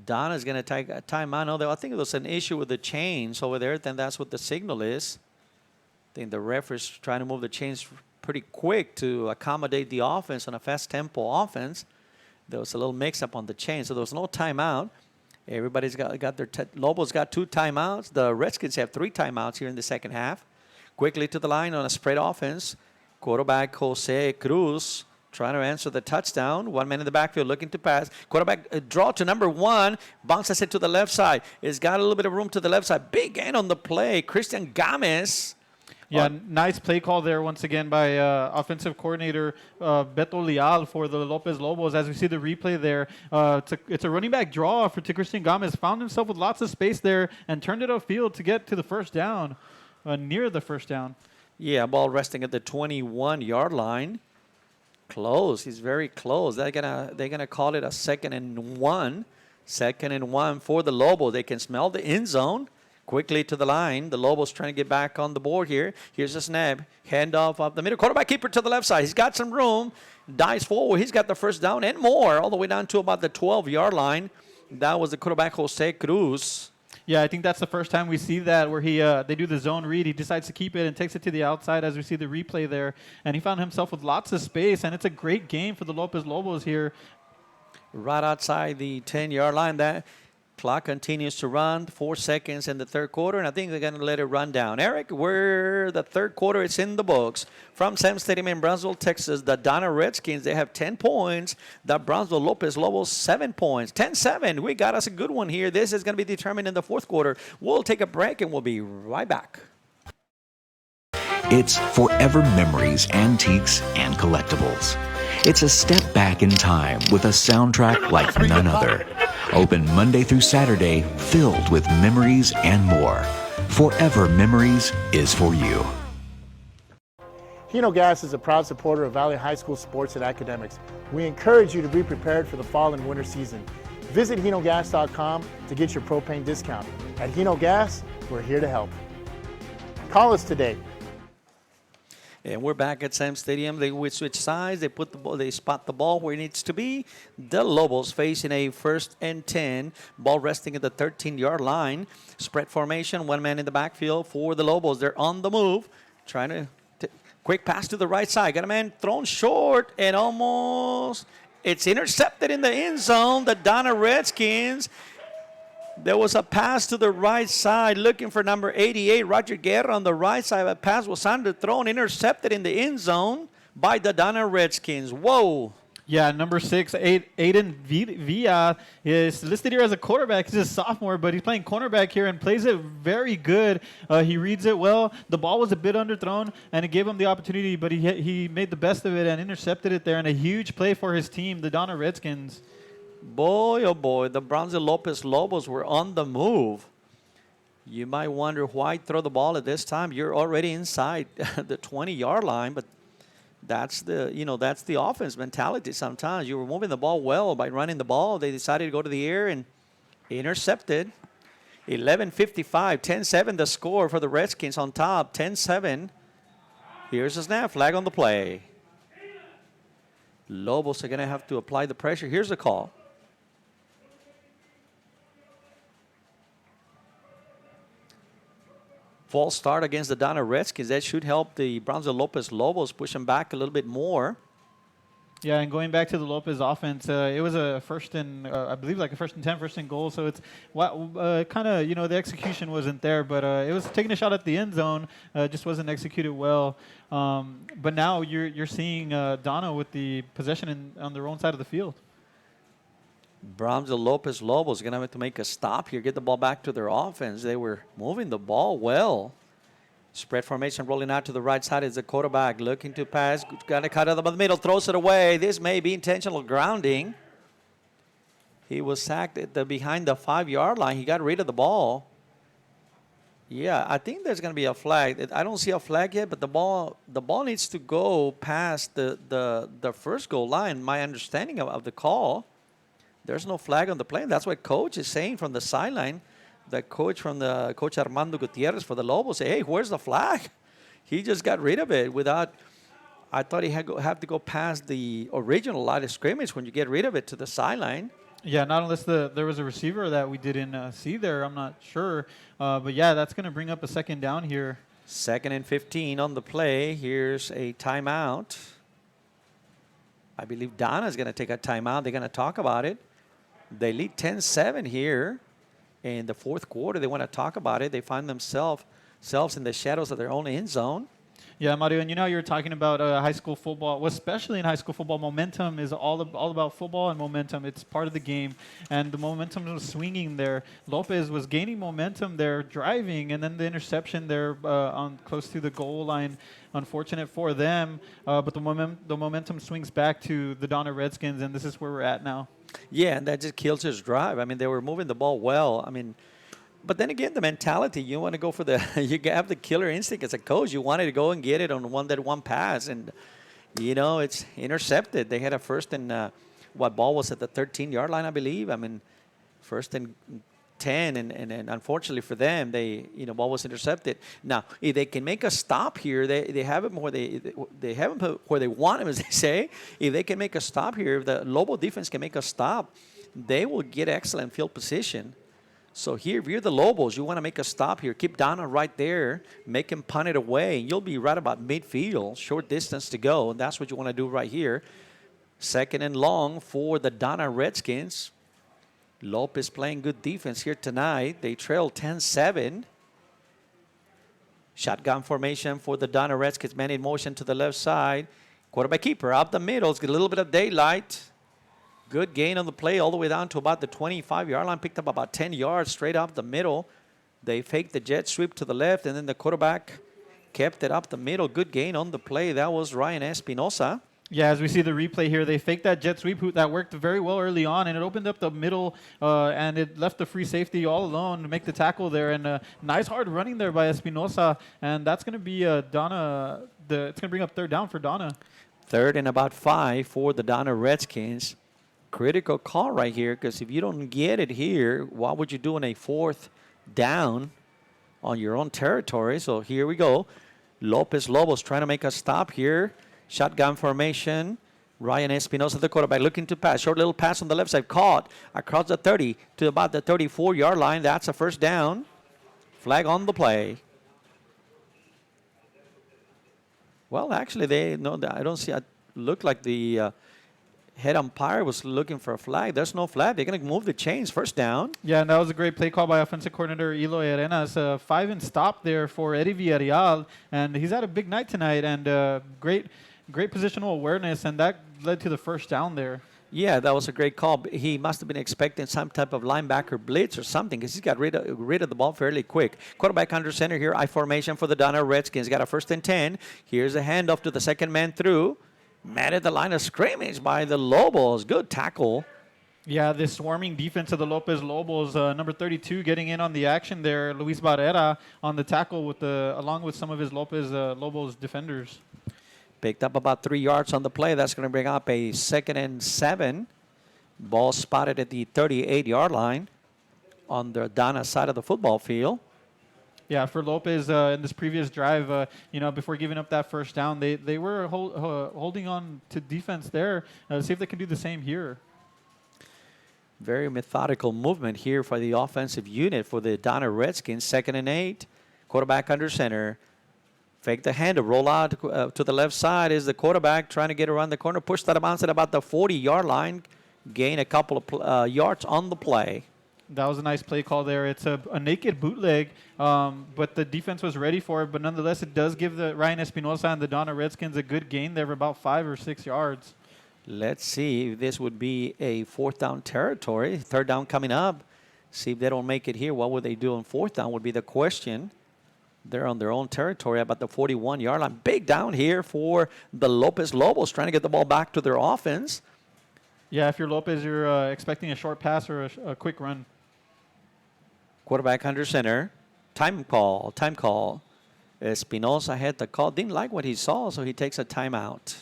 Donna's going to take a timeout. No, I think it was an issue with the chains over there. Then that's what the signal is. I think the ref is trying to move the chains pretty quick to accommodate the offense on a fast tempo offense. There was a little mix-up on the chain, so there was no timeout. Everybody's got their Lobos got 2 timeouts. The Redskins have 3 timeouts here in the second half. Quickly to the line on a spread offense. Quarterback Jose Cruz trying to answer the touchdown. 1 man in the backfield looking to pass. Quarterback draw to number 1. Bounces it to the left side. It's got a little bit of room to the left side. Big gain on the play. Christian Gomez. Yeah, nice play call there once again by offensive coordinator Beto Leal for the Lopez Lobos. As we see the replay there, it's a running back draw to Christian Gomez. Found himself with lots of space there and turned it upfield to get to the first down, near the first down. Yeah, ball resting at the 21-yard line. Close. He's very close. They're gonna call it a 2nd and 1. 2nd and 1 for the Lobos. They can smell the end zone. Quickly to the line. The Lobos trying to get back on the board here. Here's a snap. Handoff up the middle. Quarterback keeper to the left side. He's got some room. Dives forward. He's got the first down and more. All the way down to about the 12-yard line. That was the quarterback, Jose Cruz. Yeah, I think that's the first time we see that where they do the zone read. He decides to keep it and takes it to the outside as we see the replay there. And he found himself with lots of space, and it's a great game for the Lopez Lobos here. Right outside the 10-yard line. That clock continues to run. 4 seconds in the third quarter, and I think they're going to let it run down. Eric, we're the third quarter. It's in the books. From Sam Stadium in Brownsville, Texas, the Donna Redskins, they have 10 points. The Brownsville Lopez Lobos, 7 points. 10-7. We got us a good one here. This is going to be determined in the fourth quarter. We'll take a break, and we'll be right back. It's forever memories, antiques, and collectibles. It's a step back in time with a soundtrack like none other. Open Monday through Saturday, filled with memories and more. Forever Memories is for you. Hino Gas is a proud supporter of Valley High School sports and academics. We encourage you to be prepared for the fall and winter season. Visit hinogas.com to get your propane discount. At Hino Gas, we're here to help. Call us today. And we're back at Sam Stadium. They switch sides. They put the ball. They spot the ball where it needs to be. The Lobos facing a 1st and 10. Ball resting at the 13-yard line. Spread formation. 1 man in the backfield for the Lobos. They're on the move. Trying to quick pass to the right side. Got a man thrown short and almost. It's intercepted in the end zone. The Donna Redskins. There was a pass to the right side looking for number 88, Roger Guerra on the right side. A pass was underthrown, intercepted in the end zone by the Donna Redskins. Whoa. Yeah, number 6, Aiden Villa is listed here as a quarterback. He's a sophomore, but he's playing cornerback here and plays it very good. He reads it well. The ball was a bit underthrown, and it gave him the opportunity, but he made the best of it and intercepted it there. And a huge play for his team, the Donna Redskins. Boy, oh boy, the Brownsville Lopez Lobos were on the move. You might wonder why throw the ball at this time. You're already inside the 20-yard line, but that's the offense mentality sometimes. You were moving the ball well by running the ball. They decided to go to the air and intercepted. 11:55, 10-7 the score for the Redskins on top, 10-7. Here's a snap, flag on the play. Lobos are going to have to apply the pressure. Here's the call. false start against the Donna Redskins. That should help the Brownsville Lopez Lobos push them back a little bit more. Yeah, and going back to the Lopez offense, it was a first and I believe like a first and 10, first and goal. So it's kind of, the execution wasn't there, but it was taking a shot at the end zone, just wasn't executed well. But now you're seeing Donna with the possession on their own side of the field. Brownsville Lopez Lobos going to have to make a stop here, get the ball back to their offense. They were moving the ball well. Spread formation rolling out to the right side is the quarterback looking to pass. Got to cut it up the middle, throws it away. This may be intentional grounding. He was sacked at behind the 5-yard line. He got rid of the ball. Yeah, I think there's going to be a flag. I don't see a flag yet, but the ball needs to go past the first goal line. My understanding of the call, there's no flag on the play. That's what coach is saying from the sideline. The coach Coach Armando Gutierrez for the Lobos say, hey, where's the flag? He just got rid of it without. I thought he had to go past the original line of scrimmage when you get rid of it to the sideline. Yeah, not unless there was a receiver that we didn't see there. I'm not sure. But, yeah, that's going to bring up a second down here. 2nd and 15 on the play. Here's a timeout. I believe Donna's going to take a timeout. They're going to talk about it. They lead 10-7 here. In the fourth quarter, they want to talk about it. They find themselves in the shadows of their own end zone. Yeah, Mario, and you were talking about high school football. Well, especially in high school football, momentum is all about football and momentum. It's part of the game, and the momentum was swinging there. Lopez was gaining momentum there, driving, and then the interception there on close to the goal line. Unfortunate for them, but the momentum swings back to the Donna Redskins, and this is where we're at now. Yeah, and that just kills his drive. I mean, they were moving the ball well. I mean, but then again, the mentality, you want to go for you have the killer instinct as a coach. You wanted to go and get it on one pass, and, it's intercepted. They had a first and, ball was at the 13-yard line, I believe. I mean, first and 10, and unfortunately for them, ball was intercepted. Now, if they can make a stop here, they have it more. They have him where they want him, as they say. If they can make a stop here, if the Lobo defense can make a stop, they will get excellent field position. So here, if you're the Lobos, you want to make a stop here. Keep Donna right there. Make him punt it away. You'll be right about midfield, short distance to go, and that's what you want to do right here. 2nd and long for the Donna Redskins. Lopez playing good defense here tonight. They trail 10-7. Shotgun formation for the Donna Redskins. Man in motion to the left side. Quarterback keeper up the middle. Get a little bit of daylight. Good gain on the play all the way down to about the 25-yard line. Picked up about 10 yards straight up the middle. They faked the jet sweep to the left, and then the quarterback kept it up the middle. Good gain on the play. That was Ryan Espinosa. Yeah, as we see the replay here, they faked that jet sweep that worked very well early on, and it opened up the middle, and it left the free safety all alone to make the tackle there. And nice hard running there by Espinosa, and that's going to be Donna. It's going to bring up third down for Donna. 3rd and about 5 for the Donna Redskins. Critical call right here, because if you don't get it here, what would you do in a 4th down on your own territory? So here we go. Lopez Lobos trying to make a stop here. Shotgun formation. Ryan Espinosa, the quarterback, looking to pass. Short little pass on the left side. Caught across the 30 to about the 34-yard line. That's a first down. Flag on the play. Well, actually, I don't see. It looked like the head umpire was looking for a flag. There's no flag. They're going to move the chains. First down. Yeah, and that was a great play call by offensive coordinator Eloy Arenas. 5 and stop there for Eddie Villarreal, and he's had a big night tonight, and great positional awareness, and that led to the first down there. Yeah, that was a great call. He must have been expecting some type of linebacker blitz or something, because he's got rid of the ball fairly quick. Quarterback under center here. I formation for the Donna Redskins. Got a 1st and 10. Here's a handoff to the second man through. Met at the line of scrimmage by the Lobos. Good tackle. Yeah, this swarming defense of the Lopez Lobos, number 32 getting in on the action there. Luis Barrera on the tackle along with some of his Lobos defenders. Picked up about 3 yards on the play. That's going to bring up a 2nd and 7. Ball spotted at the 38-yard line on the Donna side of the football field. Yeah, for Lopez in this previous drive, before giving up that first down, they were holding on to defense there. See if they can do the same here. Very methodical movement here for the offensive unit for the Donna Redskins. 2nd and 8. Quarterback under center. Fake the hand, roll out to the left side is the quarterback trying to get around the corner. Push that bounce at about the 40-yard line. Gain a couple of yards on the play. That was a nice play call there. It's a naked bootleg, but the defense was ready for it. But nonetheless, it does give the Ryan Espinosa and the Donna Redskins a good gain there of about 5 or 6 yards. Let's see if this would be a 4th down territory. 3rd down coming up. See if they don't make it here. What would they do on 4th down would be the question. They're on their own territory about the 41-yard line. Big down here for the Lopez Lobos trying to get the ball back to their offense. Yeah, if you're Lopez, you're expecting a short pass or a quick run. Quarterback under center. Time call. Espinosa had the call. Didn't like what he saw, so he takes a timeout.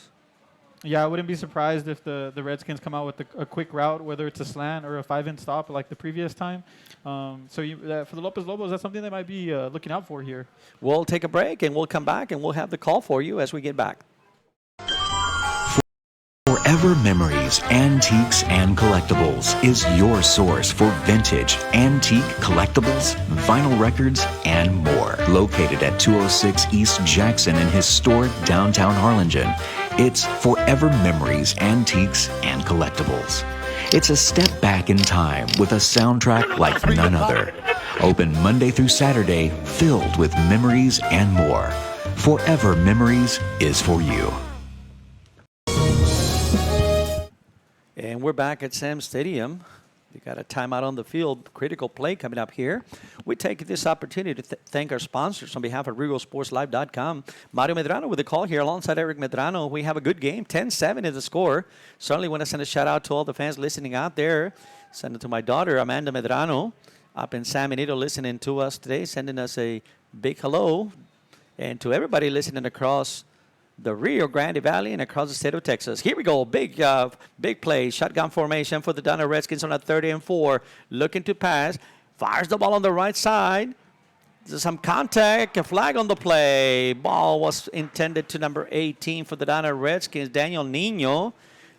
Yeah, I wouldn't be surprised if the Redskins come out with a quick route, whether it's a slant or a 5-inch stop like the previous time. For the Lopez Lobos, that's something they might be looking out for here. We'll take a break, and we'll come back, and we'll have the call for you as we get back. Forever Memories, Antiques, and Collectibles is your source for vintage, antique collectibles, vinyl records, and more. Located at 206 East Jackson in historic downtown Harlingen, it's Forever Memories, Antiques, and Collectibles. It's a step back in time with a soundtrack like none other. Open Monday through Saturday, filled with memories and more. Forever Memories is for you. And we're back at Sam Stadium. We got a timeout on the field. Critical play coming up here. We take this opportunity to thank our sponsors on behalf of RegalSportsLive.com. Mario Medrano with the call here alongside Eric Medrano. We have a good game. 10-7 is the score. Certainly want to send a shout out to all the fans listening out there. Send it to my daughter, Amanda Medrano, up in San Benito listening to us today, sending us a big hello. And to everybody listening across the Rio Grande Valley and across the state of Texas. Here we go. Big play. Shotgun formation for the Donna Redskins on a 30 and 4. Looking to pass. Fires the ball on the right side. There's some contact. A flag on the play. Ball was intended to number 18 for the Donna Redskins, Daniel Nino.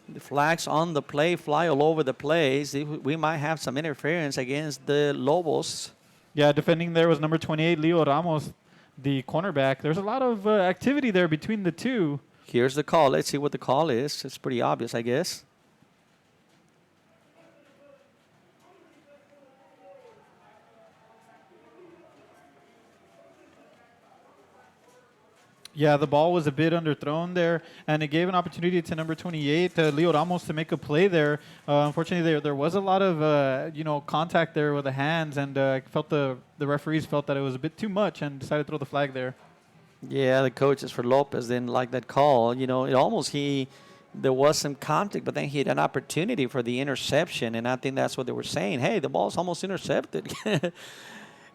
The flags on the play fly all over the place. We might have some interference against the Lobos. Yeah, defending there was number 28, Leo Ramos, the cornerback. There's a lot of activity there between the two. Here's the call. Let's see what the call is. It's pretty obvious, I guess. Yeah, the ball was a bit underthrown there, and it gave an opportunity to number 28, Leo Ramos, to make a play there. Unfortunately, there was a lot of contact there with the hands, and I felt the referees felt that it was a bit too much and decided to throw the flag there. Yeah, the coaches for Lopez didn't like that call. There was some contact, but then he had an opportunity for the interception, and I think that's what they were saying. Hey, the ball's almost intercepted.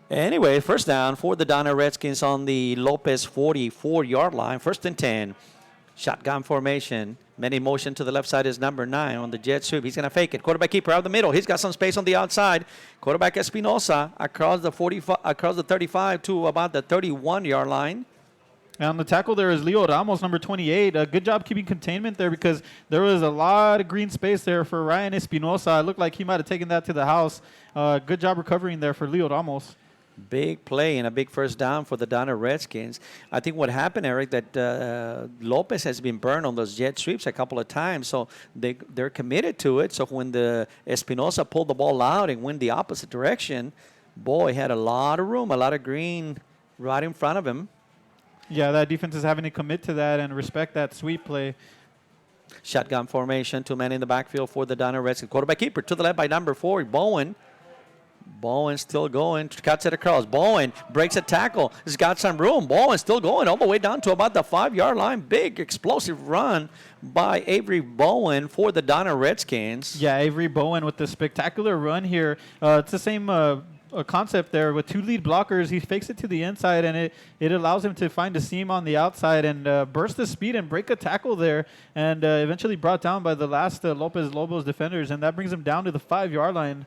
Anyway, first down for the Donna Redskins on the Lopez 44-yard line. 1st and 10. Shotgun formation. Men in motion to the left side is number 9 on the jet sweep. He's going to fake it. Quarterback keeper out of the middle. He's got some space on the outside. Quarterback Espinosa across the 35 to about the 31-yard line. And on the tackle there is Leo Ramos, number 28. Good job keeping containment there because there was a lot of green space there for Ryan Espinosa. It looked like he might have taken that to the house. Good job recovering there for Leo Ramos. Big play and a big first down for the Donna Redskins. I think what happened, Eric, that Lopez has been burned on those jet sweeps a couple of times, so they're committed to it. So when the Espinosa pulled the ball out and went the opposite direction, boy, had a lot of room, a lot of green right in front of him. Yeah, that defense is having to commit to that and respect that sweep play. Shotgun formation, 2 men in the backfield for the Donna Redskins. Quarterback keeper to the left by number 4, Bowen. Bowen still going, cuts it across. Bowen breaks a tackle. He's got some room. Bowen still going all the way down to about the 5-yard line. Big explosive run by Avery Bowen for the Donna Redskins. Yeah, Avery Bowen with the spectacular run here. It's the same concept there with 2 lead blockers. He fakes it to the inside, and it allows him to find a seam on the outside and burst the speed and break a tackle there, and eventually brought down by the last Lopez Lobos defenders, and that brings him down to the 5-yard line.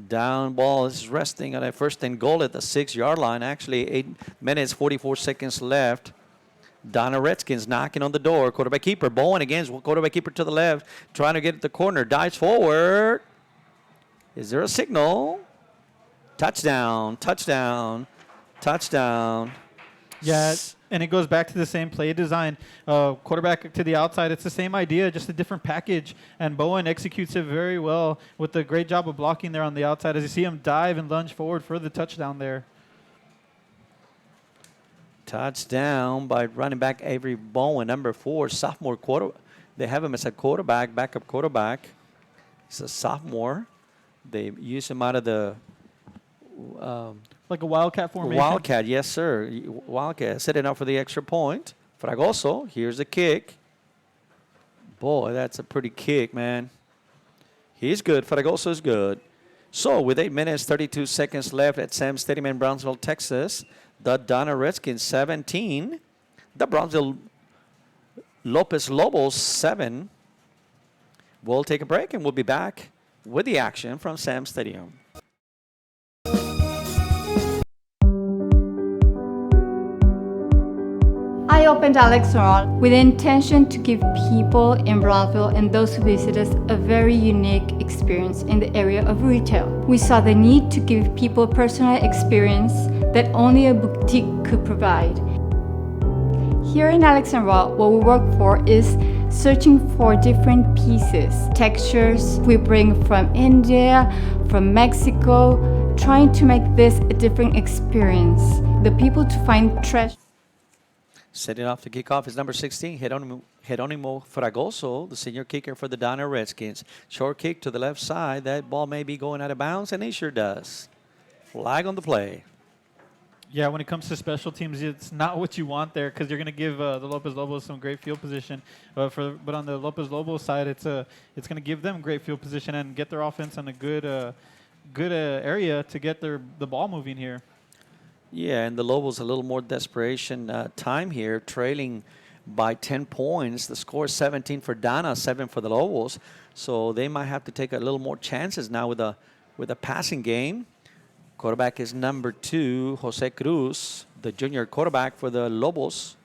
Down ball is resting on a 1st and goal at the 6-yard line. Actually, 8 minutes, 44 seconds left. Donna Redskins knocking on the door. Quarterback keeper. Bowen again. Quarterback keeper to the left. Trying to get at the corner. Dives forward. Is there a signal? Touchdown, touchdown, touchdown. Yeah, and it goes back to the same play design. Quarterback to the outside, it's the same idea, just a different package. And Bowen executes it very well with a great job of blocking there on the outside as you see him dive and lunge forward for the touchdown there. Touchdown by running back Avery Bowen, number 4, sophomore quarter. They have him as a quarterback, backup quarterback. He's a sophomore. They use him out of the like a wildcat formation. Wildcat, yes, sir. Wildcat. Setting up for the extra point. Fragoso, here's the kick. Boy, that's a pretty kick, man. He's good. Fragoso is good. So, with 8 minutes, 32 seconds left at Sam Stadium in Brownsville, Texas, the Donna Redskins 17, the Brownsville Lopez Lobos 7. We'll take a break and we'll be back with the action from Sam Stadium. I opened Alex Restaurant with the intention to give people in Brownsville and those who visit us a very unique experience in the area of retail. We saw the need to give people a personal experience that only a boutique could provide. Here in Alexandria, what we work for is searching for different pieces, textures we bring from India, from Mexico, trying to make this a different experience. The people to find treasure. Setting off the kickoff is number 16, Geronimo Fragoso, the senior kicker for the Donna Redskins. Short kick to the left side. That ball may be going out of bounds, and he sure does. Flag on the play. Yeah, when it comes to special teams, it's not what you want there because you're going to give the Lopez Lobos some great field position. But on the Lopez Lobos side, it's going to give them great field position and get their offense in a good area to get the ball moving here. Yeah, and the Lobos a little more desperation time here, trailing by 10 points. The score is 17 for Donna, 7 for the Lobos. So they might have to take a little more chances now with a passing game. Quarterback is number 2, Jose Cruz, the junior quarterback for the Lobos.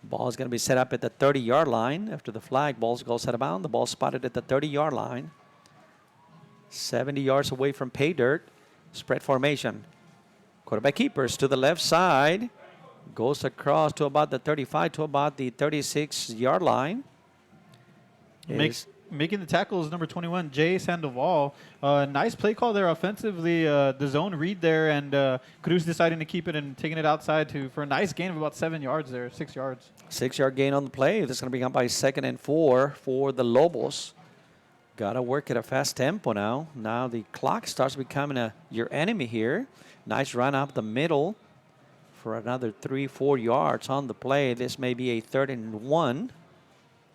Ball is going to be set up at the 30-yard line. After the flag, ball goes out of bounds. The ball spotted at the 30-yard line. 70 yards away from pay dirt. Spread formation. Quarterback keepers to the left side. Goes across to about the 35 to about the 36-yard line. Making the tackle is number 21, Jay Sandoval. Nice play call there offensively. The zone read there, and Cruz deciding to keep it and taking it outside for a nice gain of about 7 yards there, 6 yards. 6-yard gain on the play. This is going to be up by 2nd and 4 for the Lobos. Got to work at a fast tempo now. Now the clock starts becoming your enemy here. Nice run up the middle for another 3-4 yards on the play. This may be a 3rd and 1.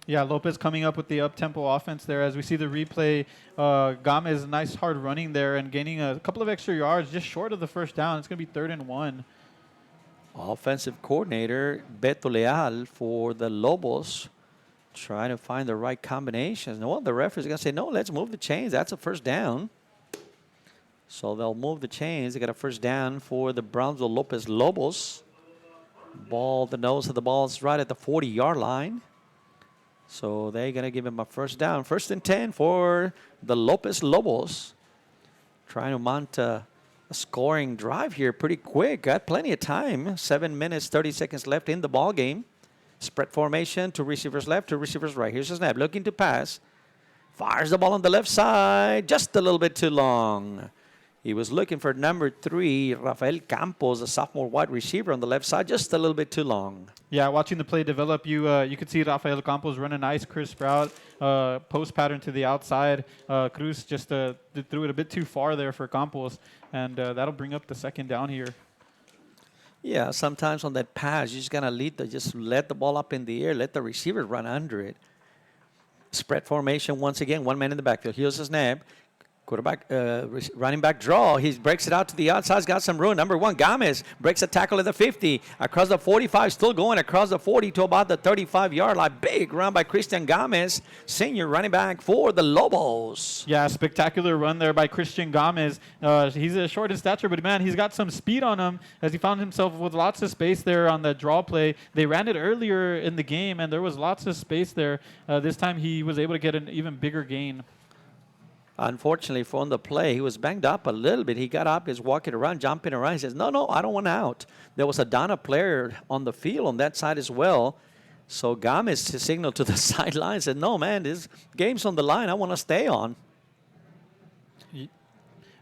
Yeah, Lopez coming up with the up-tempo offense there. As we see the replay, Gamez, nice hard running there and gaining a couple of extra yards just short of the first down. It's going to be 3rd and 1. Offensive coordinator Beto Leal for the Lobos trying to find the right combinations. Well, the referee is going to say, no, let's move the chains. That's a first down. So they'll move the chains. They got a first down for the Brownsville Lopez Lobos. Ball, the nose of the ball is right at the 40-yard line. So they're going to give him a first down. 1st and 10 for the Lopez Lobos. Trying to mount a scoring drive here pretty quick. Got plenty of time. 7 minutes, 30 seconds left in the ball game. Spread formation, 2 receivers left, 2 receivers right. Here's the snap. Looking to pass. Fires the ball on the left side. Just a little bit too long. He was looking for number 3, Rafael Campos, a sophomore wide receiver on the left side, just a little bit too long. Yeah, watching the play develop, you could see Rafael Campos run a nice crisp route, post pattern to the outside. Cruz just threw it a bit too far there for Campos, and that'll bring up the 2nd down here. Yeah, sometimes on that pass, you just got to just let the ball up in the air, let the receiver run under it. Spread formation once again, 1 man in the backfield. Here's the snap. Quarterback, running back draw. He breaks it out to the outside. He's got some room. Number 1, Gamez breaks a tackle at the 50. Across the 45, still going across the 40 to about the 35-yard line. Big run by Christian Gamez, senior running back for the Lobos. Yeah, spectacular run there by Christian Gamez. He's short in stature, but man, he's got some speed on him as he found himself with lots of space there on the draw play. They ran it earlier in the game, and there was lots of space there. This time he was able to get an even bigger gain. Unfortunately, for on the play, he was banged up a little bit. He got up, he's walking around, jumping around. He says, no, I don't want out. There was a Donna player on the field on that side as well. So Gomez signaled to the sideline and said, no, man, this game's on the line. I want to stay on.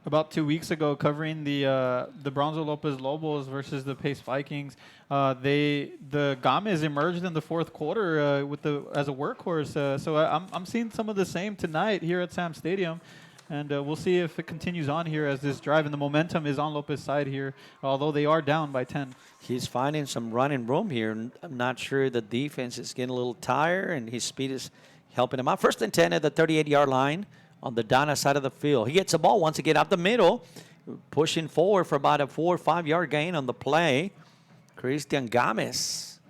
About 2 weeks ago, covering the Brownsville Lopez Lobos versus the Pace Vikings, the Gomez emerged in the fourth quarter as a workhorse. So I'm seeing some of the same tonight here at Sam Stadium, and we'll see if it continues on here as this drive and the momentum is on Lopez' side here, although they are down by 10. He's finding some running room here. I'm not sure the defense is getting a little tired, and his speed is helping him out. 1st and 10 at the 38-yard line on the Donna side of the field. He gets the ball once again up the middle, pushing forward for about a 4 or 5 yard gain on the play. Christian Gomez,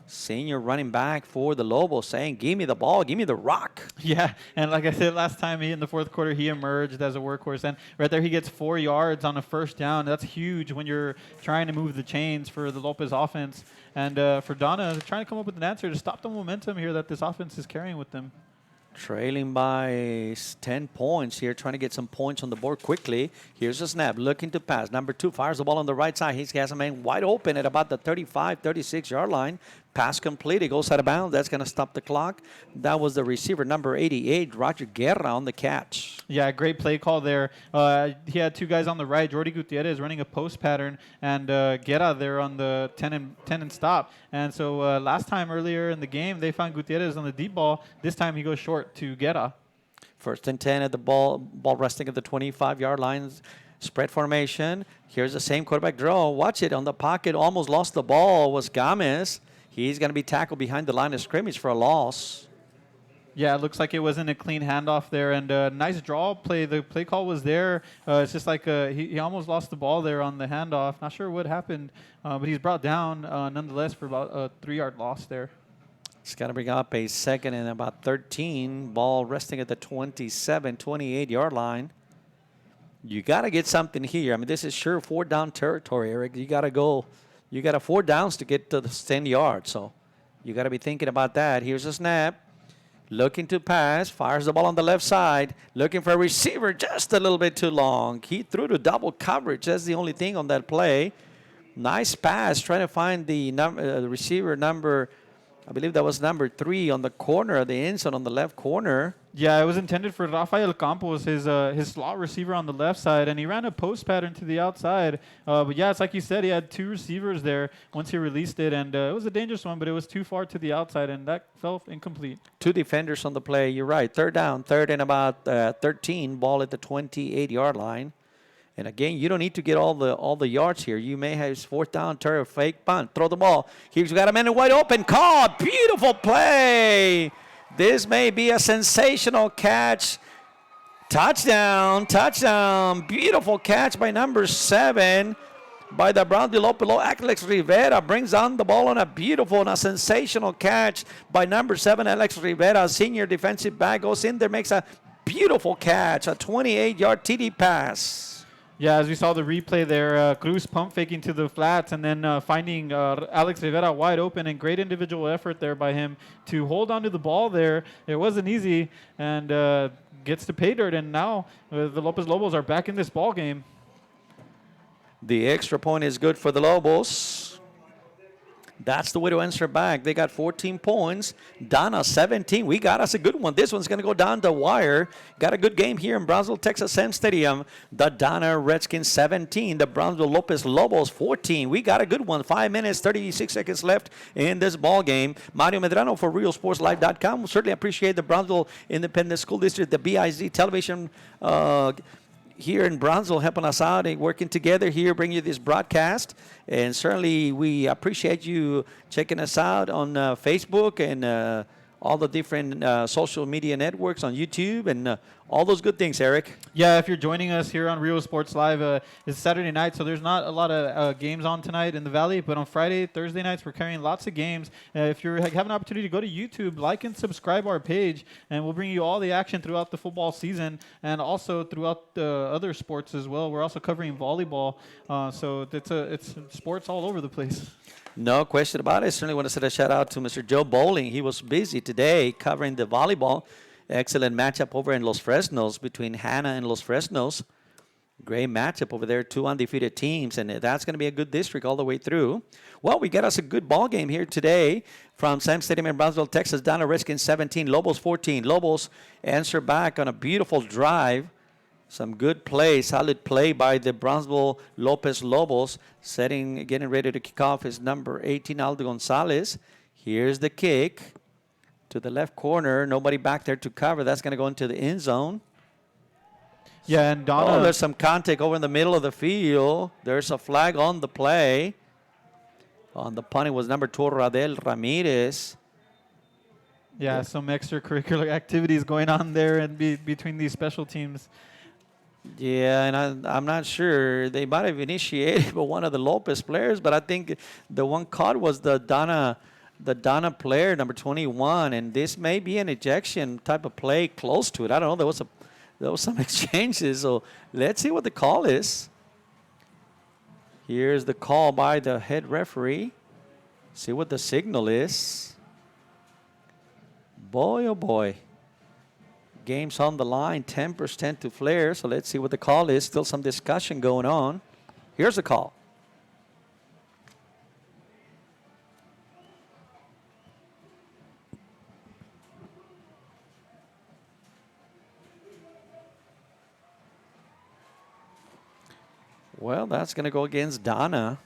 senior running back for the Lobos, saying, give me the ball, give me the rock. Yeah, and like I said last time, in the fourth quarter, he emerged as a workhorse. And right there, he gets 4 yards on a first down. That's huge when you're trying to move the chains for the Lopez offense. And for Donna, trying to come up with an answer to stop the momentum here that this offense is carrying with them. Trailing by 10 points here, trying to get some points on the board quickly. Here's a snap, looking to pass. Number 2 fires the ball on the right side. He has a man wide open at about the 35, 36-yard line. Pass complete. It goes out of bounds. That's going to stop the clock. That was the receiver, number 88, Roger Guerra, on the catch. Yeah, great play call there. He had 2 guys on the right. Jordi Gutierrez running a post pattern, and Guerra there on the 10 and stop. And so last time earlier in the game, they found Gutierrez on the deep ball. This time he goes short to Guerra. 1st and 10 at the ball resting at the 25-yard lines. Spread formation. Here's the same quarterback draw. Watch it on the pocket. Almost lost the ball was Gomez. He's going to be tackled behind the line of scrimmage for a loss. Yeah, it looks like it wasn't a clean handoff there. And nice draw play. The play call was there. It's just like he almost lost the ball there on the handoff. Not sure what happened, but he's brought down nonetheless for about a 3-yard loss there. It's got to bring up a 2nd and about 13. Ball resting at the 27, 28-yard line. You got to get something here. I mean, this is sure 4-down territory, Eric. You got to go. You got 4 downs to get to the 10 yards, so you got to be thinking about that. Here's a snap. Looking to pass. Fires the ball on the left side. Looking for a receiver just a little bit too long. He threw to double coverage. That's the only thing on that play. Nice pass. Trying to find the receiver number, I believe that was number 3 on the corner of the end zone on the left corner. Yeah, it was intended for Rafael Campos, his slot receiver on the left side, and he ran a post pattern to the outside. But yeah, it's like you said, he had 2 receivers there once he released it, and it was a dangerous one, but it was too far to the outside, and that fell incomplete. 2 defenders on the play. You're right. 3rd down, 3rd and about 13. Ball at the 28-yard line. And again, you don't need to get all the yards here. You may have 4th down, turn, fake punt, throw the ball. He's got a man wide open. Caught. Beautiful play. This may be a sensational catch. Touchdown. Beautiful catch by number 7 by the Brownsville Lopez. Alex Rivera brings on the ball on a beautiful and a sensational catch by number 7, Alex Rivera. Senior defensive back goes in there, makes a beautiful catch, a 28-yard TD pass. Yeah, as we saw the replay there, Cruz pump faking to the flats and then finding Alex Rivera wide open, and great individual effort there by him to hold on to the ball there. It wasn't easy, and gets to pay dirt, and now the Lopez Lobos are back in this ball game. The extra point is good for the Lobos. That's the way to answer back. They got 14 points. Donna, 17. We got us a good one. This one's going to go down the wire. Got a good game here in Brownsville, Texas Sam Stadium. The Donna Redskins, 17. The Brownsville Lopez Lobos, 14. We got a good one. 5 minutes, 36 seconds left in this ball game. Mario Medrano for RealSportsLive.com. We certainly appreciate the Brownsville Independent School District, the BIZ television here in Brownsville helping us out and working together here, bringing you this broadcast. And certainly we appreciate you checking us out on Facebook and all the different social media networks on YouTube and all those good things, Eric. Yeah, if you're joining us here on Real Sports Live, it's Saturday night, so there's not a lot of games on tonight in the Valley, but on Friday, Thursday nights, we're carrying lots of games. If you have an opportunity to go to YouTube, like and subscribe our page, and we'll bring you all the action throughout the football season and also throughout the other sports as well. We're also covering volleyball, so it's sports all over the place. No question about it. I certainly want to send a shout out to Mr. Joe Bowling. He was busy today covering the volleyball. Excellent matchup over in Los Fresnos between Hannah and Los Fresnos. Great matchup over there, 2 undefeated teams, and that's going to be a good district all the way through. Well, we got us a good ball game here today from Sam Stadium in Brownsville, Texas. Donna Redskins 17, Lobos 14. Lobos answer back on a beautiful drive. Some good play, solid play by the Brownsville Lopez Lobos. Getting ready to kick off is number 18, Aldo Gonzalez. Here's the kick to the left corner. Nobody back there to cover. That's going to go into the end zone. Yeah, and Donna. Oh, there's some contact over in the middle of the field. There's a flag on the play. On the punting was number 2, Radel Ramirez. Yeah, some extracurricular activities going on there and between these special teams. Yeah, and I'm not sure. They might have initiated by one of the Lopez players, but I think the one caught was the Donna player, number 21, and this may be an ejection type of play close to it. I don't know. There was some exchanges, so let's see what the call is. Here's the call by the head referee. See what the signal is. Boy, oh boy. Game's on the line, 10% to Flair, so let's see what the call is. Still some discussion going on. Here's the call. Well, that's going to go against Donna.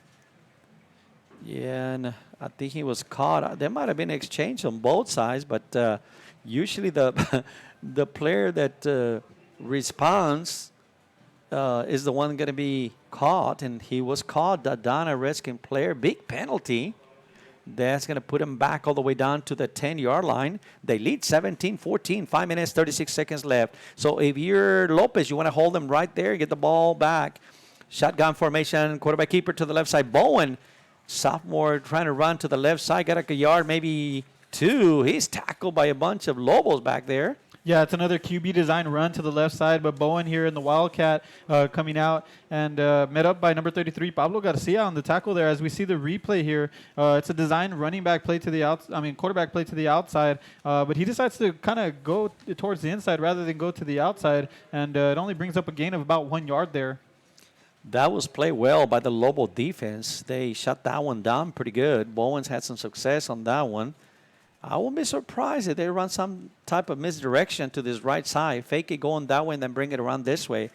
Yeah, and I think he was caught. There might have been exchange on both sides, but usually the the player that responds is the one going to be caught, and he was caught. The Donna Redskin player, big penalty. That's going to put him back all the way down to the 10-yard line. They lead 17-14, 5 minutes, 36 seconds left. So if you're Lopez, you want to hold them right there, get the ball back. Shotgun formation, quarterback keeper to the left side. Bowen, sophomore, trying to run to the left side. Got a yard, maybe 2. He's tackled by a bunch of Lobos back there. Yeah, it's another QB design run to the left side, but Bowen here in the Wildcat coming out and met up by number 33, Pablo Garcia on the tackle there. As we see the replay here, it's a design running back play to the quarterback play to the outside, but he decides to kind of go towards the inside rather than go to the outside, and it only brings up a gain of about 1 yard there. That was played well by the Lobo defense. They shut that one down pretty good. Bowen's had some success on that one. I won't be surprised if they run some type of misdirection to this right side. Fake it going that way and then bring it around this way.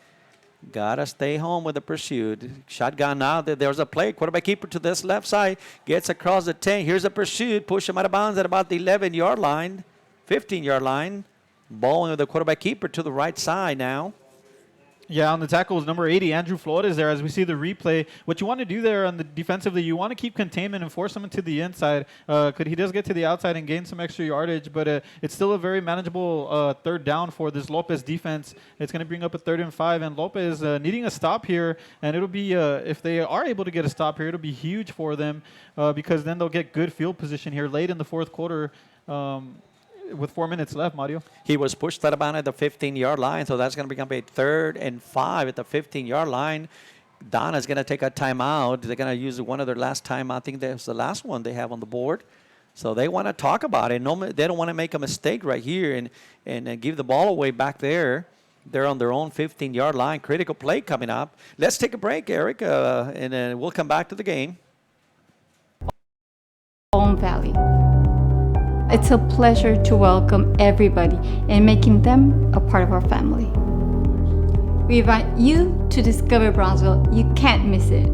Gotta stay home with the pursuit. Shotgun now. There's a play. Quarterback keeper to this left side. Gets across the 10. Here's a pursuit. Push him out of bounds at about the 11-yard line. 15-yard line. Bowen with the quarterback keeper to the right side now. Yeah, on the tackle is number 80, Andrew Flores there. As we see the replay, what you want to do there on the defensively, you want to keep containment and force him to the inside. He does get to the outside and gain some extra yardage, but it's still a very manageable third down for this Lopez defense. It's going to bring up a 3rd and 5, and Lopez needing a stop here, and it'll be, if they are able to get a stop here, it'll be huge for them because then they'll get good field position here late in the fourth quarter. With 4 minutes left, Mario. He was pushed out of bounds at the 15-yard line, so that's going to become a 3rd and 5 at the 15-yard line. Donna's going to take a timeout. They're going to use one of their last time. I think that's the last one they have on the board. So they want to talk about it. They don't want to make a mistake right here and give the ball away back there. They're on their own 15-yard line. Critical play coming up. Let's take a break, Eric, and then we'll come back to the game. Palm Valley. It's a pleasure to welcome everybody and making them a part of our family. We invite you to discover Brownsville. You can't miss it.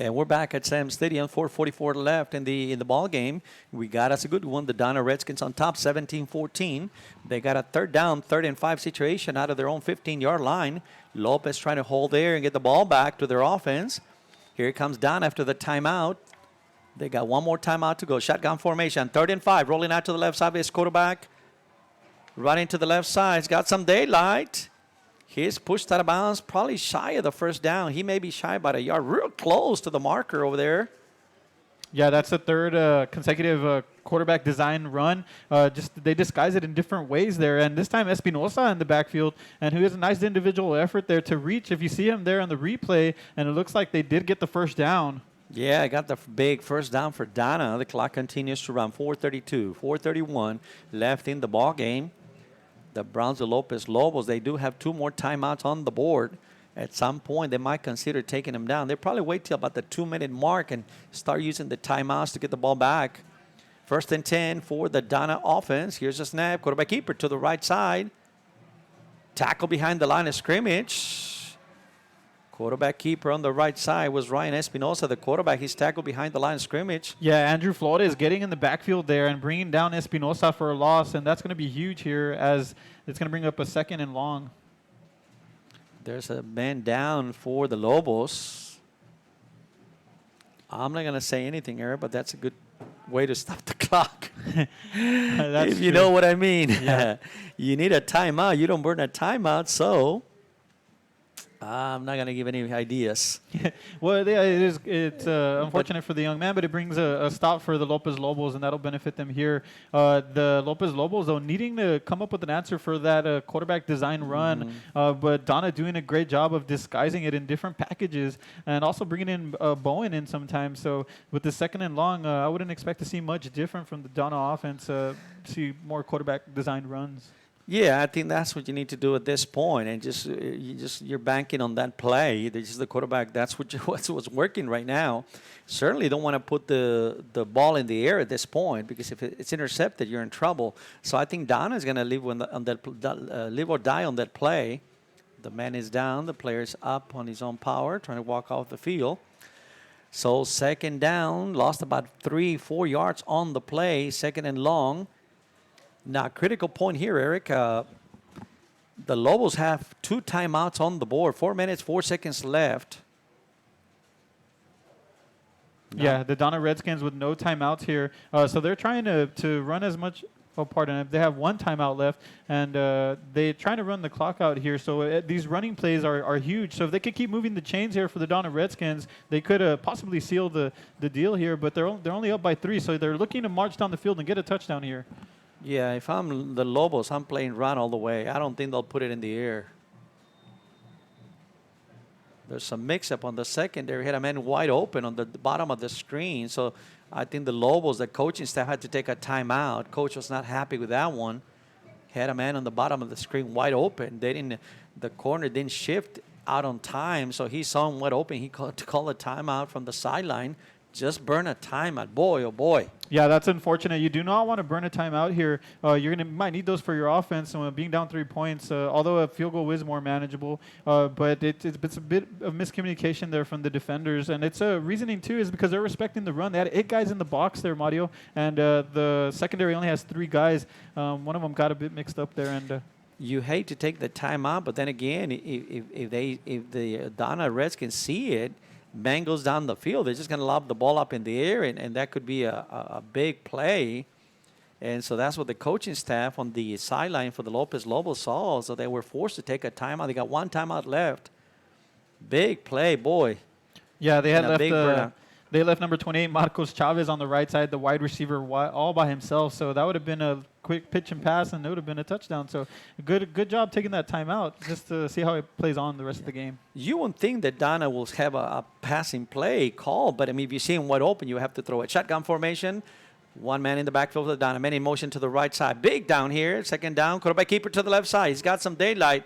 And we're back at Sam Stadium, 4:44 left in the ball game. We got us a good one. The Donna Redskins on top, 17-14. They got a 3rd down, 3rd and 5 situation out of their own 15-yard line. Lopez trying to hold there and get the ball back to their offense. Here comes Don after the timeout. They got one more timeout to go. Shotgun formation, 3rd and 5. Rolling out to the left side of his quarterback. Running to the left side. He's got some daylight. He's pushed out of bounds, probably shy of the 1st down. He may be shy about a yard, real close to the marker over there. Yeah, that's the 3rd consecutive quarterback design run. Just they disguise it in different ways there. And this time Espinosa in the backfield, and who has a nice individual effort there to reach. If you see him there on the replay, and it looks like they did get the first down. Yeah, I got the big first down for Donna. The clock continues to run. 4:32, 4:31 left in the ball game. The Brownsville Lopez Lobos, they do have 2 more timeouts on the board. At some point, they might consider taking them down. They probably wait till about the 2-minute mark and start using the timeouts to get the ball back. 1st and 10 for the Donna offense. Here's a snap. Quarterback keeper to the right side. Tackle behind the line of scrimmage. Quarterback keeper on the right side was Ryan Espinosa, the quarterback. He's tackled behind the line of scrimmage. Yeah, Andrew Flores getting in the backfield there and bringing down Espinosa for a loss, and that's going to be huge here as it's going to bring up a 2nd and long. There's a man down for the Lobos. I'm not going to say anything, Eric, but that's a good way to stop the clock. If you know what I mean. Yeah. You need a timeout. You don't burn a timeout, so I'm not going to give any ideas. Well, yeah, it's unfortunate for the young man, but it brings a stop for the Lopez Lobos, and that'll benefit them here. The Lopez Lobos, though, needing to come up with an answer for that quarterback design run, but Donna doing a great job of disguising it in different packages and also bringing in Bowen in sometimes. So with the 2nd and long, I wouldn't expect to see much different from the Donna offense, see more quarterback design runs. Yeah, I think that's what you need to do at this point, and you're banking on that play. This is the quarterback. That's what's working right now. Certainly don't want to put the ball in the air at this point, because if it's intercepted, you're in trouble. So I think Donna is going to live live or die on that play. The man is down. The player's up on his own power, trying to walk off the field. So 2nd down, lost about 3-4 yards on the play. 2nd and long. Now, critical point here, Eric. The Lobos have 2 timeouts on the board. 4 minutes, 4 seconds left. Yeah, the Donna Redskins with no timeouts here. So they're trying to run as much. Oh, pardon. They have 1 timeout left, and they're trying to run the clock out here. So these running plays are huge. So if they could keep moving the chains here for the Donna Redskins, they could possibly seal the deal here. But they're only up by 3, so they're looking to march down the field and get a touchdown here. Yeah, if I'm the Lobos, I'm playing run all the way. I don't think they'll put it in the air. There's some mix-up on the secondary. Had a man wide open on the bottom of the screen. So I think the Lobos, the coaching staff, had to take a timeout. Coach was not happy with that one. Had a man on the bottom of the screen wide open. The corner didn't shift out on time, so he saw him wide open. He called a timeout from the sideline. Just burn a timeout. Boy, oh boy. Yeah, that's unfortunate. You do not want to burn a timeout here. Might need those for your offense. And being down 3 points, although a field goal is more manageable, but it's a bit of miscommunication there from the defenders. And it's reasoning, too, is because they're respecting the run. They had 8 guys in the box there, Mario, and the secondary only has 3 guys. One of them got a bit mixed up there. And you hate to take the timeout, but then again, if the Donna Redskins see it, man goes down the field, they're just going to lob the ball up in the air, and that could be a big play. And so that's what the coaching staff on the sideline for the Lopez Lobos saw. So they were forced to take a timeout. They got 1 timeout left. Big play, boy. Yeah, they had left number 28, Marcos Chavez, on the right side, the wide receiver all by himself. So that would have been a quick pitch and pass, and it would have been a touchdown. So good job taking that timeout just to see how it plays on the rest of the game. You won't think that Donna will have a passing play call, but I mean, if you see him wide open, you have to throw it. Shotgun formation. 1 man in the backfield for Donna. Man in motion to the right side. Big down here. 2nd down. Quarterback keeper to the left side. He's got some daylight.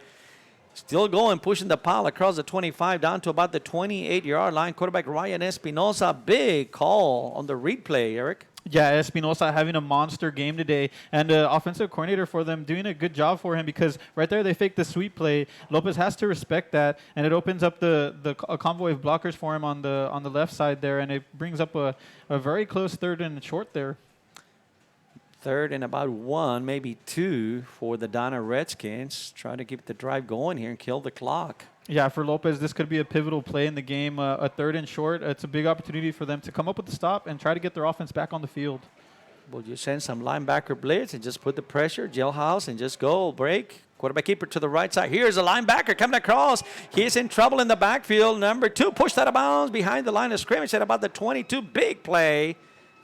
Still going, pushing the pile across the 25 down to about the 28-yard line. Quarterback Ryan Espinosa, big call on the read play, Eric. Yeah, Espinosa having a monster game today, and offensive coordinator for them doing a good job for him, because right there they faked the sweep play. Lopez has to respect that, and it opens up a convoy of blockers for him on the left side there, and it brings up a very close 3rd and short there. 3rd and about 1, maybe 2 for the Donna Redskins. Trying to keep the drive going here and kill the clock. Yeah, for Lopez, this could be a pivotal play in the game. A 3rd and short, it's a big opportunity for them to come up with the stop and try to get their offense back on the field. Well, you send some linebacker blitz and just put the pressure, jailhouse, and just go, break. Quarterback keeper to the right side. Here's a linebacker coming across. He's in trouble in the backfield. Number 2 pushed out of bounds behind the line of scrimmage at about the 22. Big play.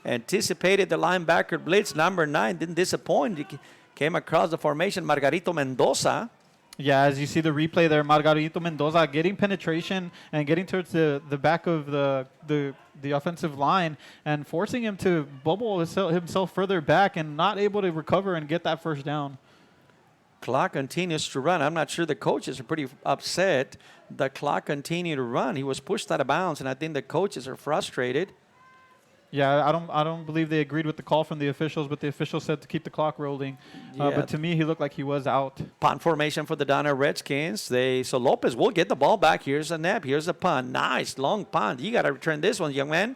anticipated the linebacker blitz. Number 9 didn't disappoint. He came across the formation, Margarito Mendoza. Yeah, as you see the replay there, Margarito Mendoza getting penetration and getting towards the back of the offensive line and forcing him to bubble himself further back and not able to recover and get that first down. Clock continues to run. I'm not sure the coaches are pretty upset. The clock continued to run. He was pushed out of bounds, and I think the coaches are frustrated. Yeah, I don't believe they agreed with the call from the officials, but the officials said to keep the clock rolling. Yeah. But to me, he looked like he was out. Punt formation for the Donna Redskins. So Lopez will get the ball back. Here's a nap. Here's a punt. Nice long punt. You got to return this one, young man.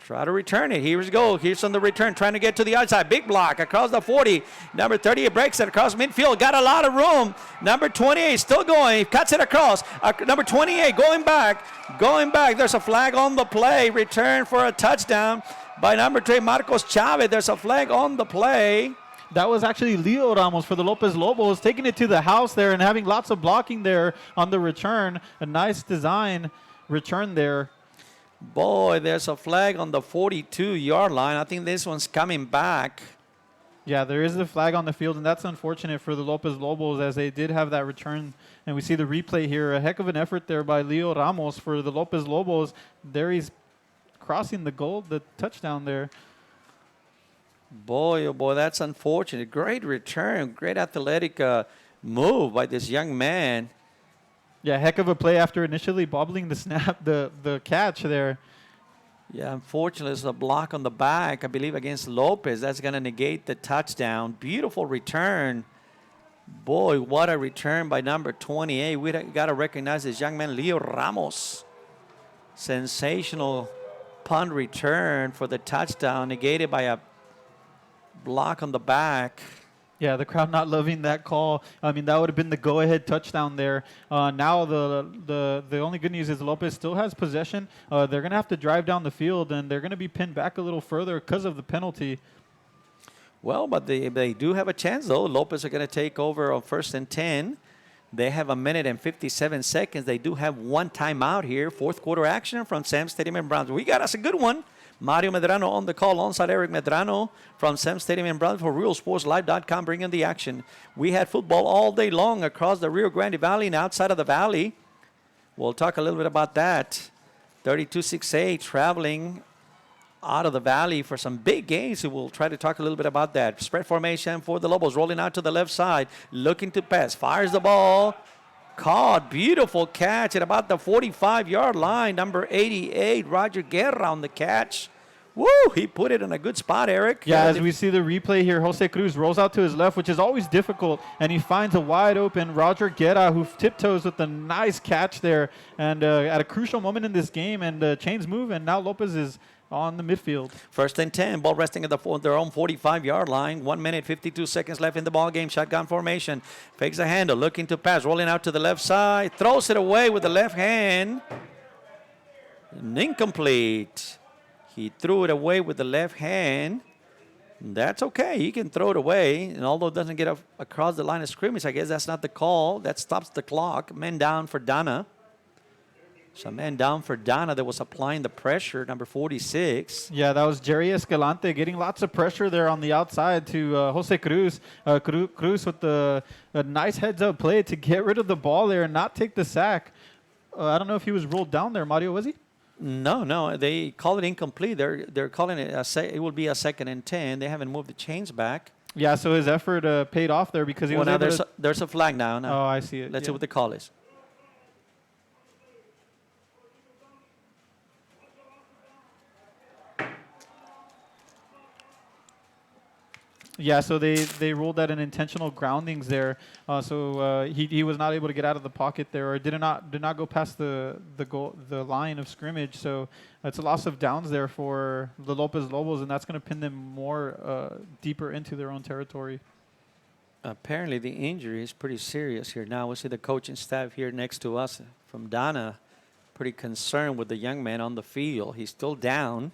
Try to return it. Here we go. Here's on the return. Trying to get to the outside. Big block across the 40. Number 30 breaks it across midfield. Got a lot of room. Number 28 still going. He cuts it across. Number 28 going back. There's a flag on the play. Return for a touchdown by number 3, Marcos Chavez. There's a flag on the play. That was actually Leo Ramos for the Lopez Lobos, taking it to the house there and having lots of blocking there on the return. A nice design return there. Boy, there's a flag on the 42-yard line. I think this one's coming back. Yeah, there is a flag on the field, and that's unfortunate for the Lopez Lobos as they did have that return. And we see the replay here. A heck of an effort there by Leo Ramos for the Lopez Lobos. There he's crossing the touchdown there. Boy, oh boy, that's unfortunate. Great return, great athletic move by this young man. Yeah, heck of a play after initially bobbling the snap, the catch there. Yeah, unfortunately, it's a block on the back, I believe, against Lopez. That's going to negate the touchdown. Beautiful return. Boy, what a return by number 28. We got to recognize this young man, Leo Ramos. Sensational punt return for the touchdown, negated by a block on the back. Yeah, the crowd not loving that call. I mean, that would have been the go-ahead touchdown there. Now the only good news is Lopez still has possession. They're going to have to drive down the field, and they're going to be pinned back a little further because of the penalty. Well, but they do have a chance, though. Lopez are going to take over on 1st and 10. They have 1 minute and 57 seconds. They do have one timeout here. Fourth quarter action from Sam Stadium in Brownsville. We got us a good one. Mario Medrano on the call, alongside Eric Medrano from Sam Stadium in Brownsville for RealSportsLive.com, bringing the action. We had football all day long across the Rio Grande Valley and outside of the valley. We'll talk a little bit about that. 32-6A traveling out of the valley for some big games. We'll try to talk a little bit about that. Spread formation for the Lobos, rolling out to the left side, looking to pass, fires the ball. Caught, beautiful catch at about the 45-yard line. Number 88, Roger Guerra on the catch. Woo, he put it in a good spot, Eric. Yeah, as we see the replay here, Jose Cruz rolls out to his left, which is always difficult, and he finds a wide open Roger Guerra, who tiptoes with a nice catch there. And at a crucial moment in this game, and chains move, and now Lopez is on the midfield. 1st and 10, ball resting at their own 45-yard line. 1 minute, 52 seconds left in the ball game. Shotgun formation. Fakes a handle, looking to pass, rolling out to the left side. Throws it away with the left hand. And incomplete. He threw it away with the left hand. That's okay. He can throw it away. And although it doesn't get across the line of scrimmage, I guess that's not the call. That stops the clock. Men down for Donna. So man down for Donna that was applying the pressure, number 46. Yeah, that was Jerry Escalante getting lots of pressure there on the outside to Jose Cruz. Cruz with a nice heads-up play to get rid of the ball there and not take the sack. I don't know if he was rolled down there, Mario, was he? No, they call it incomplete. They're calling it it will be a 2nd and 10. They haven't moved the chains back. Yeah, so his effort paid off there because he was able to... There's a flag now. Oh, I see it. Let's see what the call is. Yeah, so they ruled that an intentional groundings there. So he was not able to get out of the pocket there, or did not go past the line of scrimmage. So it's a loss of downs there for the Lopez Lobos, and that's going to pin them more deeper into their own territory. Apparently the injury is pretty serious here. Now we see the coaching staff here next to us from Donna, pretty concerned with the young man on the field. He's still down.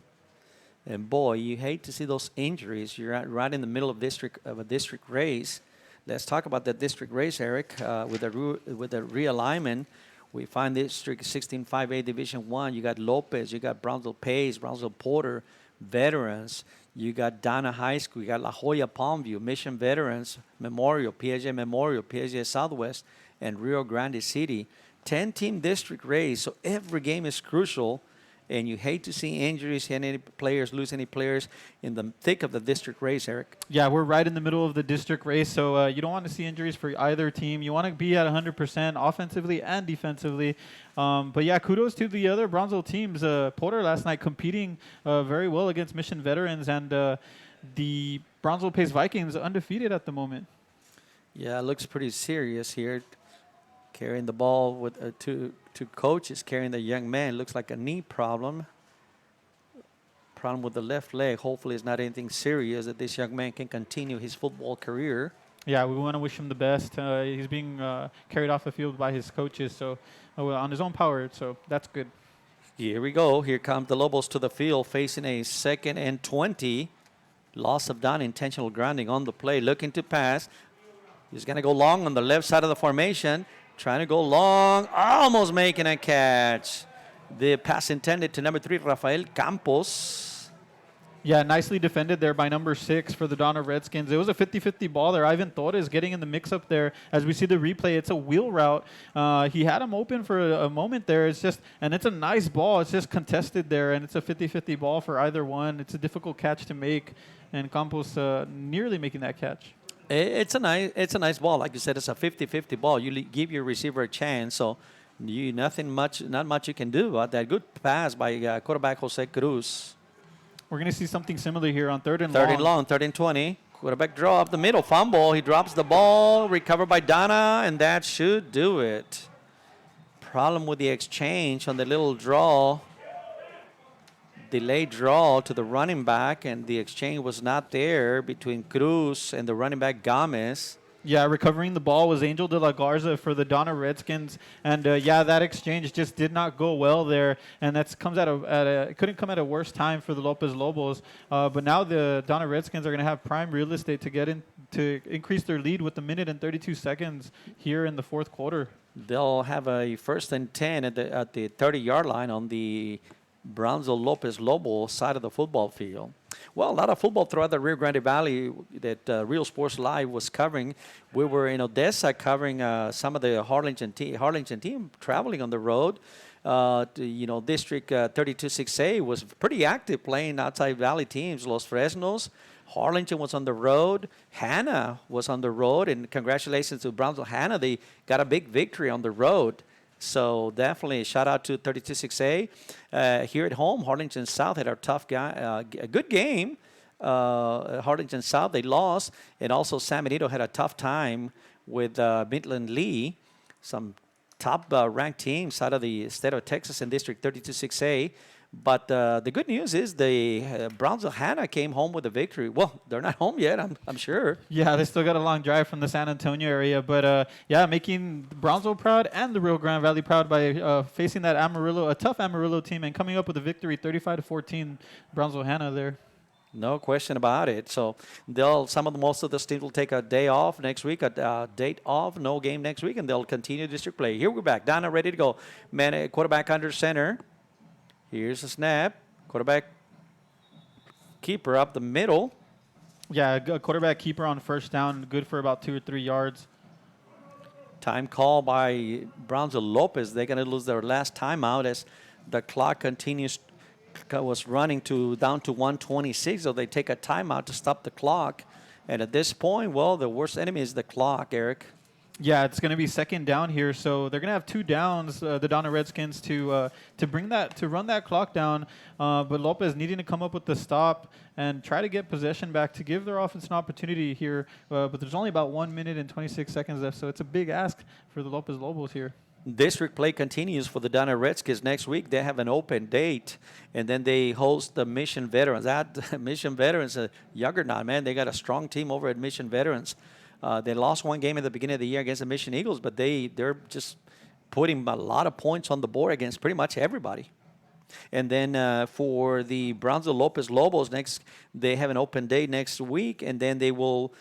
And boy, you hate to see those injuries. You're right in the middle of a district race. Let's talk about that district race, Eric, with the realignment. We find District 16-5A Division 1. You got Lopez, you got Brownsville Pace, Brownsville Porter, veterans. You got Donna High School, you got La Jolla Palmview, Mission Veterans, Memorial, PSA Southwest, and Rio Grande City. 10-team district race, so every game is crucial. And you hate to see injuries, any players, lose any players in the thick of the district race, Eric. Yeah, we're right in the middle of the district race, so you don't want to see injuries for either team. You want to be at 100% offensively and defensively. But yeah, kudos to the other Brownsville teams. Porter last night competing very well against Mission Veterans, and the Brownsville Pace Vikings undefeated at the moment. Yeah, it looks pretty serious here. Carrying the ball with two coaches carrying the young man. Looks like a knee problem. Problem with the left leg. Hopefully it's not anything serious, that this young man can continue his football career. Yeah, we want to wish him the best. He's being carried off the field by his coaches, so on his own power, so that's good. Here we go. Here comes the Lobos to the field, facing a 2nd and 20. Loss of down, intentional grounding on the play. Looking to pass. He's going to go long on the left side of the formation. Trying to go long, almost making a catch. The pass intended to number 3, Rafael Campos. Yeah, nicely defended there by number 6 for the Donna Redskins. It was a 50-50 ball there. Ivan Torres getting in the mix-up there. As we see the replay, it's a wheel route. He had him open for a moment there. It's a nice ball. It's just contested there, and it's a 50-50 ball for either one. It's a difficult catch to make, and Campos nearly making that catch. It's a nice ball. Like you said, it's a 50-50 ball. You give your receiver a chance, so not much you can do about that. Good pass by quarterback Jose Cruz. We're going to see something similar here on 3rd and long. 3rd and long, 3rd and 20. Quarterback draw up the middle, fumble. He drops the ball, recovered by Donna, and that should do it. Problem with the exchange on the little draw. Delayed draw to the running back, and the exchange was not there between Cruz and the running back Gomez. Yeah, recovering the ball was Angel de la Garza for the Donna Redskins, and that exchange just did not go well there, and that couldn't come at a worse time for the Lopez Lobos. But now the Donna Redskins are going to have prime real estate to increase their lead with 1 minute and 32 seconds here in the 4th quarter. They'll have a 1st and 10 at the 30-yard line on the Brownsville Lopez Lobo side of the football field. Well, a lot of football throughout the Rio Grande Valley that Real Sports Live was covering. We were in Odessa covering some of the Harlingen team traveling on the road. District 32-6A was pretty active playing outside Valley teams. Los Fresnos, Harlingen was on the road. Hanna was on the road, and congratulations to Brownsville Hanna. They got a big victory on the road. So definitely a shout out to 32-6A. Here at home, Harlingen South had a good game. Harlingen South, they lost. And also San Benito had a tough time with Midland Lee, some top ranked teams out of the state of Texas in District 32-6A. But the good news is the Brownsville Hanna came home with a victory. Well, they're not home yet, I'm sure. Yeah, they still got a long drive from the San Antonio area. But, making Brownsville proud and the Rio Grande Valley proud by facing that a tough Amarillo team, and coming up with a victory, 35-14, Brownsville Hanna there. No question about it. So most of the teams will take a day off next week, a date off, no game next week, and they'll continue district play. Here we're back. Donna ready to go. Man, quarterback under center. Here's a snap. Quarterback keeper up the middle. Yeah, a quarterback keeper on 1st down, good for about 2 or 3 yards. Time call by Brownsville Lopez. They're going to lose their last timeout as the clock was running down to 1:26. So they take a timeout to stop the clock. And at this point, the worst enemy is the clock, Eric. Yeah, it's going to be 2nd down here, so they're going to have 2 downs, the Donna Redskins, to run that clock down. But Lopez needing to come up with the stop and try to get possession back to give their offense an opportunity here. But there's only about 1 minute and 26 seconds left, so it's a big ask for the Lopez Lobos here. District play continues for the Donna Redskins. Next week they have an open date, and then they host the Mission Veterans. Mission Veterans, a juggernaut, man. They got a strong team over at Mission Veterans. They lost one game at the beginning of the year against the Mission Eagles, but they're just putting a lot of points on the board against pretty much everybody. And then for the Brownsville Lopez Lobos, they have an open day next week, and then they will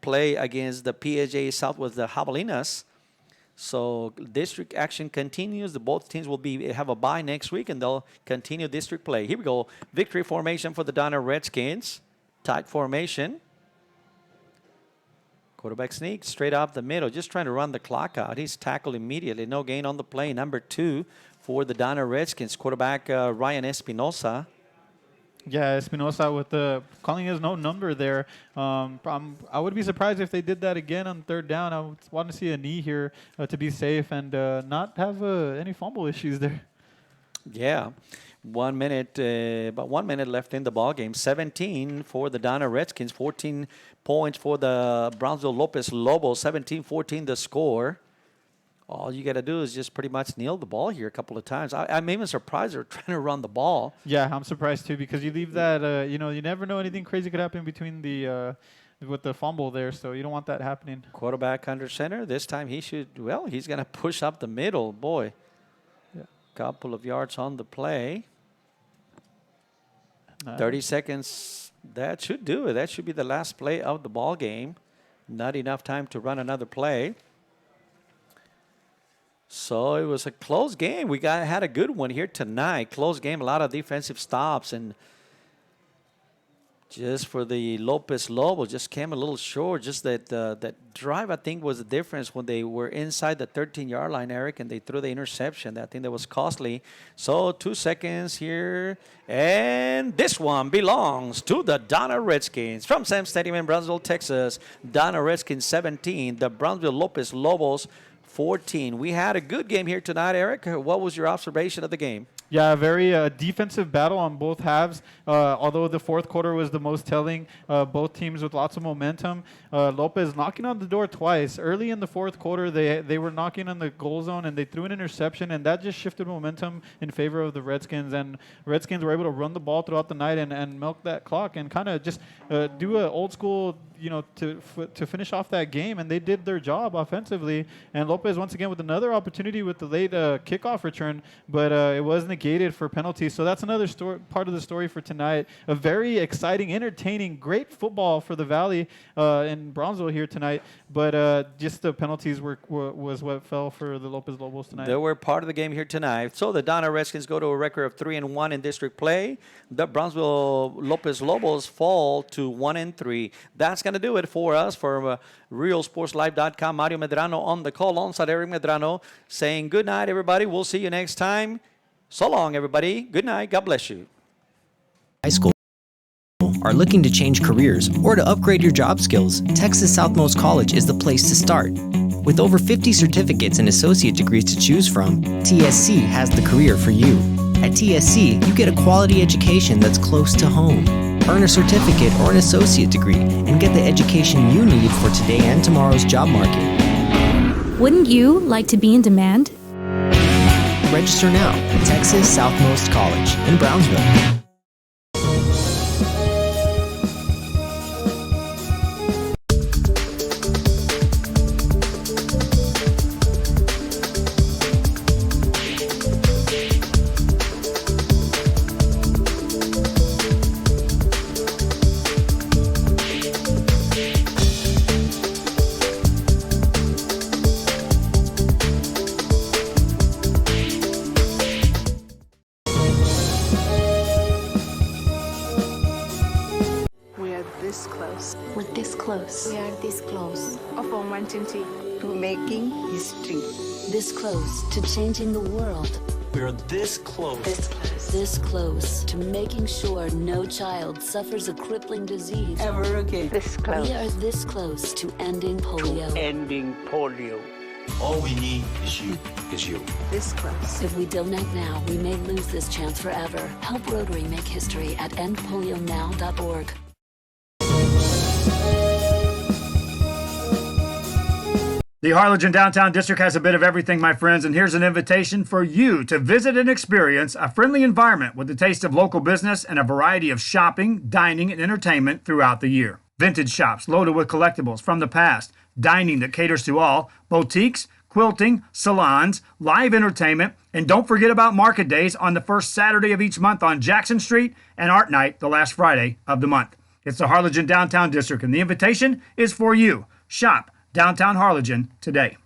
play against the PSA Southwest, the Javelinas. So district action continues. Both teams will have a bye next week, and they'll continue district play. Here we go. Victory formation for the Donna Redskins. Tight formation. Quarterback sneak straight up the middle, just trying to run the clock out. He's tackled immediately. No gain on the play. Number 2 for the Donna Redskins. Quarterback Ryan Espinosa. Yeah, Espinosa with the calling his no number there. I would be surprised if they did that again on third down. I would want to see a knee here to be safe and not have any fumble issues there. Yeah. 1 minute, about 1 minute left in the ball game. 17 for the Donna Redskins, 14 points for the Brownsville Lopez Lobos. 17-14 the score. All you got to do is just pretty much kneel the ball here a couple of times. I'm even surprised they're trying to run the ball. Yeah, I'm surprised too, because you leave that, you never know, anything crazy could happen between with the fumble there, so you don't want that happening. Quarterback under center. This time he's going to push up the middle. Boy, couple of yards on the play. 30 seconds. That should do it. That should be the last play of the ball game. Not enough time to run another play. So it was a close game. We had a good one here tonight. Close game, a lot of defensive stops, and just for the Lopez Lobos, just came a little short. Just that drive, I think, was the difference when they were inside the 13-yard line, Eric, and they threw the interception. I think that was costly. So 2 seconds here, and this one belongs to the Donna Redskins. From Sam Stadium in Brownsville, Texas, Donna Redskins 17, the Brownsville Lopez Lobos 14. We had a good game here tonight, Eric. What was your observation of the game? Yeah, a very defensive battle on both halves. Although the fourth quarter was the most telling, both teams with lots of momentum. Lopez knocking on the door twice. Early in the fourth quarter, they were knocking on the goal zone, and they threw an interception, and that just shifted momentum in favor of the Redskins. And Redskins were able to run the ball throughout the night and milk that clock and kind of just do an old school, to finish off that game, and they did their job offensively. And Lopez once again with another opportunity with the late kickoff return, but it was negated for penalties. So that's another part of the story for tonight. A very exciting, entertaining, great football for the Valley in Brownsville here tonight, but just the penalties was what fell for the Lopez Lobos tonight. They were part of the game here tonight. So the Donna Redskins go to a record of 3-1 in district play. The Brownsville Lopez Lobos fall to 1-3. That's going to do it for us for RealSportsLive.com. Mario Medrano on the call, alongside Eric Medrano, saying good night, everybody. We'll see you next time. So long, everybody. Good night. God bless you. High school are looking to change careers or to upgrade your job skills, Texas Southmost College is the place to start. With over 50 certificates and associate degrees to choose from, TSC has the career for you. At TSC, you get a quality education that's close to home. Earn a certificate or an associate degree and get the education you need for today and tomorrow's job market. Wouldn't you like to be in demand? Register now at Texas Southmost College in Brownsville. This close to changing the world. We're this close. This close to making sure no child suffers a crippling disease ever again. This close. We are this close to ending polio. Ending polio. All we need is you. This close. If we don't act now, we may lose this chance forever. Help Rotary make history at endpolionow.org. The Harlingen Downtown District has a bit of everything, my friends, and here's an invitation for you to visit and experience a friendly environment with a taste of local business and a variety of shopping, dining, and entertainment throughout the year. Vintage shops loaded with collectibles from the past, dining that caters to all, boutiques, quilting, salons, live entertainment, and don't forget about market days on the first Saturday of each month on Jackson Street and Art Night the last Friday of the month. It's the Harlingen Downtown District, and the invitation is for you. Shop Downtown Harlingen today.